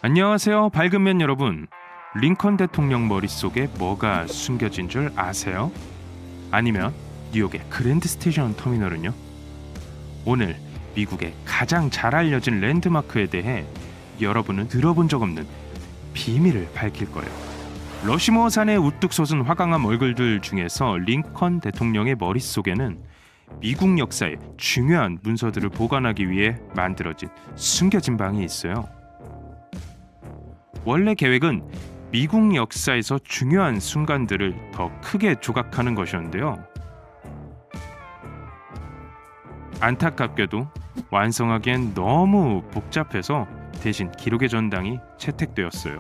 안녕하세요, 밝은면 여러분. 링컨 대통령 머릿속에 뭐가 숨겨진 줄 아세요? 아니면 뉴욕의 그랜드 스테이션 터미널은요? 오늘 미국의 가장 잘 알려진 랜드마크에 대해 여러분은 들어본 적 없는 비밀을 밝힐 거예요. 러시모어 산에 우뚝 솟은 화강암 얼굴들 중에서 링컨 대통령의 머릿속에는 미국 역사의 중요한 문서들을 보관하기 위해 만들어진 숨겨진 방이 있어요. 원래 계획은 미국 역사에서 중요한 순간들을 더 크게 조각하는 것이었는데요. 안타깝게도 완성하기엔 너무 복잡해서 대신 기록의 전당이 채택되었어요.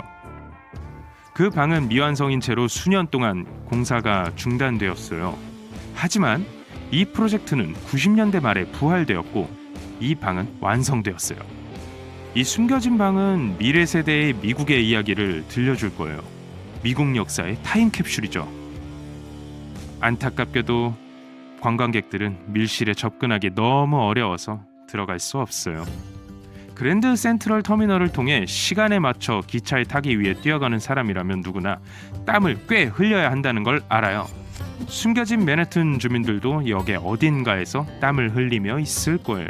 그 방은 미완성인 채로 수년 동안 공사가 중단되었어요. 하지만 이 프로젝트는 90년대 말에 부활되었고 이 방은 완성되었어요. 이 숨겨진 방은 미래 세대의 미국의 이야기를 들려줄 거예요. 미국 역사의 타임캡슐이죠. 안타깝게도 관광객들은 밀실에 접근하기 너무 어려워서 들어갈 수 없어요. 그랜드 센트럴 터미널을 통해 시간에 맞춰 기차에 타기 위해 뛰어가는 사람이라면 누구나 땀을 꽤 흘려야 한다는 걸 알아요. 숨겨진 맨해튼 주민들도 역의 어딘가에서 땀을 흘리며 있을 거예요.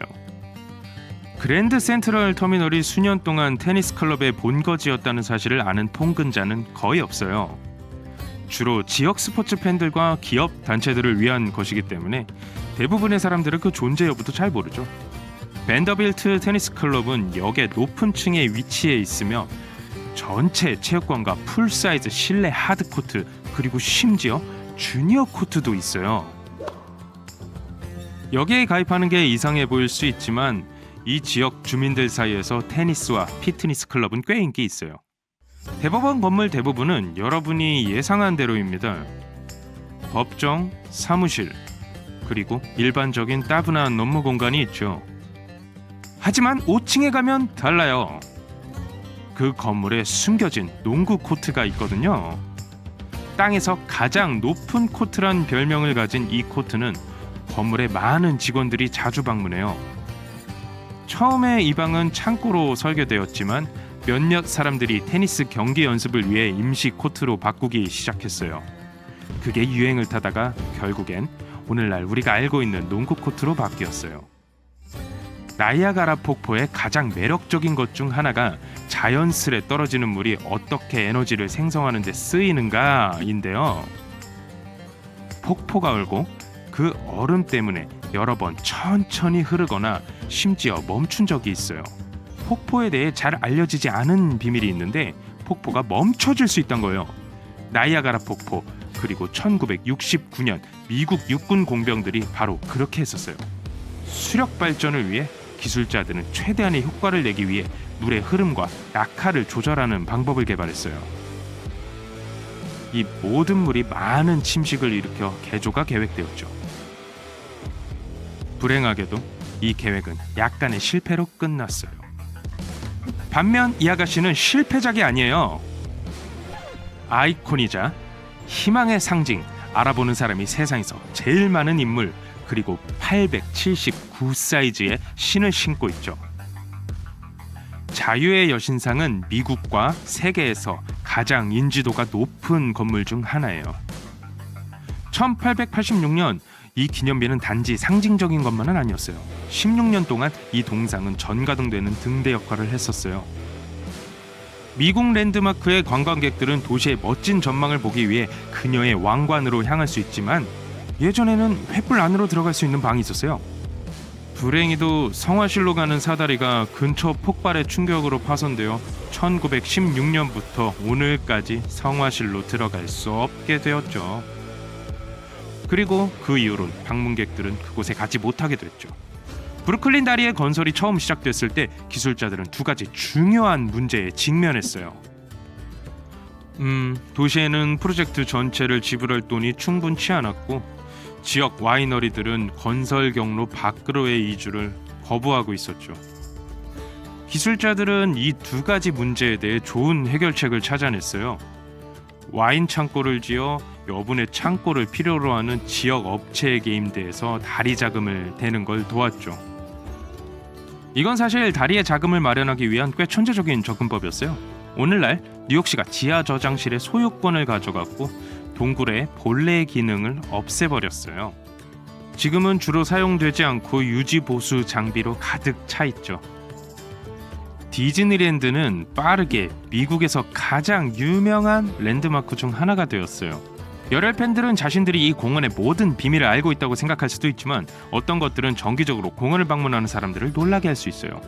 그랜드 센트럴 터미널이 수년 동안 테니스 클럽의 본거지였다는 사실을 아는 통근자는 거의 없어요. 주로 지역 스포츠 팬들과 기업 단체들을 위한 것이기 때문에 대부분의 사람들은 그 존재 여부도 잘 모르죠. 밴더빌트 테니스 클럽은 역의 높은 층에 위치해 있으며 전체 체육관과 풀사이즈 실내 하드코트 그리고 심지어 주니어 코트도 있어요. 여기에 가입하는 게 이상해 보일 수 있지만 이 지역 주민들 사이에서 테니스와 피트니스 클럽은 꽤 인기 있어요. 대법원 건물 대부분은 여러분이 예상한 대로입니다. 법정, 사무실, 그리고 일반적인 따분한 업무 공간이 있죠. 하지만 5층에 가면 달라요. 그 건물에 숨겨진 농구 코트가 있거든요. 땅에서 가장 높은 코트란 별명을 가진 이 코트는 건물에 많은 직원들이 자주 방문해요. 처음에 이 방은 창고로 설계되었지만 몇몇 사람들이 테니스 경기 연습을 위해 임시 코트로 바꾸기 시작했어요. 그게 유행을 타다가 결국엔 오늘날 우리가 알고 있는 농구 코트로 바뀌었어요. 나이아가라 폭포의 가장 매력적인 것 중 하나가 자연스레 떨어지는 물이 어떻게 에너지를 생성하는 데 쓰이는가인데요. 폭포가 얼고 그 얼음 때문에 여러 번 천천히 흐르거나 심지어 멈춘 적이 있어요. 폭포에 대해 잘 알려지지 않은 비밀이 있는데 폭포가 멈춰질 수 있다는 거예요. 나이아가라 폭포, 그리고 1969년 미국 육군 공병들이 바로 그렇게 했었어요. 수력 발전을 위해 기술자들은 최대한의 효과를 내기 위해 물의 흐름과 약하를 조절하는 방법을 개발했어요. 이 모든 물이 많은 침식을 일으켜 개조가 계획되었죠. 불행하게도 이 계획은 약간의 실패로 끝났어요. 반면 이 아가씨는 실패작이 아니에요. 아이콘이자 희망의 상징, 알아보는 사람이 세상에서 제일 많은 인물, 그리고 879 사이즈의 신을 신고 있죠. 자유의 여신상은 미국과 세계에서 가장 인지도가 높은 건물 중 하나예요. 1886년 이 기념비는 단지 상징적인 것만은 아니었어요. 16년 동안 이 동상은 전가동되는 등대 역할을 했었어요. 미국 랜드마크의 관광객들은 도시의 멋진 전망을 보기 위해 그녀의 왕관으로 향할 수 있지만 예전에는 횃불 안으로 들어갈 수 있는 방이 있었어요. 불행히도 성화실로 가는 사다리가 근처 폭발의 충격으로 파손되어 1916년부터 오늘까지 성화실로 들어갈 수 없게 되었죠. 그리고 그 이후론 방문객들은 그곳에 가지 못하게 됐죠. 브루클린 다리의 건설이 처음 시작됐을 때 기술자들은 두 가지 중요한 문제에 직면했어요. 도시에는 프로젝트 전체를 지불할 돈이 충분치 않았고 지역 와이너리들은 건설 경로 밖으로의 이주를 거부하고 있었죠. 기술자들은 이 두 가지 문제에 대해 좋은 해결책을 찾아냈어요. 와인 창고를 지어 여분의 창고를 필요로 하는 지역 업체에게 임대해서 다리 자금을 대는 걸 도왔죠. 이건 사실 다리에 자금을 마련하기 위한 꽤 천재적인 접근법이었어요. 오늘날 뉴욕시가 지하 저장실의 소유권을 가져갔고 동굴의 본래 기능을 없애버렸어요. 지금은 주로 사용되지 않고 유지 보수 장비로 가득 차 있죠. 디즈니랜드는 빠르게 미국에서 가장 유명한 랜드마크 중 하나가 되었어요. 열혈 팬들은 자신들이 이 공원의 모든 비밀을 알고 있다고 생각할 수도 있지만 어떤 것들은 정기적으로 공원을 방문하는 사람들을 놀라게 할 수 있어요.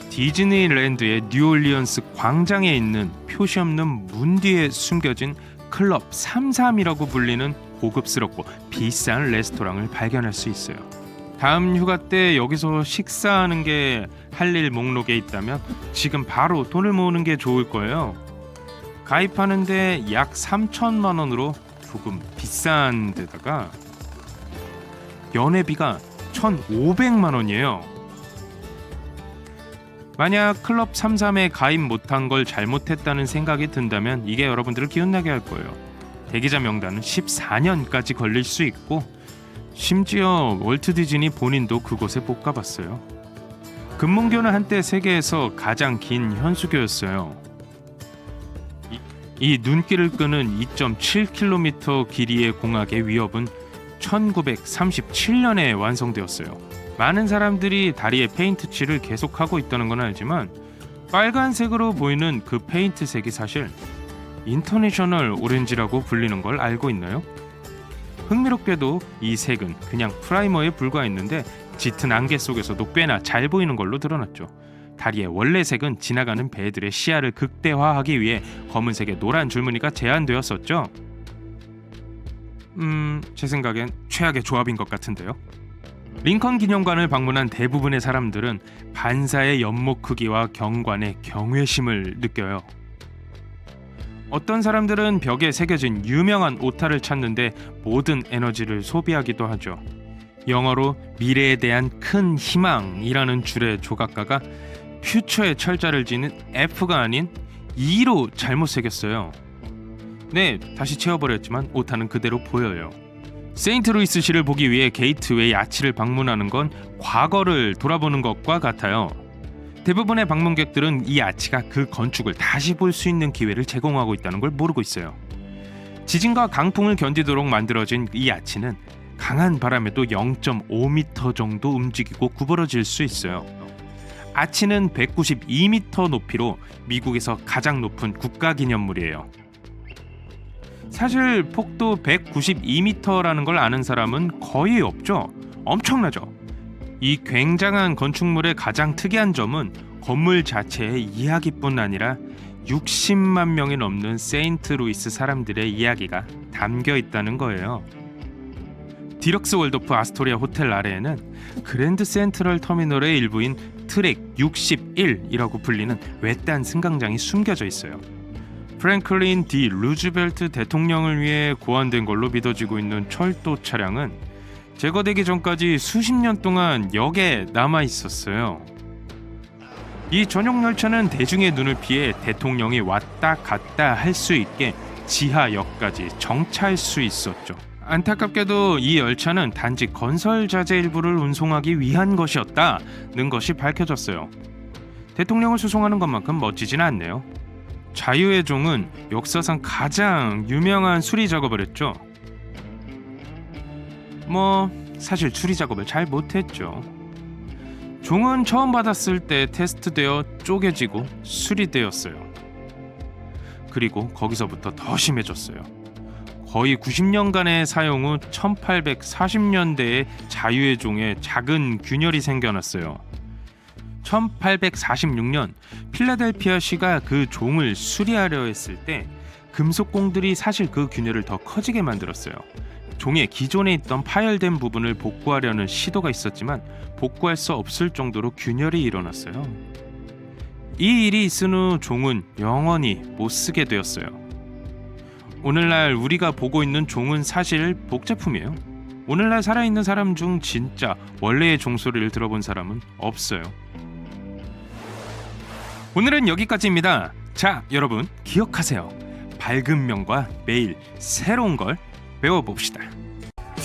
디즈니랜드의 뉴올리언스 광장에 있는 표시 없는 문 뒤에 숨겨진 클럽 33이라고 불리는 고급스럽고 비싼 레스토랑을 발견할 수 있어요. 다음 휴가 때 여기서 식사하는 게 할 일 목록에 있다면 지금 바로 돈을 모으는 게 좋을 거예요. 가입하는데 약 3천만 원으로 조금 비싼 데다가 연회비가 1,500만 원이에요. 만약 클럽 33에 가입 못한 걸 잘못했다는 생각이 든다면 이게 여러분들을 기운나게 할 거예요. 대기자 명단은 14년까지 걸릴 수 있고 심지어 월트 디즈니 본인도 그곳에 못 가봤어요. 금문교는 한때 세계에서 가장 긴 현수교였어요. 이 눈길을 끄는 2.7km 길이의 공학의 위협은 1937년에 완성되었어요. 많은 사람들이 다리에 페인트 칠을 계속하고 있다는 건 알지만 빨간색으로 보이는 그 페인트 색이 사실 인터내셔널 오렌지라고 불리는 걸 알고 있나요? 흥미롭게도 이 색은 그냥 프라이머에 불과했는데 짙은 안개 속에서도 꽤나 잘 보이는 걸로 드러났죠. 다리의 원래 색은 지나가는 배들의 시야를 극대화하기 위해 검은색의 노란 줄무늬가 제한되었었죠. 제 생각엔 최악의 조합인 것 같은데요. 링컨 기념관을 방문한 대부분의 사람들은 반사의 연못 크기와 경관에 경외심을 느껴요. 어떤 사람들은 벽에 새겨진 유명한 오타를 찾는데 모든 에너지를 소비하기도 하죠. 영어로 미래에 대한 큰 희망이라는 줄의 조각가가 퓨처의 철자를 지닌 F가 아닌 E로 잘못 새겼어요. 네, 다시 채워버렸지만 오타는 그대로 보여요. 세인트루이스시를 보기 위해 게이트웨이 아치를 방문하는 건 과거를 돌아보는 것과 같아요. 대부분의 방문객들은 이 아치가 그 건축을 다시 볼 수 있는 기회를 제공하고 있다는 걸 모르고 있어요. 지진과 강풍을 견디도록 만들어진 이 아치는 강한 바람에도 0.5m 정도 움직이고 구부러질 수 있어요. 아치는 192m 높이로 미국에서 가장 높은 국가기념물이에요. 사실 폭도 192m라는 걸 아는 사람은 거의 없죠. 엄청나죠. 이 굉장한 건축물의 가장 특이한 점은 건물 자체의 이야기뿐 아니라 60만 명이 넘는 세인트루이스 사람들의 이야기가 담겨 있다는 거예요. 디럭스 월도프 아스토리아 호텔 아래에는 그랜드 센트럴 터미널의 일부인 트랙 61이라고 불리는 외딴 승강장이 숨겨져 있어요. 프랭클린 디 루즈벨트 대통령을 위해 고안된 걸로 믿어지고 있는 철도 차량은 제거되기 전까지 수십 년 동안 역에 남아 있었어요. 이 전용 열차는 대중의 눈을 피해 대통령이 왔다 갔다 할 수 있게 지하역까지 정차할 수 있었죠. 안타깝게도 이 열차는 단지 건설 자재 일부를 운송하기 위한 것이었다는 것이 밝혀졌어요. 대통령을 수송하는 것만큼 멋지진 않네요. 자유의 종은 역사상 가장 유명한 수리 작업을 했죠. 사실 수리 작업을 잘 못했죠. 종은 처음 받았을 때 테스트되어 쪼개지고 수리되었어요. 그리고 거기서부터 더 심해졌어요. 거의 90년간의 사용 후 1840년대에 자유의 종에 작은 균열이 생겨났어요. 1846년 필라델피아시가 그 종을 수리하려 했을 때 금속공들이 사실 그 균열을 더 커지게 만들었어요. 종의 기존에 있던 파열된 부분을 복구하려는 시도가 있었지만 복구할 수 없을 정도로 균열이 일어났어요. 이 일이 있은 후 종은 영원히 못 쓰게 되었어요. 오늘날 우리가 보고 있는 종은 사실 복제품이에요. 오늘날 살아있는 사람 중 진짜 원래의 종소리를 들어본 사람은 없어요. 오늘은 여기까지입니다. 자, 여러분 기억하세요. 밝은 명과 매일 새로운 걸 배워봅시다.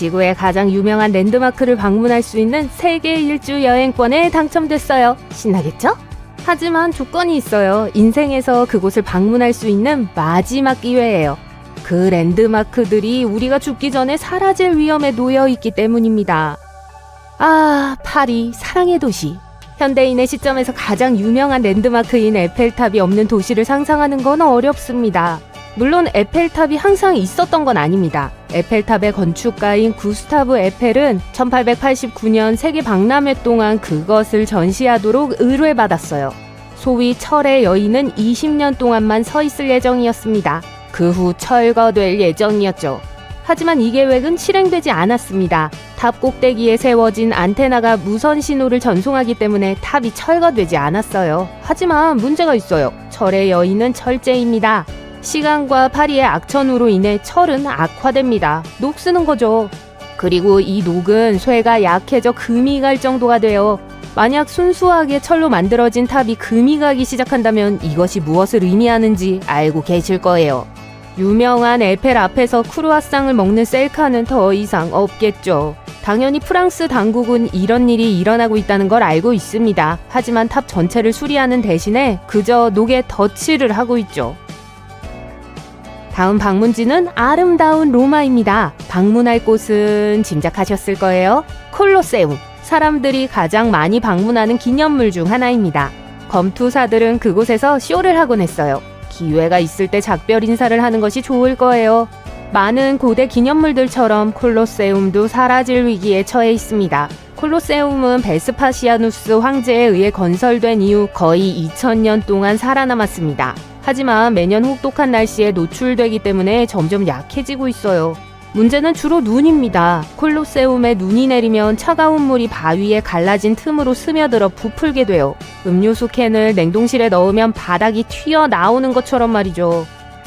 지구의 가장 유명한 랜드마크를 방문할 수 있는 세계 일주 여행권에 당첨됐어요. 신나겠죠? 하지만 조건이 있어요. 인생에서 그곳을 방문할 수 있는 마지막 기회예요. 그 랜드마크들이 우리가 죽기 전에 사라질 위험에 놓여 있기 때문입니다. 아, 파리, 사랑의 도시. 현대인의 시점에서 가장 유명한 랜드마크인 에펠탑이 없는 도시를 상상하는 건 어렵습니다. 물론 에펠탑이 항상 있었던 건 아닙니다. 에펠탑의 건축가인 구스타브 에펠은 1889년 세계 박람회 동안 그것을 전시하도록 의뢰받았어요. 소위 철의 여인은 20년 동안만 서 있을 예정이었습니다. 그 후 철거될 예정이었죠. 하지만 이 계획은 실행되지 않았습니다. 탑 꼭대기에 세워진 안테나가 무선 신호를 전송하기 때문에 탑이 철거되지 않았어요. 하지만 문제가 있어요. 철의 여인은 철제입니다. 시간과 파리의 악천후로 인해 철은 악화됩니다. 녹쓰는 거죠. 그리고 이 녹은 쇠가 약해져 금이 갈 정도가 돼요. 만약 순수하게 철로 만들어진 탑이 금이 가기 시작한다면 이것이 무엇을 의미하는지 알고 계실 거예요. 유명한 에펠 앞에서 크루아상을 먹는 셀카는 더 이상 없겠죠. 당연히 프랑스 당국은 이런 일이 일어나고 있다는 걸 알고 있습니다. 하지만 탑 전체를 수리하는 대신에 그저 녹에 덧칠을 하고 있죠. 다음 방문지는 아름다운 로마입니다. 방문할 곳은 짐작하셨을 거예요. 콜로세움. 사람들이 가장 많이 방문하는 기념물 중 하나입니다. 검투사들은 그곳에서 쇼를 하곤 했어요. 기회가 있을 때 작별 인사를 하는 것이 좋을 거예요. 많은 고대 기념물들처럼 콜로세움도 사라질 위기에 처해 있습니다. 콜로세움은 베스파시아누스 황제에 의해 건설된 이후 거의 2000년 동안 살아남았습니다. 하지만 매년 혹독한 날씨에 노출되기 때문에 점점 약해지고 있어요. 문제는 주로 눈입니다. 콜로세움에 눈이 내리면 차가운 물이 바위에 갈라진 틈으로 스며들어 부풀게 돼요. 음료수 캔을 냉동실에 넣으면 바닥이 튀어나오는 것처럼 말이죠.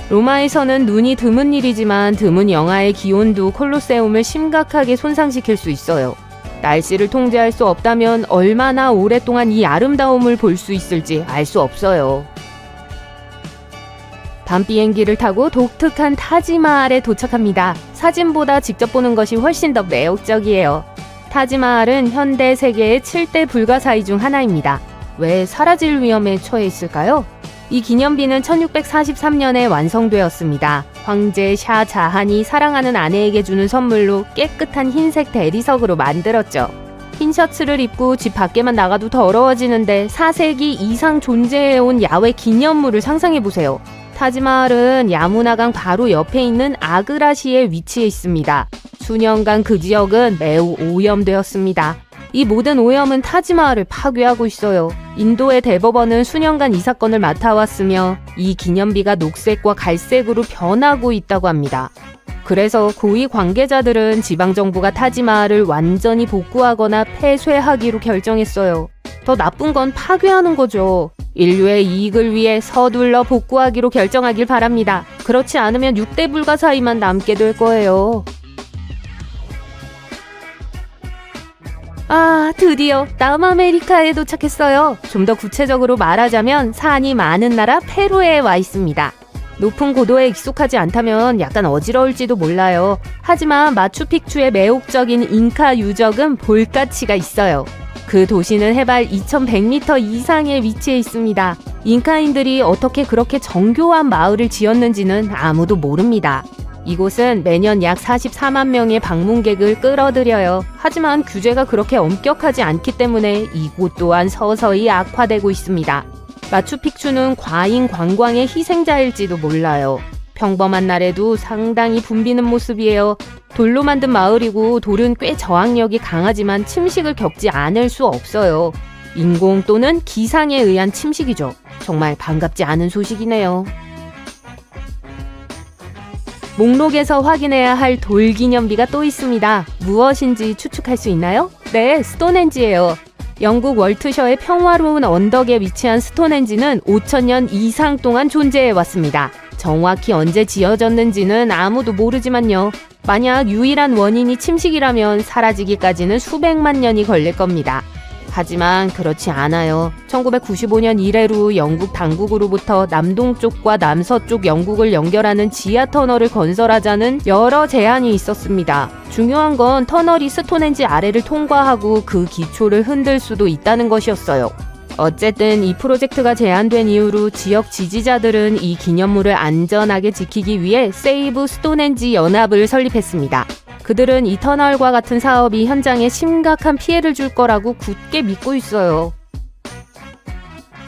로마에서는 눈이 드문 일이지만 드문 영하의 기온도 콜로세움을 심각하게 손상시킬 수 있어요. 날씨를 통제할 수 없다면 얼마나 오랫동안 이 아름다움을 볼 수 있을지 알 수 없어요. 밤 비행기를 타고 독특한 타지마할에 도착합니다. 사진보다 직접 보는 것이 훨씬 더 매혹적이에요. 타지마할은 현대 세계의 7대 불가사의 중 하나입니다. 왜 사라질 위험에 처해 있을까요? 이 기념비는 1643년에 완성되었습니다. 황제 샤자한이 사랑하는 아내에게 주는 선물로 깨끗한 흰색 대리석으로 만들었죠. 흰 셔츠를 입고 집 밖에만 나가도 더러워지는데 4세기 이상 존재해온 야외 기념물을 상상해보세요. 타지마할은 야무나강 바로 옆에 있는 아그라시에 위치해 있습니다. 수년간 그 지역은 매우 오염되었습니다. 이 모든 오염은 타지마할을 파괴하고 있어요. 인도의 대법원은 수년간 이 사건을 맡아왔으며 이 기념비가 녹색과 갈색으로 변하고 있다고 합니다. 그래서 고위 관계자들은 지방정부가 타지마할을 완전히 복구하거나 폐쇄하기로 결정했어요. 더 나쁜 건 파괴하는 거죠. 인류의 이익을 위해 서둘러 복구하기로 결정하길 바랍니다. 그렇지 않으면 6대 불가사의만 남게 될 거예요. 아, 드디어 남아메리카에 도착했어요. 좀 더 구체적으로 말하자면 산이 많은 나라 페루에 와 있습니다. 높은 고도에 익숙하지 않다면 약간 어지러울지도 몰라요. 하지만 마추픽추의 매혹적인 잉카 유적은 볼 가치가 있어요. 그 도시는 해발 2100m 이상에 위치해 있습니다. 잉카인들이 어떻게 그렇게 정교한 마을을 지었는지는 아무도 모릅니다. 이곳은 매년 약 44만 명의 방문객을 끌어들여요. 하지만 규제가 그렇게 엄격하지 않기 때문에 이곳 또한 서서히 악화되고 있습니다. 마추픽추는 과잉 관광의 희생자일지도 몰라요. 평범한 날에도 상당히 붐비는 모습이에요. 돌로 만든 마을이고 돌은 꽤 저항력이 강하지만 침식을 겪지 않을 수 없어요. 인공 또는 기상에 의한 침식이죠. 정말 반갑지 않은 소식이네요. 목록에서 확인해야 할 돌 기념비가 또 있습니다. 무엇인지 추측할 수 있나요? 네, 스톤헨지예요. 영국 월트셔의 평화로운 언덕에 위치한 스톤헨지는 5000년 이상 동안 존재해왔습니다. 정확히 언제 지어졌는지는 아무도 모르지만요. 만약 유일한 원인이 침식이라면 사라지기까지는 수백만 년이 걸릴 겁니다. 하지만 그렇지 않아요. 1995년 이래로 영국 당국으로부터 남동쪽과 남서쪽 영국을 연결하는 지하 터널을 건설하자는 여러 제안이 있었습니다. 중요한 건 터널이 스톤헨지 아래를 통과하고 그 기초를 흔들 수도 있다는 것이었어요. 어쨌든 이 프로젝트가 제안된 이후로 지역 지지자들은 이 기념물을 안전하게 지키기 위해 세이브 스톤헨지 연합을 설립했습니다. 그들은 이 터널과 같은 사업이 현장에 심각한 피해를 줄 거라고 굳게 믿고 있어요.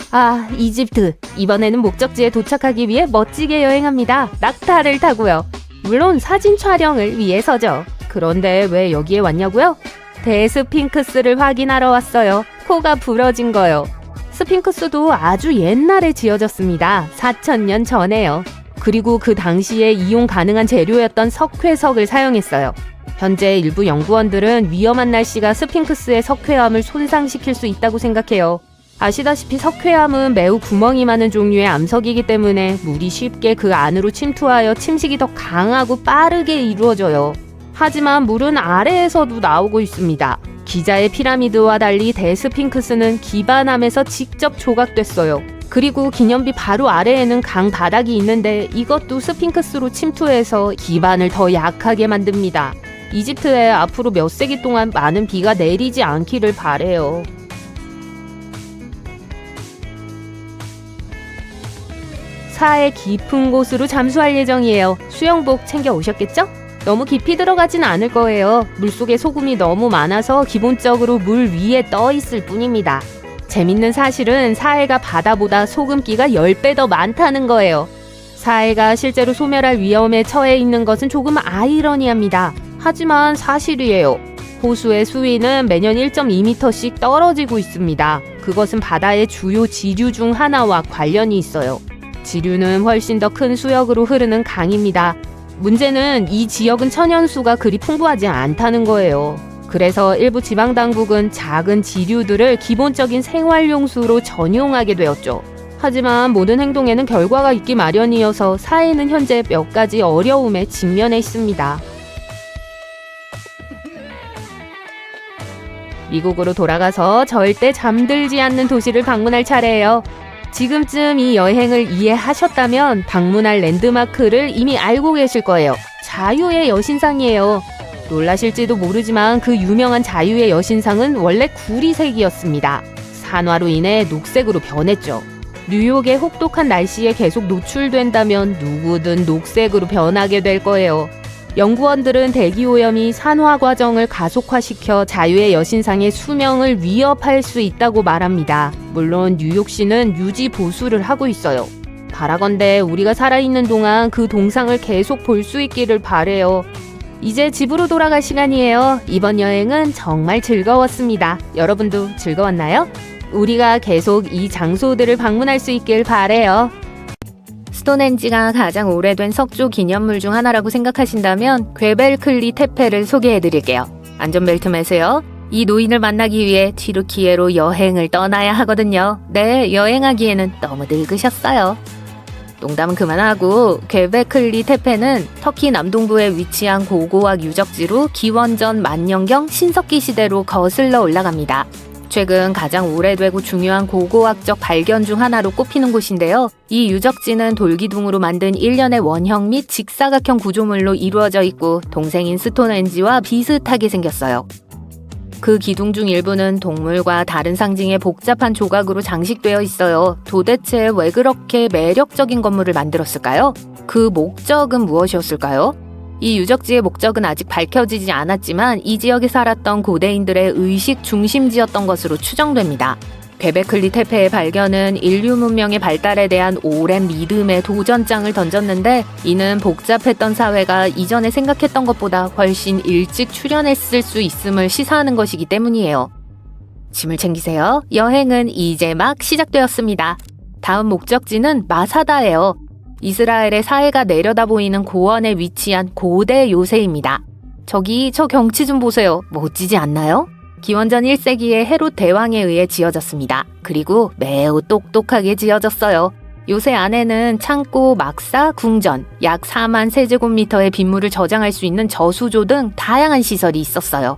아, 이집트. 이번에는 목적지에 도착하기 위해 멋지게 여행합니다. 낙타를 타고요. 물론 사진 촬영을 위해서죠. 그런데 왜 여기에 왔냐고요? 대스핑크스를 확인하러 왔어요. 코가 부러진 거요. 스핑크스도 아주 옛날에 지어졌습니다. 4000년 전에요. 그리고 그 당시에 이용 가능한 재료였던 석회석을 사용했어요. 현재 일부 연구원들은 위험한 날씨가 스핑크스의 석회암을 손상시킬 수 있다고 생각해요. 아시다시피 석회암은 매우 구멍이 많은 종류의 암석이기 때문에 물이 쉽게 그 안으로 침투하여 침식이 더 강하고 빠르게 이루어져요. 하지만 물은 아래에서도 나오고 있습니다. 기자의 피라미드와 달리 대스핑크스는 기반함에서 직접 조각됐어요. 그리고 기념비 바로 아래에는 강 바닥이 있는데 이것도 스핑크스로 침투해서 기반을 더 약하게 만듭니다. 이집트에 앞으로 몇 세기 동안 많은 비가 내리지 않기를 바래요. 사해 깊은 곳으로 잠수할 예정이에요. 수영복 챙겨 오셨겠죠? 너무 깊이 들어가진 않을 거예요. 물속에 소금이 너무 많아서 기본적으로 물 위에 떠 있을 뿐입니다. 재밌는 사실은 사해가 바다보다 소금기가 10배 더 많다는 거예요. 사해가 실제로 소멸할 위험에 처해 있는 것은 조금 아이러니합니다. 하지만 사실이에요. 호수의 수위는 매년 1.2m씩 떨어지고 있습니다. 그것은 바다의 주요 지류 중 하나와 관련이 있어요. 지류는 훨씬 더 큰 수역으로 흐르는 강입니다. 문제는 이 지역은 천연수가 그리 풍부하지 않다는 거예요. 그래서 일부 지방당국은 작은 지류들을 기본적인 생활용수로 전용하게 되었죠. 하지만 모든 행동에는 결과가 있기 마련이어서 사해는 현재 몇 가지 어려움에 직면해 있습니다. 미국으로 돌아가서 절대 잠들지 않는 도시를 방문할 차례예요. 지금쯤 이 여행을 이해하셨다면 방문할 랜드마크를 이미 알고 계실 거예요. 자유의 여신상이에요. 놀라실지도 모르지만 그 유명한 자유의 여신상은 원래 구리색이었습니다. 산화로 인해 녹색으로 변했죠. 뉴욕의 혹독한 날씨에 계속 노출된다면 누구든 녹색으로 변하게 될 거예요. 연구원들은 대기오염이 산화 과정을 가속화시켜 자유의 여신상의 수명을 위협할 수 있다고 말합니다. 물론 뉴욕시는 유지 보수를 하고 있어요. 바라건대 우리가 살아있는 동안 그 동상을 계속 볼 수 있기를 바래요. 이제 집으로 돌아갈 시간이에요. 이번 여행은 정말 즐거웠습니다. 여러분도 즐거웠나요? 우리가 계속 이 장소들을 방문할 수 있길 바래요. 스톤헨지가 가장 오래된 석조 기념물 중 하나라고 생각하신다면 괴벨클리 테페를 소개해드릴게요. 안전벨트 매세요. 이 노인을 만나기 위해 튀르키예로 여행을 떠나야 하거든요. 네, 여행하기에는 너무 늙으셨어요. 농담은 그만하고 괴벨클리 테페는 터키 남동부에 위치한 고고학 유적지로 기원전 만년경 신석기 시대로 거슬러 올라갑니다. 최근 가장 오래되고 중요한 고고학적 발견 중 하나로 꼽히는 곳인데요. 이 유적지는 돌기둥으로 만든 일련의 원형 및 직사각형 구조물로 이루어져 있고 동생인 스톤헨지와 비슷하게 생겼어요. 그 기둥 중 일부는 동물과 다른 상징의 복잡한 조각으로 장식되어 있어요. 도대체 왜 그렇게 매력적인 건물을 만들었을까요? 그 목적은 무엇이었을까요? 이 유적지의 목적은 아직 밝혀지지 않았지만 이 지역에 살았던 고대인들의 의식 중심지였던 것으로 추정됩니다. 괴벨클리 테페의 발견은 인류 문명의 발달에 대한 오랜 믿음의 도전장을 던졌는데 이는 복잡했던 사회가 이전에 생각했던 것보다 훨씬 일찍 출현했을 수 있음을 시사하는 것이기 때문이에요. 짐을 챙기세요. 여행은 이제 막 시작되었습니다. 다음 목적지는 마사다예요. 이스라엘의 사해가 내려다 보이는 고원에 위치한 고대 요새입니다. 저기 저 경치 좀 보세요. 멋지지 않나요? 기원전 1세기에 헤롯 대왕에 의해 지어졌습니다. 그리고 매우 똑똑하게 지어졌어요. 요새 안에는 창고, 막사, 궁전, 약 4만 세제곱미터의 빗물을 저장할 수 있는 저수조 등 다양한 시설이 있었어요.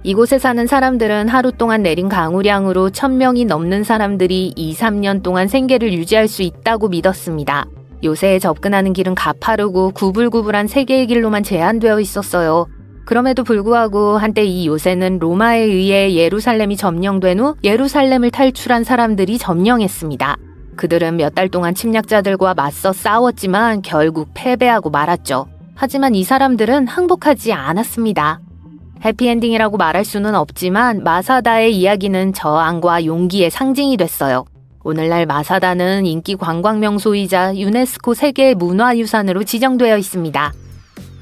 이곳에 사는 사람들은 하루 동안 내린 강우량으로 1000명이 넘는 사람들이 2, 3년 동안 생계를 유지할 수 있다고 믿었습니다. 요새에 접근하는 길은 가파르고 구불구불한 세 개의 길로만 제한되어 있었어요. 그럼에도 불구하고 한때 이 요새는 로마에 의해 예루살렘이 점령된 후 예루살렘을 탈출한 사람들이 점령했습니다. 그들은 몇 달 동안 침략자들과 맞서 싸웠지만 결국 패배하고 말았죠. 하지만 이 사람들은 항복하지 않았습니다. 해피엔딩이라고 말할 수는 없지만 마사다의 이야기는 저항과 용기의 상징이 됐어요. 오늘날 마사다는 인기 관광 명소이자 유네스코 세계 문화유산으로 지정되어 있습니다.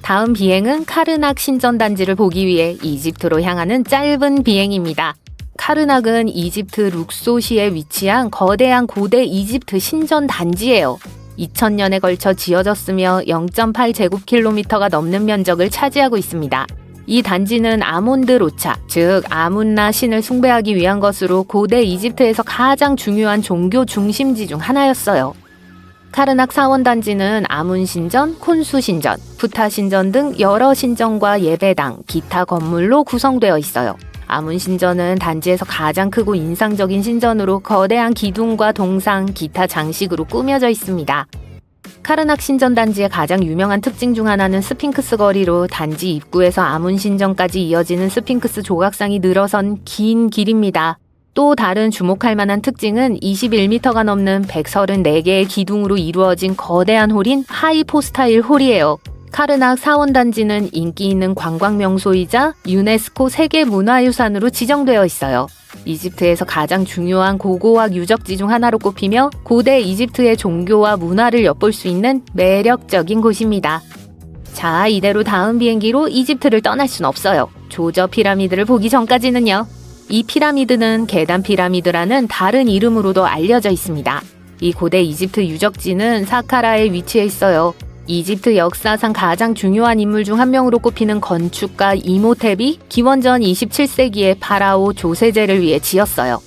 다음 비행은 카르낙 신전단지를 보기 위해 이집트로 향하는 짧은 비행입니다. 카르낙은 이집트 룩소시에 위치한 거대한 고대 이집트 신전단지예요. 2000년에 걸쳐 지어졌으며 0.8제곱킬로미터가 넘는 면적을 차지하고 있습니다. 이 단지는 아몬드 로차, 즉 아문나 신을 숭배하기 위한 것으로 고대 이집트에서 가장 중요한 종교 중심지 중 하나였어요. 카르낙 사원단지는 아문 신전, 콘수 신전, 푸타 신전 등 여러 신전과 예배당, 기타 건물로 구성되어 있어요. 아문 신전은 단지에서 가장 크고 인상적인 신전으로 거대한 기둥과 동상, 기타 장식으로 꾸며져 있습니다. 카르낙 신전 단지의 가장 유명한 특징 중 하나는 스핑크스 거리로 단지 입구에서 아문 신전까지 이어지는 스핑크스 조각상이 늘어선 긴 길입니다. 또 다른 주목할 만한 특징은 21m가 넘는 134개의 기둥으로 이루어진 거대한 홀인 하이포스타일 홀이에요. 카르낙 사원단지는 인기 있는 관광 명소이자 유네스코 세계문화유산으로 지정되어 있어요. 이집트에서 가장 중요한 고고학 유적지 중 하나로 꼽히며 고대 이집트의 종교와 문화를 엿볼 수 있는 매력적인 곳입니다. 자, 이대로 다음 비행기로 이집트를 떠날 순 없어요. 조저 피라미드를 보기 전까지는요. 이 피라미드는 계단 피라미드라는 다른 이름으로도 알려져 있습니다. 이 고대 이집트 유적지는 사카라에 위치해 있어요. 이집트 역사상 가장 중요한 인물 중 한 명으로 꼽히는 건축가 이모텝이 기원전 27세기에 파라오 조세제를 위해 지었어요.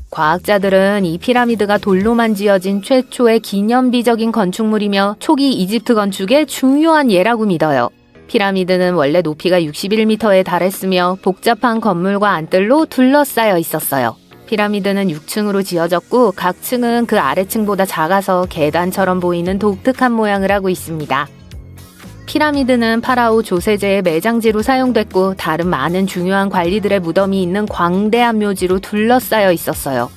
과학자들은 이 피라미드가 돌로만 지어진 최초의 기념비적인 건축물이며 초기 이집트 건축의 중요한 예라고 믿어요. 피라미드는 원래 높이가 61m에 달했으며 복잡한 건물과 안뜰로 둘러싸여 있었어요. 피라미드는 6층으로 지어졌고 각 층은 그 아래층보다 작아서 계단처럼 보이는 독특한 모양을 하고 있습니다. 피라미드는 파라오 조세제의 매장지로 사용됐고 다른 많은 중요한 관리들의 무덤이 있는 광대한 묘지로 둘러싸여 있었어요.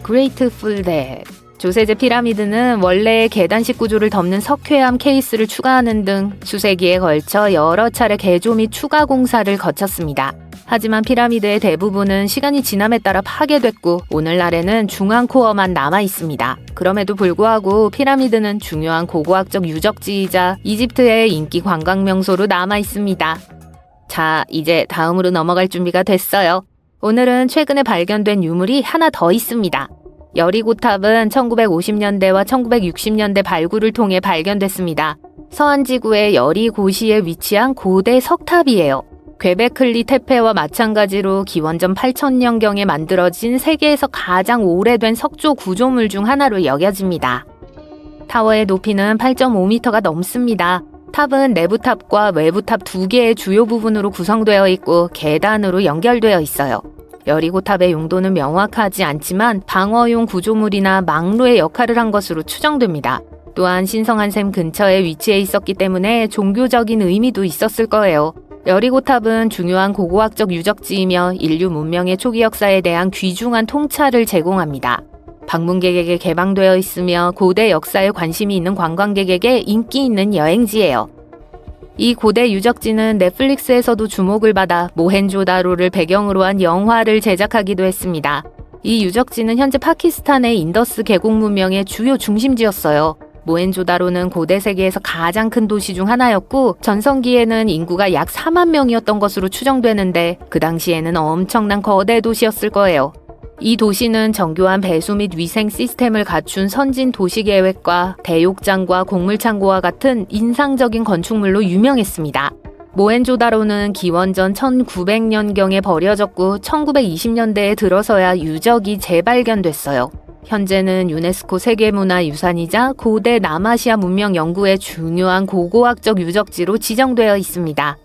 Grateful Dead. 조세제 피라미드는 원래의 계단식 구조를 덮는 석회암 케이스를 추가하는 등 수세기에 걸쳐 여러 차례 개조 및 추가 공사를 거쳤습니다. 하지만 피라미드의 대부분은 시간이 지남에 따라 파괴됐고 오늘날에는 중앙 코어만 남아 있습니다. 그럼에도 불구하고 피라미드는 중요한 고고학적 유적지이자 이집트의 인기 관광 명소로 남아 있습니다. 자, 이제 다음으로 넘어갈 준비가 됐어요. 오늘은 최근에 발견된 유물이 하나 더 있습니다. 여리고탑은 1950년대와 1960년대 발굴을 통해 발견됐습니다. 서안지구의 여리고시에 위치한 고대 석탑이에요. 괭베클리 테페와 마찬가지로 기원전 8000년경에 만들어진 세계에서 가장 오래된 석조 구조물 중 하나로 여겨집니다. 타워의 높이는 8.5m가 넘습니다. 탑은 내부탑과 외부탑 두 개의 주요 부분으로 구성되어 있고 계단으로 연결되어 있어요. 여리고탑의 용도는 명확하지 않지만 방어용 구조물이나 망루의 역할을 한 것으로 추정됩니다. 또한 신성한 샘 근처에 위치해 있었기 때문에 종교적인 의미도 있었을 거예요. 여리고탑은 중요한 고고학적 유적지이며 인류 문명의 초기 역사에 대한 귀중한 통찰을 제공합니다. 방문객에게 개방되어 있으며 고대 역사에 관심이 있는 관광객에게 인기 있는 여행지예요. 이 고대 유적지는 넷플릭스에서도 주목을 받아 모헨조다로를 배경으로 한 영화를 제작하기도 했습니다. 이 유적지는 현재 파키스탄의 인더스 계곡 문명의 주요 중심지였어요. 모헨조다로는 고대 세계에서 가장 큰 도시 중 하나였고 전성기에는 인구가 약 4만 명이었던 것으로 추정되는데 그 당시에는 엄청난 거대 도시였을 거예요. 이 도시는 정교한 배수 및 위생 시스템을 갖춘 선진 도시 계획과 대욕장과 곡물창고와 같은 인상적인 건축물로 유명했습니다. 모헨조다로는 기원전 1900년경에 버려졌고 1920년대에 들어서야 유적이 재발견됐어요. 현재는 유네스코 세계문화유산이자 고대 남아시아 문명 연구의 중요한 고고학적 유적지로 지정되어 있습니다.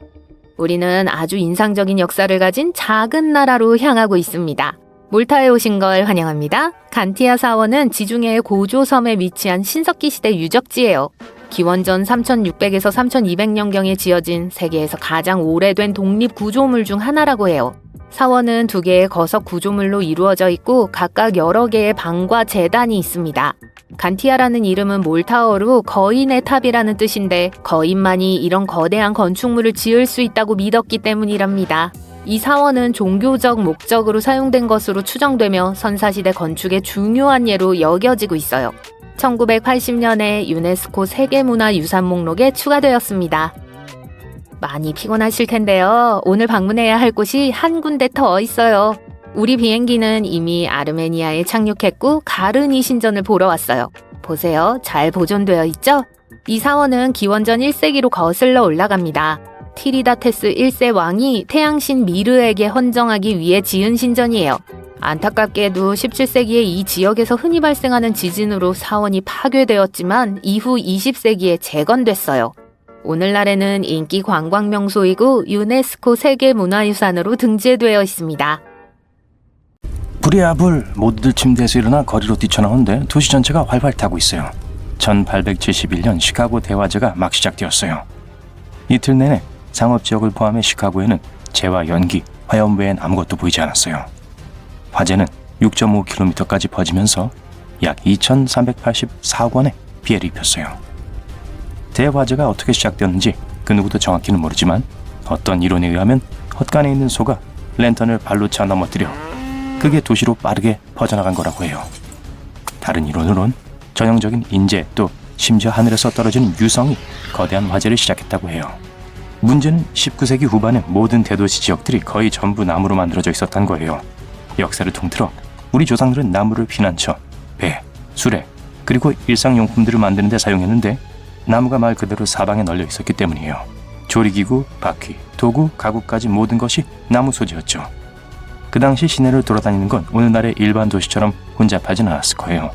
우리는 아주 인상적인 역사를 가진 작은 나라로 향하고 있습니다. 몰타에 오신 걸 환영합니다. 간티아 사원은 지중해의 고조섬에 위치한 신석기 시대 유적지예요. 기원전 3600에서 3200년경에 지어진 세계에서 가장 오래된 독립 구조물 중 하나라고 해요. 사원은 2개의 거석 구조물로 이루어져 있고 각각 여러 개의 방과 제단이 있습니다. 간티아라는 이름은 몰타어로 거인의 탑이라는 뜻인데 거인만이 이런 거대한 건축물을 지을 수 있다고 믿었기 때문이랍니다. 이 사원은 종교적 목적으로 사용된 것으로 추정되며 선사시대 건축의 중요한 예로 여겨지고 있어요. 1980년에 유네스코 세계문화유산 목록에 추가되었습니다. 많이 피곤하실 텐데요. 오늘 방문해야 할 곳이 한 군데 더 있어요. 우리 비행기는 이미 아르메니아에 착륙했고 가르니 신전을 보러 왔어요. 보세요. 잘 보존되어 있죠? 이 사원은 기원전 1세기로 거슬러 올라갑니다. 티리다테스 1세 왕이 태양신 미르에게 헌정하기 위해 지은 신전이에요. 안타깝게도 17세기에 이 지역에서 흔히 발생하는 지진으로 사원이 파괴되었지만 이후 20세기에 재건됐어요. 오늘날에는 인기 관광 명소이고 유네스코 세계문화유산으로 등재되어 있습니다. 불이야 불. 모두들 침대에서 일어나 거리로 뛰쳐나오는데 도시 전체가 활활 타고 있어요. 1871년 시카고 대화재가 막 시작되었어요. 이틀 내내 상업지역을 포함해 시카고에는 재와 연기, 화염 외엔 아무것도 보이지 않았어요. 화재는 6.5km까지 퍼지면서 약 2,384억 원의 피해를 입혔어요. 대화재가 어떻게 시작되었는지 그 누구도 정확히는 모르지만 어떤 이론에 의하면 헛간에 있는 소가 랜턴을 발로 차 넘어뜨려 그게 도시로 빠르게 퍼져나간 거라고 해요. 다른 이론으론 전형적인 인재 또 심지어 하늘에서 떨어지는 유성이 거대한 화재를 시작했다고 해요. 문제는 19세기 후반에 모든 대도시 지역들이 거의 전부 나무로 만들어져 있었단 거예요. 역사를 통틀어 우리 조상들은 나무를 피난처, 배, 수레, 그리고 일상용품들을 만드는 데 사용했는데 나무가 말 그대로 사방에 널려 있었기 때문이에요. 조리기구, 바퀴, 도구, 가구까지 모든 것이 나무 소재였죠. 그 당시 시내를 돌아다니는 건 오늘날의 일반 도시처럼 혼잡하진 않았을 거예요.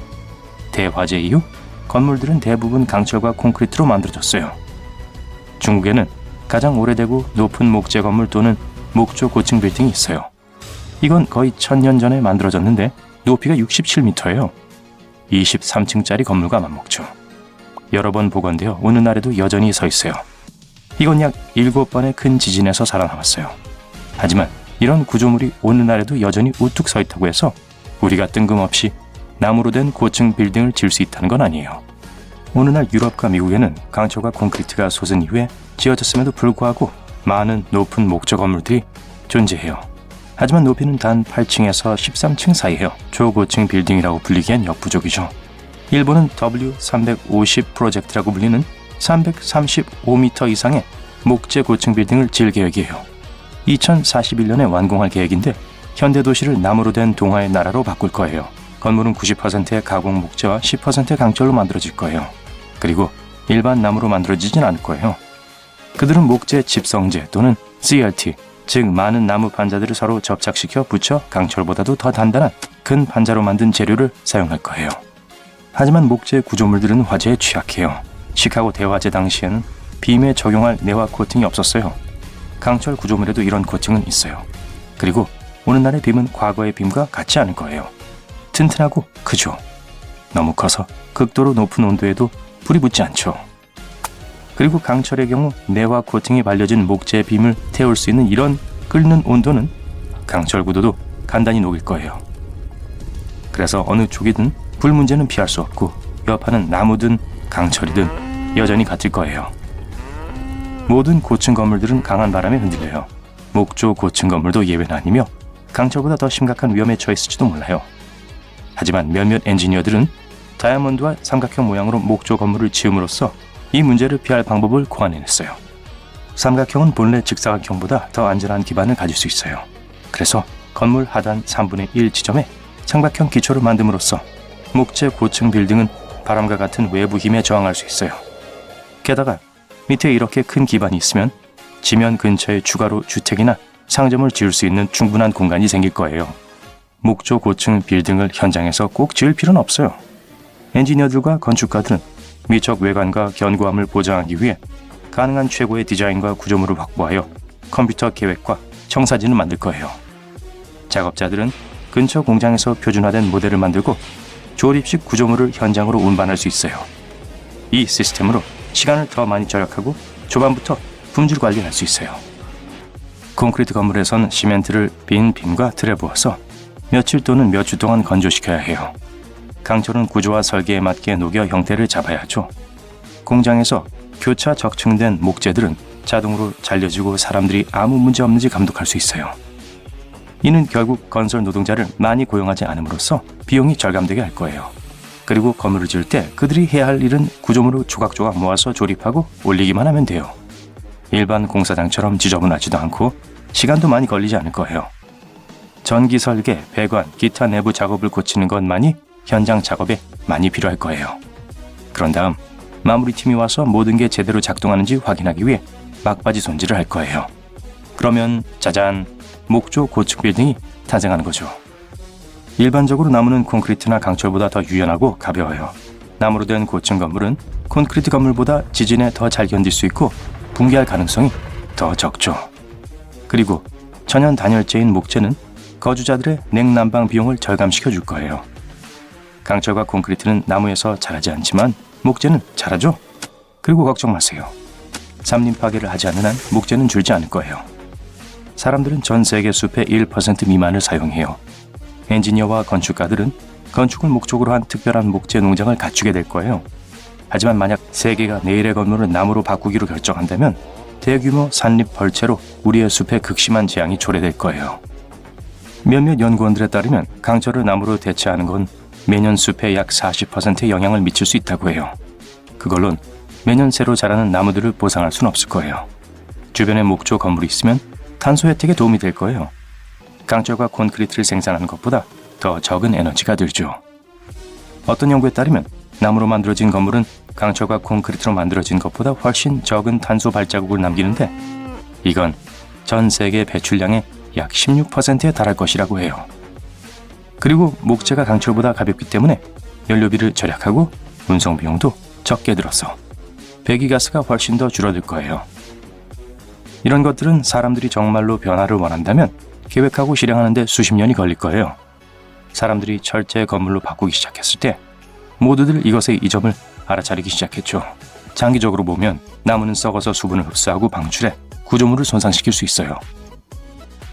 대화재 이후 건물들은 대부분 강철과 콘크리트로 만들어졌어요. 중국에는 가장 오래되고 높은 목재 건물 또는 목조 고층 빌딩이 있어요. 이건 거의 1000년 전에 만들어졌는데 높이가 67m예요. 23층짜리 건물과 맞먹죠. 여러 번 복원되어 오늘날에도 여전히 서 있어요. 이건 약 7번의 큰 지진에서 살아남았어요. 하지만 이런 구조물이 오늘날에도 여전히 우뚝 서 있다고 해서 우리가 뜬금없이 나무로 된 고층 빌딩을 지을 수 있다는 건 아니에요. 오늘날 유럽과 미국에는 강철과 콘크리트가 솟은 이후에 지어졌음에도 불구하고 많은 높은 목조 건물들이 존재해요. 하지만 높이는 단 8층에서 13층 사이예요. 초고층 빌딩이라고 불리기엔 역부족이죠. 일본은 W350 프로젝트라고 불리는 335m 이상의 목재 고층 빌딩을 지을 계획이에요. 2041년에 완공할 계획인데 현대 도시를 나무로 된 동화의 나라로 바꿀 거예요. 건물은 90%의 가공 목재와 10%의 강철로 만들어질 거예요. 그리고 일반 나무로 만들어지진 않을 거예요. 그들은 목재 집성재 또는 CLT, 즉 많은 나무 판자들을 서로 접착시켜 붙여 강철보다도 더 단단한 근 판자로 만든 재료를 사용할 거예요. 하지만 목재 구조물들은 화재에 취약해요. 시카고 대화재 당시에는 빔에 적용할 내화 코팅이 없었어요. 강철 구조물에도 이런 코팅은 있어요. 그리고 오늘날의 빔은 과거의 빔과 같지 않을 거예요. 튼튼하고 크죠. 너무 커서 극도로 높은 온도에도 불이 붙지 않죠. 그리고 강철의 경우 내화 코팅이 발려진 목재 빔을 태울 수 있는 이런 끓는 온도는 강철 구도도 간단히 녹일 거예요. 그래서 어느 쪽이든 불 문제는 피할 수 없고 여파는 나무든 강철이든 여전히 같을 거예요. 모든 고층 건물들은 강한 바람에 흔들려요. 목조 고층 건물도 예외는 아니며 강철보다 더 심각한 위험에 처했을지도 몰라요. 하지만 몇몇 엔지니어들은 다이아몬드와 삼각형 모양으로 목조 건물을 지음으로써 이 문제를 피할 방법을 고안해냈어요. 삼각형은 본래 직사각형보다 더 안전한 기반을 가질 수 있어요. 그래서 건물 하단 3분의 1 지점에 삼각형 기초를 만듦으로써 목재 고층 빌딩은 바람과 같은 외부 힘에 저항할 수 있어요. 게다가 밑에 이렇게 큰 기반이 있으면 지면 근처에 추가로 주택이나 상점을 지을 수 있는 충분한 공간이 생길 거예요. 목조 고층 빌딩을 현장에서 꼭 지을 필요는 없어요. 엔지니어들과 건축가들은 미적 외관과 견고함을 보장하기 위해 가능한 최고의 디자인과 구조물을 확보하여 컴퓨터 계획과 청사진을 만들 거예요. 작업자들은 근처 공장에서 표준화된 모델을 만들고 조립식 구조물을 현장으로 운반할 수 있어요. 이 시스템으로 시간을 더 많이 절약하고 초반부터 품질 관리할 수 있어요. 콘크리트 건물에선 시멘트를 빈 빔과 틀에 부어서 며칠 또는 몇 주 동안 건조시켜야 해요. 강철은 구조와 설계에 맞게 녹여 형태를 잡아야 하죠. 공장에서 교차 적층된 목재들은 자동으로 잘려지고 사람들이 아무 문제 없는지 감독할 수 있어요. 이는 결국 건설 노동자를 많이 고용하지 않음으로써 비용이 절감되게 할 거예요. 그리고 건물을 지을 때 그들이 해야 할 일은 구조물을 조각조각 모아서 조립하고 올리기만 하면 돼요. 일반 공사장처럼 지저분하지도 않고 시간도 많이 걸리지 않을 거예요. 전기 설계, 배관, 기타 내부 작업을 고치는 것만이 현장 작업에 많이 필요할 거예요. 그런 다음 마무리팀이 와서 모든 게 제대로 작동하는지 확인하기 위해 막바지 손질을 할 거예요. 그러면 짜잔! 목조 고층 빌딩이 탄생하는 거죠. 일반적으로 나무는 콘크리트나 강철보다 더 유연하고 가벼워요. 나무로 된 고층 건물은 콘크리트 건물보다 지진에 더 잘 견딜 수 있고 붕괴할 가능성이 더 적죠. 그리고 천연 단열재인 목재는 거주자들의 냉난방 비용을 절감시켜 줄 거예요. 강철과 콘크리트는 나무에서 자라지 않지만 목재는 자라죠. 그리고 걱정 마세요. 삼림 파괴를 하지 않는 한 목재는 줄지 않을 거예요. 사람들은 전 세계 숲의 1% 미만을 사용해요. 엔지니어와 건축가들은 건축을 목적으로 한 특별한 목재 농장을 갖추게 될 거예요. 하지만 만약 세계가 내일의 건물을 나무로 바꾸기로 결정한다면 대규모 산립 벌채로 우리의 숲에 극심한 재앙이 초래될 거예요. 몇몇 연구원들에 따르면 강철을 나무로 대체하는 건 매년 숲에 약 40%의 영향을 미칠 수 있다고 해요. 그걸론 매년 새로 자라는 나무들을 보상할 수는 없을 거예요. 주변에 목조 건물이 있으면 탄소 혜택에 도움이 될 거예요. 강철과 콘크리트를 생산하는 것보다 더 적은 에너지가 들죠. 어떤 연구에 따르면 나무로 만들어진 건물은 강철과 콘크리트로 만들어진 것보다 훨씬 적은 탄소 발자국을 남기는데 이건 전 세계 배출량의 약 16%에 달할 것이라고 해요. 그리고 목재가 강철보다 가볍기 때문에 연료비를 절약하고 운송 비용도 적게 들어서 배기가스가 훨씬 더 줄어들 거예요. 이런 것들은 사람들이 정말로 변화를 원한다면 계획하고 실행하는 데 수십 년이 걸릴 거예요. 사람들이 철제 건물로 바꾸기 시작했을 때 모두들 이것의 이점을 알아차리기 시작했죠. 장기적으로 보면 나무는 썩어서 수분을 흡수하고 방출해 구조물을 손상시킬 수 있어요.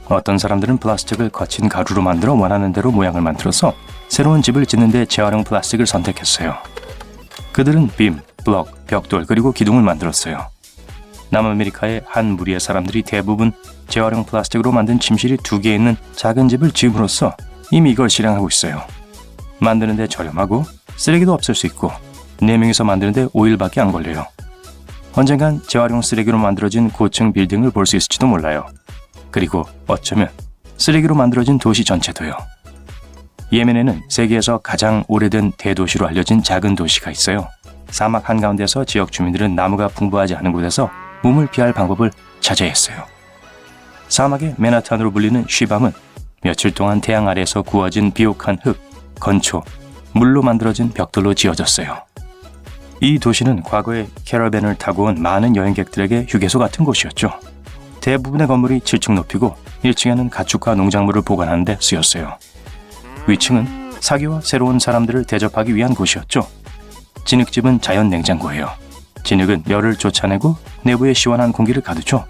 어떤 사람들은 플라스틱을 거친 가루로 만들어 원하는 대로 모양을 만들어서 새로운 집을 짓는 데 재활용 플라스틱을 선택했어요. 그들은 빔, 블럭, 벽돌 그리고 기둥을 만들었어요. 남아메리카의 한 무리의 사람들이 대부분 재활용 플라스틱으로 만든 침실이 2개 있는 작은 집을 지음으로써 이미 이걸 실행하고 있어요. 만드는데 저렴하고 쓰레기도 없을 수 있고 4명이서 만드는데 5일밖에 안 걸려요. 언젠간 재활용 쓰레기로 만들어진 고층 빌딩을 볼 수 있을지도 몰라요. 그리고 어쩌면 쓰레기로 만들어진 도시 전체도요. 예멘에는 세계에서 가장 오래된 대도시로 알려진 작은 도시가 있어요. 사막 한가운데서 지역 주민들은 나무가 풍부하지 않은 곳에서 몸을 피할 방법을 찾아야 했어요. 사막의 맨하탄으로 불리는 쉬밤은 며칠 동안 태양 아래에서 구워진 비옥한 흙, 건초, 물로 만들어진 벽돌로 지어졌어요. 이 도시는 과거에 캐러밴을 타고 온 많은 여행객들에게 휴게소 같은 곳이었죠. 대부분의 건물이 7층 높이고 1층에는 가축과 농작물을 보관하는 데 쓰였어요. 위층은 사기와 새로운 사람들을 대접하기 위한 곳이었죠. 진흙집은 자연 냉장고예요. 진흙은 열을 쫓아내고 내부에 시원한 공기를 가두죠.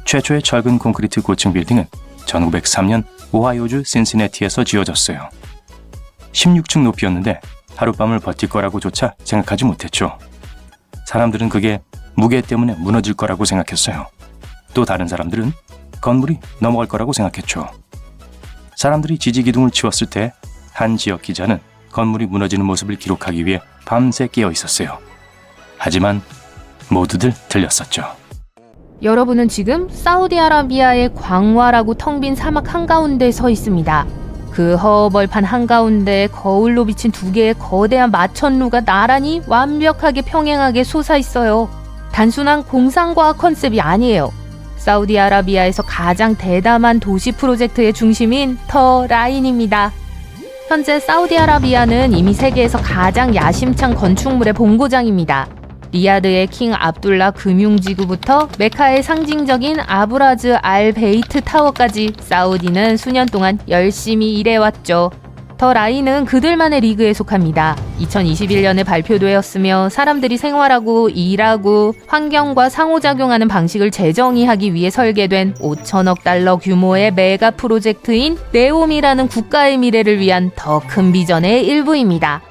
최초의 철근 콘크리트 고층 빌딩은 1903년 오하이오주 신시내티에서 지어졌어요. 16층 높이였는데 하룻밤을 버틸 거라고조차 생각하지 못했죠. 사람들은 그게 무게 때문에 무너질 거라고 생각했어요. 또 다른 사람들은 건물이 넘어갈 거라고 생각했죠. 사람들이 지지기둥을 치웠을 때 한 지역 기자는 건물이 무너지는 모습을 기록하기 위해 밤새 깨어 있었어요. 하지만 모두들 들렸었죠. 여러분은 지금 사우디아라비아의 광활하고 텅 빈 사막 한가운데에 서 있습니다. 그 허벌판 한가운데 거울로 비친 2개의 거대한 마천루가 나란히 완벽하게 평행하게 솟아있어요. 단순한 공상과학 컨셉이 아니에요. 사우디아라비아에서 가장 대담한 도시 프로젝트의 중심인 더 라인입니다. 현재 사우디아라비아는 이미 세계에서 가장 야심찬 건축물의 본고장입니다. 리야드의 킹 압둘라 금융지구부터 메카의 상징적인 아브라즈 알 베이트 타워까지 사우디는 수년 동안 열심히 일해왔죠. 더 라인은 그들만의 리그에 속합니다. 2021년에 발표되었으며 사람들이 생활하고 일하고 환경과 상호작용하는 방식을 재정의하기 위해 설계된 5천억 달러 규모의 메가 프로젝트인 네옴이라는 국가의 미래를 위한 더 큰 비전의 일부입니다.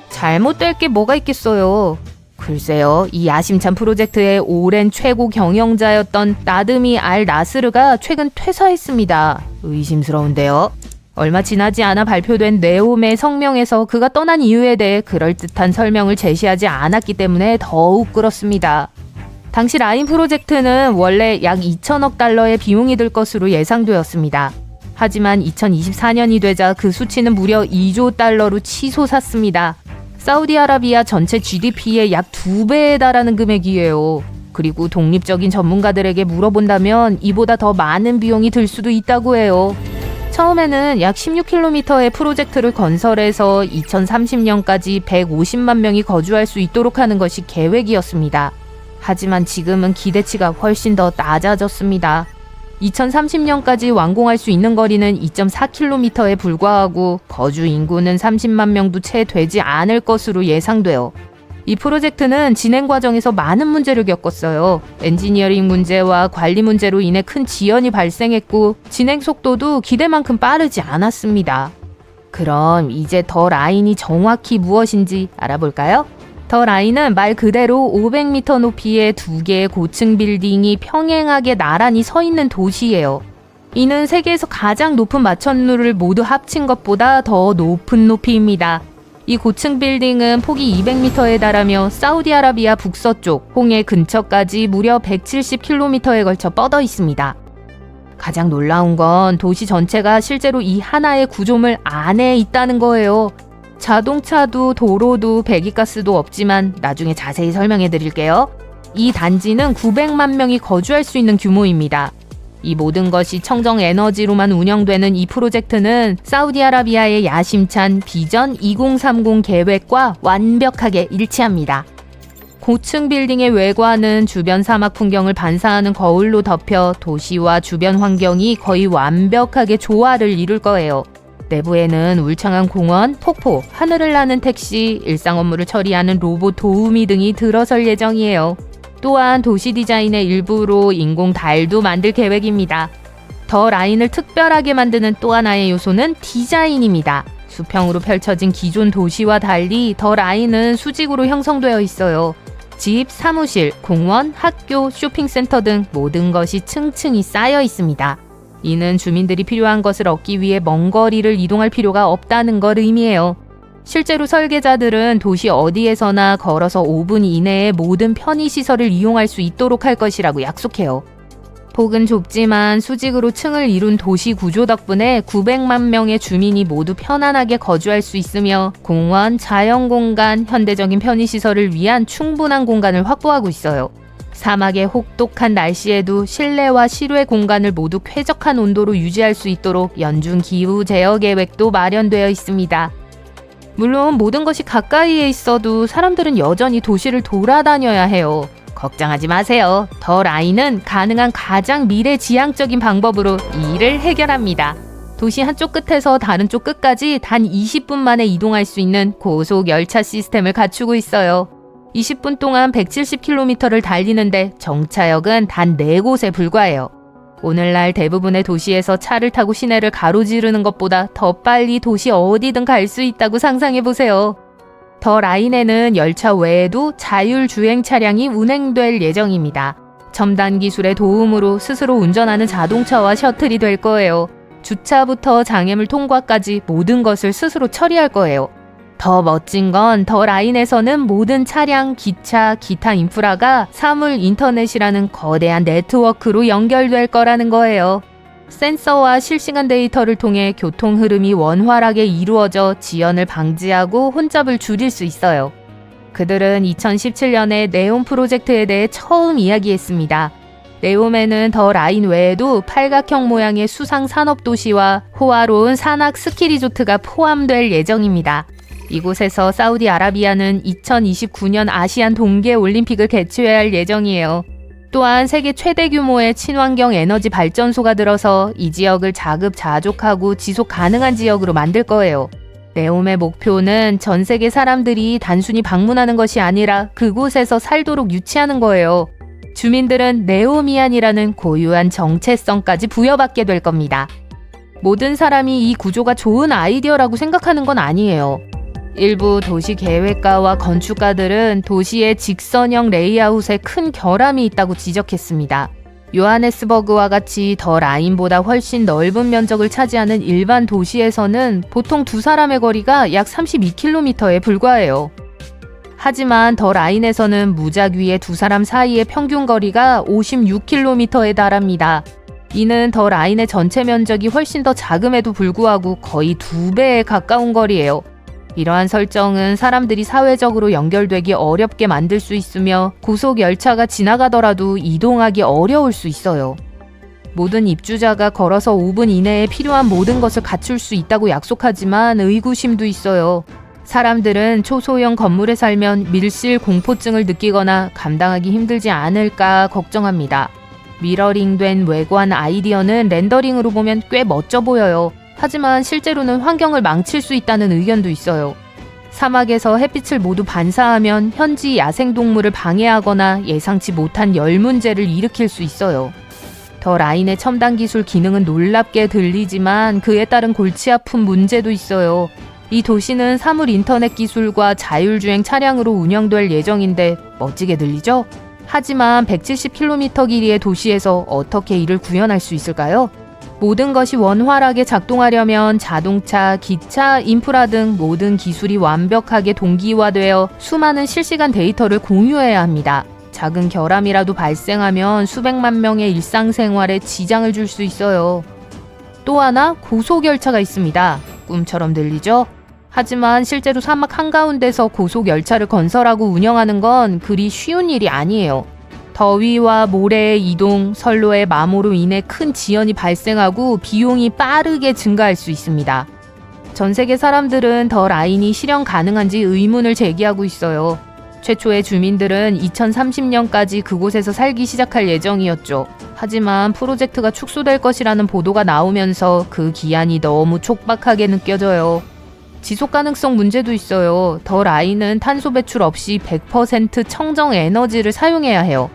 잘못될 게 뭐가 있겠어요. 글쎄요, 이 야심찬 프로젝트의 오랜 최고 경영자였던 나드미 알 나스르가 최근 퇴사했습니다. 의심스러운데요. 얼마 지나지 않아 발표된 네옴의 성명에서 그가 떠난 이유에 대해 그럴듯한 설명을 제시하지 않았기 때문에 더욱 그렇습니다. 당시 라인 프로젝트는 원래 약 2천억 달러의 비용이 들 것으로 예상되었습니다. 하지만 2024년이 되자 그 수치는 무려 2조 달러로 치솟았습니다. 사우디아라비아 전체 GDP의 약 2배에 달하는 금액이에요. 그리고 독립적인 전문가들에게 물어본다면 이보다 더 많은 비용이 들 수도 있다고 해요. 처음에는 약 16km의 프로젝트를 건설해서 2030년까지 150만 명이 거주할 수 있도록 하는 것이 계획이었습니다. 하지만 지금은 기대치가 훨씬 더 낮아졌습니다. 2030년까지 완공할 수 있는 거리는 2.4km에 불과하고 거주 인구는 30만 명도 채 되지 않을 것으로 예상돼요. 이 프로젝트는 진행 과정에서 많은 문제를 겪었어요. 엔지니어링 문제와 관리 문제로 인해 큰 지연이 발생했고 진행 속도도 기대만큼 빠르지 않았습니다. 그럼 이제 더 라인이 정확히 무엇인지 알아볼까요? 더 라인은 말 그대로 500m 높이의 2개의 고층 빌딩이 평행하게 나란히 서 있는 도시예요. 이는 세계에서 가장 높은 마천루를 모두 합친 것보다 더 높은 높이입니다. 이 고층 빌딩은 폭이 200m에 달하며 사우디아라비아 북서쪽 홍해 근처까지 무려 170km에 걸쳐 뻗어 있습니다. 가장 놀라운 건 도시 전체가 실제로 이 하나의 구조물 안에 있다는 거예요. 자동차도 도로도 배기가스도 없지만 나중에 자세히 설명해 드릴게요. 이 단지는 900만 명이 거주할 수 있는 규모입니다. 이 모든 것이 청정 에너지로만 운영되는 이 프로젝트는 사우디아라비아의 야심찬 비전 2030 계획과 완벽하게 일치합니다. 고층 빌딩의 외관은 주변 사막 풍경을 반사하는 거울로 덮여 도시와 주변 환경이 거의 완벽하게 조화를 이룰 거예요. 내부에는 울창한 공원, 폭포, 하늘을 나는 택시, 일상 업무를 처리하는 로봇 도우미 등이 들어설 예정이에요. 또한 도시 디자인의 일부로 인공 달도 만들 계획입니다. 더 라인을 특별하게 만드는 또 하나의 요소는 디자인입니다. 수평으로 펼쳐진 기존 도시와 달리 더 라인은 수직으로 형성되어 있어요. 집, 사무실, 공원, 학교, 쇼핑센터 등 모든 것이 층층이 쌓여 있습니다. 이는 주민들이 필요한 것을 얻기 위해 먼 거리를 이동할 필요가 없다는 걸 의미해요. 실제로 설계자들은 도시 어디에서나 걸어서 5분 이내에 모든 편의시설을 이용할 수 있도록 할 것이라고 약속해요. 폭은 좁지만 수직으로 층을 이룬 도시 구조 덕분에 900만 명의 주민이 모두 편안하게 거주할 수 있으며 공원, 자연공간, 현대적인 편의시설을 위한 충분한 공간을 확보하고 있어요. 사막의 혹독한 날씨에도 실내와 실외 공간을 모두 쾌적한 온도로 유지할 수 있도록 연중 기후 제어 계획도 마련되어 있습니다. 물론 모든 것이 가까이에 있어도 사람들은 여전히 도시를 돌아다녀야 해요. 걱정하지 마세요. 더 라인은 가능한 가장 미래지향적인 방법으로 이 일을 해결합니다. 도시 한쪽 끝에서 다른 쪽 끝까지 단 20분 만에 이동할 수 있는 고속 열차 시스템을 갖추고 있어요. 20분 동안 170km를 달리는데 정차역은 단 4곳에 불과해요. 오늘날 대부분의 도시에서 차를 타고 시내를 가로지르는 것보다 더 빨리 도시 어디든 갈 수 있다고 상상해보세요. 더 라인에는 열차 외에도 자율주행 차량이 운행될 예정입니다. 첨단 기술의 도움으로 스스로 운전하는 자동차와 셔틀이 될 거예요. 주차부터 장애물 통과까지 모든 것을 스스로 처리할 거예요. 더 멋진 건 더 라인에서는 모든 차량, 기차, 기타 인프라가 사물 인터넷이라는 거대한 네트워크로 연결될 거라는 거예요. 센서와 실시간 데이터를 통해 교통 흐름이 원활하게 이루어져 지연을 방지하고 혼잡을 줄일 수 있어요. 그들은 2017년에 네옴 프로젝트에 대해 처음 이야기했습니다. 네옴에는 더 라인 외에도 팔각형 모양의 수상 산업도시와 호화로운 산악 스키 리조트가 포함될 예정입니다. 이곳에서 사우디아라비아는 2029년 아시안 동계 올림픽을 개최해야 할 예정이에요. 또한 세계 최대 규모의 친환경 에너지 발전소가 들어서 이 지역을 자급자족하고 지속 가능한 지역으로 만들 거예요. 네옴의 목표는 전 세계 사람들이 단순히 방문하는 것이 아니라 그곳에서 살도록 유치하는 거예요. 주민들은 네오미안이라는 고유한 정체성까지 부여받게 될 겁니다. 모든 사람이 이 구조가 좋은 아이디어라고 생각하는 건 아니에요. 일부 도시 계획가와 건축가들은 도시의 직선형 레이아웃에 큰 결함이 있다고 지적했습니다. 요하네스버그와 같이 더 라인보다 훨씬 넓은 면적을 차지하는 일반 도시에서는 보통 두 사람의 거리가 약 32km에 불과해요. 하지만 더 라인에서는 무작위의 두 사람 사이의 평균 거리가 56km에 달합니다. 이는 더 라인의 전체 면적이 훨씬 더 작음에도 불구하고 거의 2배에 가까운 거리예요. 이러한 설정은 사람들이 사회적으로 연결되기 어렵게 만들 수 있으며 고속 열차가 지나가더라도 이동하기 어려울 수 있어요. 모든 입주자가 걸어서 5분 이내에 필요한 모든 것을 갖출 수 있다고 약속하지만 의구심도 있어요. 사람들은 초소형 건물에 살면 밀실 공포증을 느끼거나 감당하기 힘들지 않을까 걱정합니다. 미러링된 외관 아이디어는 렌더링으로 보면 꽤 멋져 보여요. 하지만 실제로는 환경을 망칠 수 있다는 의견도 있어요. 사막에서 햇빛을 모두 반사하면 현지 야생동물을 방해하거나 예상치 못한 열 문제를 일으킬 수 있어요. 더 라인의 첨단 기술 기능은 놀랍게 들리지만 그에 따른 골치 아픈 문제도 있어요. 이 도시는 사물 인터넷 기술과 자율주행 차량으로 운영될 예정인데 멋지게 들리죠? 하지만 170km 길이의 도시에서 어떻게 이를 구현할 수 있을까요? 모든 것이 원활하게 작동하려면 자동차, 기차, 인프라 등 모든 기술이 완벽하게 동기화되어 수많은 실시간 데이터를 공유해야 합니다. 작은 결함이라도 발생하면 수백만 명의 일상생활에 지장을 줄 수 있어요. 또 하나 고속열차가 있습니다. 꿈처럼 들리죠? 하지만 실제로 사막 한가운데서 고속열차를 건설하고 운영하는 건 그리 쉬운 일이 아니에요. 더위와 모래의 이동, 선로의 마모로 인해 큰 지연이 발생하고 비용이 빠르게 증가할 수 있습니다. 전 세계 사람들은 더 라인이 실현 가능한지 의문을 제기하고 있어요. 최초의 주민들은 2030년까지 그곳에서 살기 시작할 예정이었죠. 하지만 프로젝트가 축소될 것이라는 보도가 나오면서 그 기한이 너무 촉박하게 느껴져요. 지속 가능성 문제도 있어요. 더 라인은 탄소 배출 없이 100% 청정 에너지를 사용해야 해요.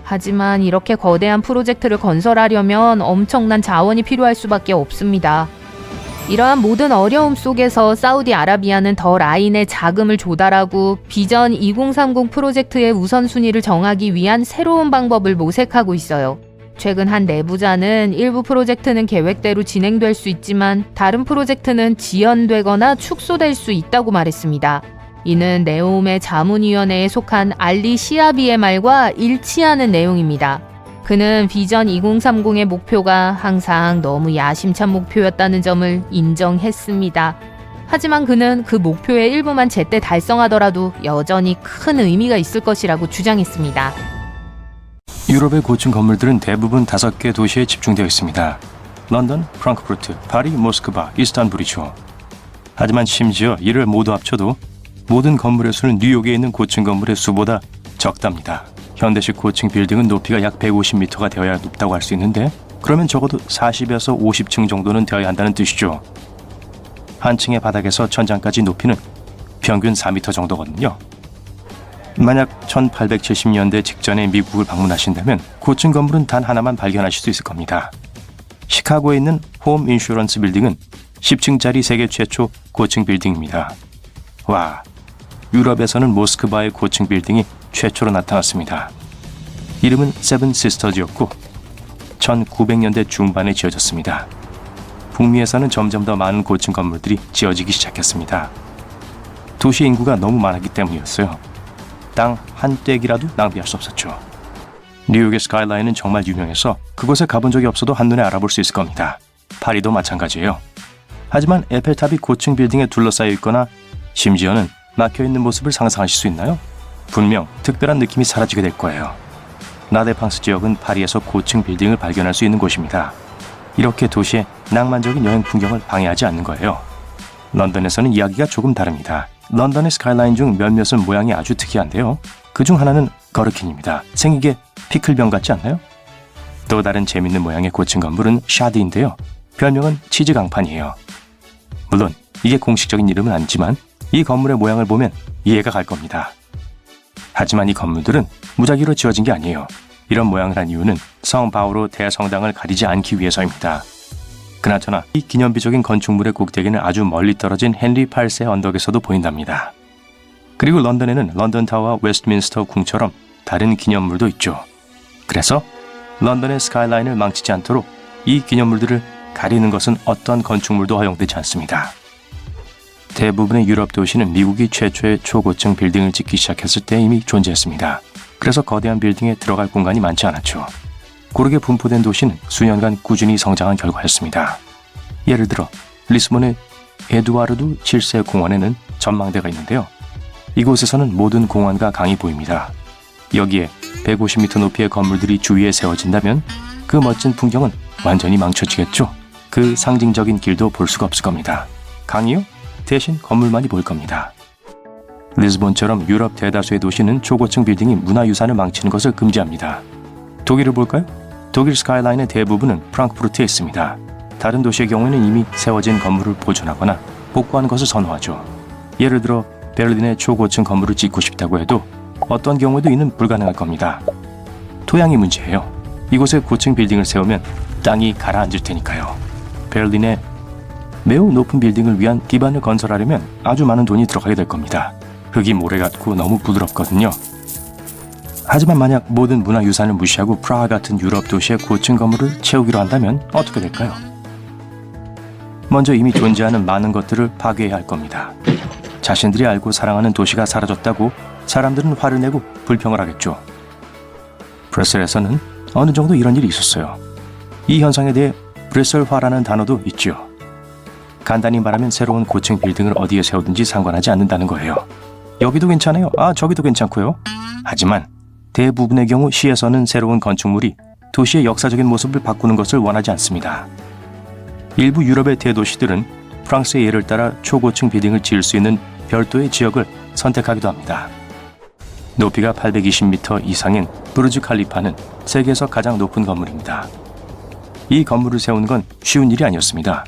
하지만 이렇게 거대한 프로젝트를 건설하려면 엄청난 자원이 필요할 수밖에 없습니다. 이러한 모든 어려움 속에서 사우디아라비아는 더 라인에 자금을 조달하고 비전 2030 프로젝트의 우선순위를 정하기 위한 새로운 방법을 모색하고 있어요. 최근 한 내부자는 일부 프로젝트는 계획대로 진행될 수 있지만 다른 프로젝트는 지연되거나 축소될 수 있다고 말했습니다. 이는 네옴의 자문위원회에 속한 알리 시아비의 말과 일치하는 내용입니다. 그는 비전 2030의 목표가 항상 너무 야심찬 목표였다는 점을 인정했습니다. 하지만 그는 그 목표의 일부만 제때 달성하더라도 여전히 큰 의미가 있을 것이라고 주장했습니다. 유럽의 고층 건물들은 대부분 5개 도시에 집중되어 있습니다. 런던, 프랑크푸르트, 파리, 모스크바, 이스탄불이죠. 하지만 심지어 이를 모두 합쳐도 모든 건물의 수는 뉴욕에 있는 고층 건물의 수보다 적답니다. 현대식 고층 빌딩은 높이가 약 150m가 되어야 높다고 할 수 있는데 그러면 적어도 40에서 50층 정도는 되어야 한다는 뜻이죠. 한 층의 바닥에서 천장까지 높이는 평균 4m 정도거든요. 만약 1870년대 직전에 미국을 방문하신다면 고층 건물은 단 하나만 발견하실 수 있을 겁니다. 시카고에 있는 홈 인슈런스 빌딩은 10층짜리 세계 최초 고층 빌딩입니다. 와, 유럽에서는 모스크바의 고층 빌딩이 최초로 나타났습니다. 이름은 세븐 시스터즈였고 1900년대 중반에 지어졌습니다. 북미에서는 점점 더 많은 고층 건물들이 지어지기 시작했습니다. 도시 인구가 너무 많았기 때문이었어요. 땅 한 떼기라도 낭비할 수 없었죠. 뉴욕의 스카이라인은 정말 유명해서 그곳에 가본 적이 없어도 한눈에 알아볼 수 있을 겁니다. 파리도 마찬가지예요. 하지만 에펠탑이 고층 빌딩에 둘러싸여 있거나 심지어는 막혀있는 모습을 상상하실 수 있나요? 분명 특별한 느낌이 사라지게 될 거예요. 나데팡스 지역은 파리에서 고층 빌딩을 발견할 수 있는 곳입니다. 이렇게 도시의 낭만적인 여행 풍경을 방해하지 않는 거예요. 런던에서는 이야기가 조금 다릅니다. 런던의 스카이라인 중 몇몇은 모양이 아주 특이한데요. 그중 하나는 거르킨입니다. 생긴 게 피클병 같지 않나요? 또 다른 재밌는 모양의 고층 건물은 샤드인데요. 별명은 치즈 강판이에요. 물론 이게 공식적인 이름은 아니지만 이 건물의 모양을 보면 이해가 갈 겁니다. 하지만 이 건물들은 무작위로 지어진 게 아니에요. 이런 모양을 한 이유는 성 바오로 대성당을 가리지 않기 위해서입니다. 그나저나 이 기념비적인 건축물의 꼭대기는 아주 멀리 떨어진 헨리 8세 언덕에서도 보인답니다. 그리고 런던에는 런던 타워와 웨스트민스터 궁처럼 다른 기념물도 있죠. 그래서 런던의 스카이라인을 망치지 않도록 이 기념물들을 가리는 것은 어떤 건축물도 허용되지 않습니다. 대부분의 유럽 도시는 미국이 최초의 초고층 빌딩을 짓기 시작했을 때 이미 존재했습니다. 그래서 거대한 빌딩에 들어갈 공간이 많지 않았죠. 고르게 분포된 도시는 수년간 꾸준히 성장한 결과였습니다. 예를 들어 리스본의 에두아르두 7세 공원에는 전망대가 있는데요. 이곳에서는 모든 공원과 강이 보입니다. 여기에 150m 높이의 건물들이 주위에 세워진다면 그 멋진 풍경은 완전히 망쳐지겠죠. 그 상징적인 길도 볼 수가 없을 겁니다. 강이요? 대신 건물만이 보일 겁니다. 리스본처럼 유럽 대다수의 도시는 초고층 빌딩이 문화유산을 망치는 것을 금지합니다. 독일을 볼까요? 독일 스카이라인의 대부분은 프랑크푸르트에 있습니다. 다른 도시의 경우에는 이미 세워진 건물을 보존하거나 복구하는 것을 선호하죠. 예를 들어 베를린의 초고층 건물을 짓고 싶다고 해도 어떤 경우에도 이는 불가능할 겁니다. 토양이 문제예요. 이곳에 고층 빌딩을 세우면 땅이 가라앉을 테니까요. 베를린에 매우 높은 빌딩을 위한 기반을 건설하려면 아주 많은 돈이 들어가게 될 겁니다. 흙이 모래 같고 너무 부드럽거든요. 하지만 만약 모든 문화유산을 무시하고 프라하 같은 유럽 도시의 고층 건물을 채우기로 한다면 어떻게 될까요? 먼저 이미 존재하는 많은 것들을 파괴해야 할 겁니다. 자신들이 알고 사랑하는 도시가 사라졌다고 사람들은 화를 내고 불평을 하겠죠. 브뤼셀에서는 어느 정도 이런 일이 있었어요. 이 현상에 대해 브뤼셀화라는 단어도 있죠. 간단히 말하면 새로운 고층 빌딩을 어디에 세우든지 상관하지 않는다는 거예요. 여기도 괜찮아요. 저기도 괜찮고요. 하지만 대부분의 경우 시에서는 새로운 건축물이 도시의 역사적인 모습을 바꾸는 것을 원하지 않습니다. 일부 유럽의 대도시들은 프랑스의 예를 따라 초고층 빌딩을 지을 수 있는 별도의 지역을 선택하기도 합니다. 높이가 820m 이상인 부르즈 칼리파는 세계에서 가장 높은 건물입니다. 이 건물을 세우는 건 쉬운 일이 아니었습니다.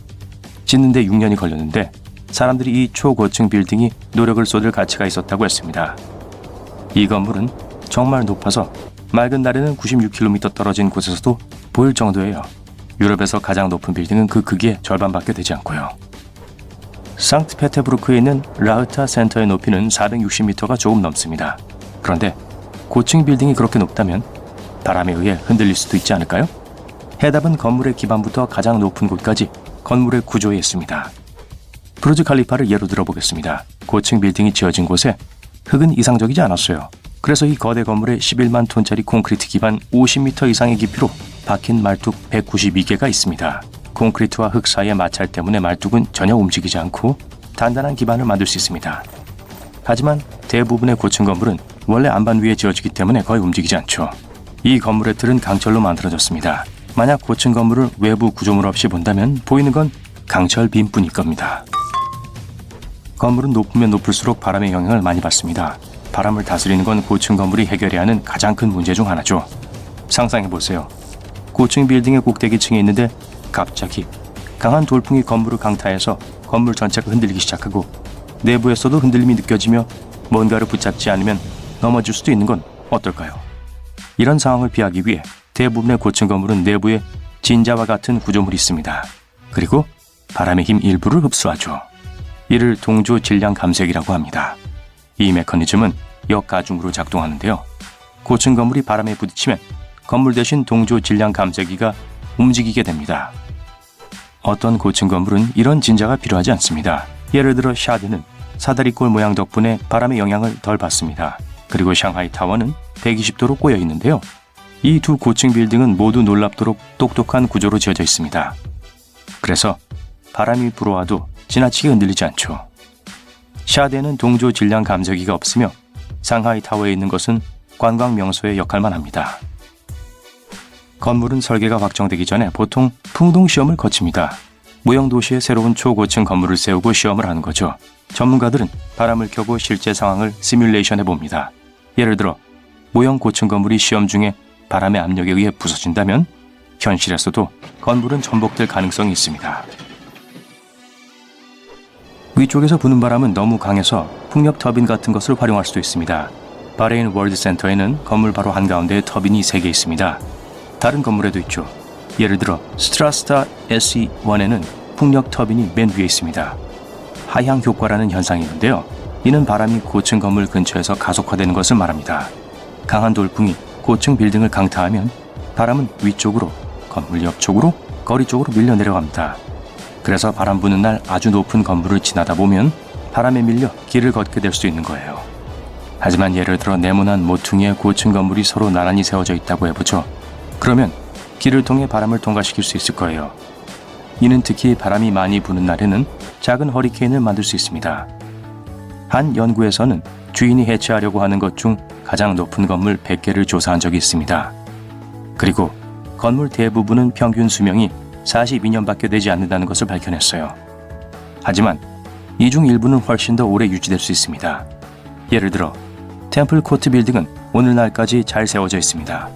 짓는데 6년이 걸렸는데 사람들이 이 초고층 빌딩이 노력을 쏟을 가치가 있었다고 했습니다. 이 건물은 정말 높아서 맑은 날에는 96km 떨어진 곳에서도 보일 정도예요. 유럽에서 가장 높은 빌딩은 그 크기의 절반밖에 되지 않고요. 상트페테부르크에 있는 라흐타 센터의 높이는 460m가 조금 넘습니다. 그런데 고층 빌딩이 그렇게 높다면 바람에 의해 흔들릴 수도 있지 않을까요? 해답은 건물의 기반부터 가장 높은 곳까지 건물의 구조에 있습니다. 부르즈 칼리파를 예로 들어보겠습니다. 고층 빌딩이 지어진 곳에 흙은 이상적이지 않았어요. 그래서 이 거대 건물에 11만 톤짜리 콘크리트 기반 50m 이상의 깊이로 박힌 말뚝 192개가 있습니다. 콘크리트와 흙 사이의 마찰 때문에 말뚝은 전혀 움직이지 않고 단단한 기반을 만들 수 있습니다. 하지만 대부분의 고층 건물은 원래 안반 위에 지어지기 때문에 거의 움직이지 않죠. 이 건물의 틀은 강철로 만들어졌습니다. 만약 고층 건물을 외부 구조물 없이 본다면 보이는 건 강철 빔뿐일 겁니다. 건물은 높으면 높을수록 바람의 영향을 많이 받습니다. 바람을 다스리는 건 고층 건물이 해결해야 하는 가장 큰 문제 중 하나죠. 상상해보세요. 고층 빌딩의 꼭대기층에 있는데 갑자기 강한 돌풍이 건물을 강타해서 건물 전체가 흔들리기 시작하고 내부에서도 흔들림이 느껴지며 뭔가를 붙잡지 않으면 넘어질 수도 있는 건 어떨까요? 이런 상황을 피하기 위해 대부분의 고층 건물은 내부에 진자와 같은 구조물이 있습니다. 그리고 바람의 힘 일부를 흡수하죠. 이를 동조 질량 감색이라고 합니다. 이 메커니즘은 역가중으로 작동하는데요. 고층 건물이 바람에 부딪히면 건물 대신 동조 질량 감색기가 움직이게 됩니다. 어떤 고층 건물은 이런 진자가 필요하지 않습니다. 예를 들어 샤드는 사다리꼴 모양 덕분에 바람의 영향을 덜 받습니다. 그리고 샹하이 타워는 120도로 꼬여 있는데요. 이 두 고층 빌딩은 모두 놀랍도록 똑똑한 구조로 지어져 있습니다. 그래서 바람이 불어와도 지나치게 흔들리지 않죠. 샤드에는 동조 질량 감지기가 없으며 상하이 타워에 있는 것은 관광 명소의 역할만 합니다. 건물은 설계가 확정되기 전에 보통 풍동 시험을 거칩니다. 모형 도시에 새로운 초고층 건물을 세우고 시험을 하는 거죠. 전문가들은 바람을 켜고 실제 상황을 시뮬레이션 해봅니다. 예를 들어 모형 고층 건물이 시험 중에 바람의 압력에 의해 부서진다면 현실에서도 건물은 전복될 가능성이 있습니다. 위쪽에서 부는 바람은 너무 강해서 풍력 터빈 같은 것을 활용할 수도 있습니다. 바레인 월드센터에는 건물 바로 한가운데에 터빈이 3개 있습니다. 다른 건물에도 있죠. 예를 들어 스트라스타 SE1에는 풍력 터빈이 맨 위에 있습니다. 하향 효과라는 현상이 있는데요. 이는 바람이 고층 건물 근처에서 가속화되는 것을 말합니다. 강한 돌풍이 고층 빌딩을 강타하면 바람은 위쪽으로, 건물 옆쪽으로, 거리 쪽으로 밀려 내려갑니다. 그래서 바람 부는 날 아주 높은 건물을 지나다 보면 바람에 밀려 길을 걷게 될 수 있는 거예요. 하지만 예를 들어 네모난 모퉁이의 고층 건물이 서로 나란히 세워져 있다고 해보죠. 그러면 길을 통해 바람을 통과시킬 수 있을 거예요. 이는 특히 바람이 많이 부는 날에는 작은 허리케인을 만들 수 있습니다. 한 연구에서는 주인이 해체하려고 하는 것 중 가장 높은 건물 100개를 조사한 적이 있습니다. 그리고 건물 대부분은 평균 수명이 42년밖에 되지 않는다는 것을 밝혀냈어요. 하지만 이 중 일부는 훨씬 더 오래 유지될 수 있습니다. 예를 들어 템플 코트 빌딩은 오늘날까지 잘 세워져 있습니다.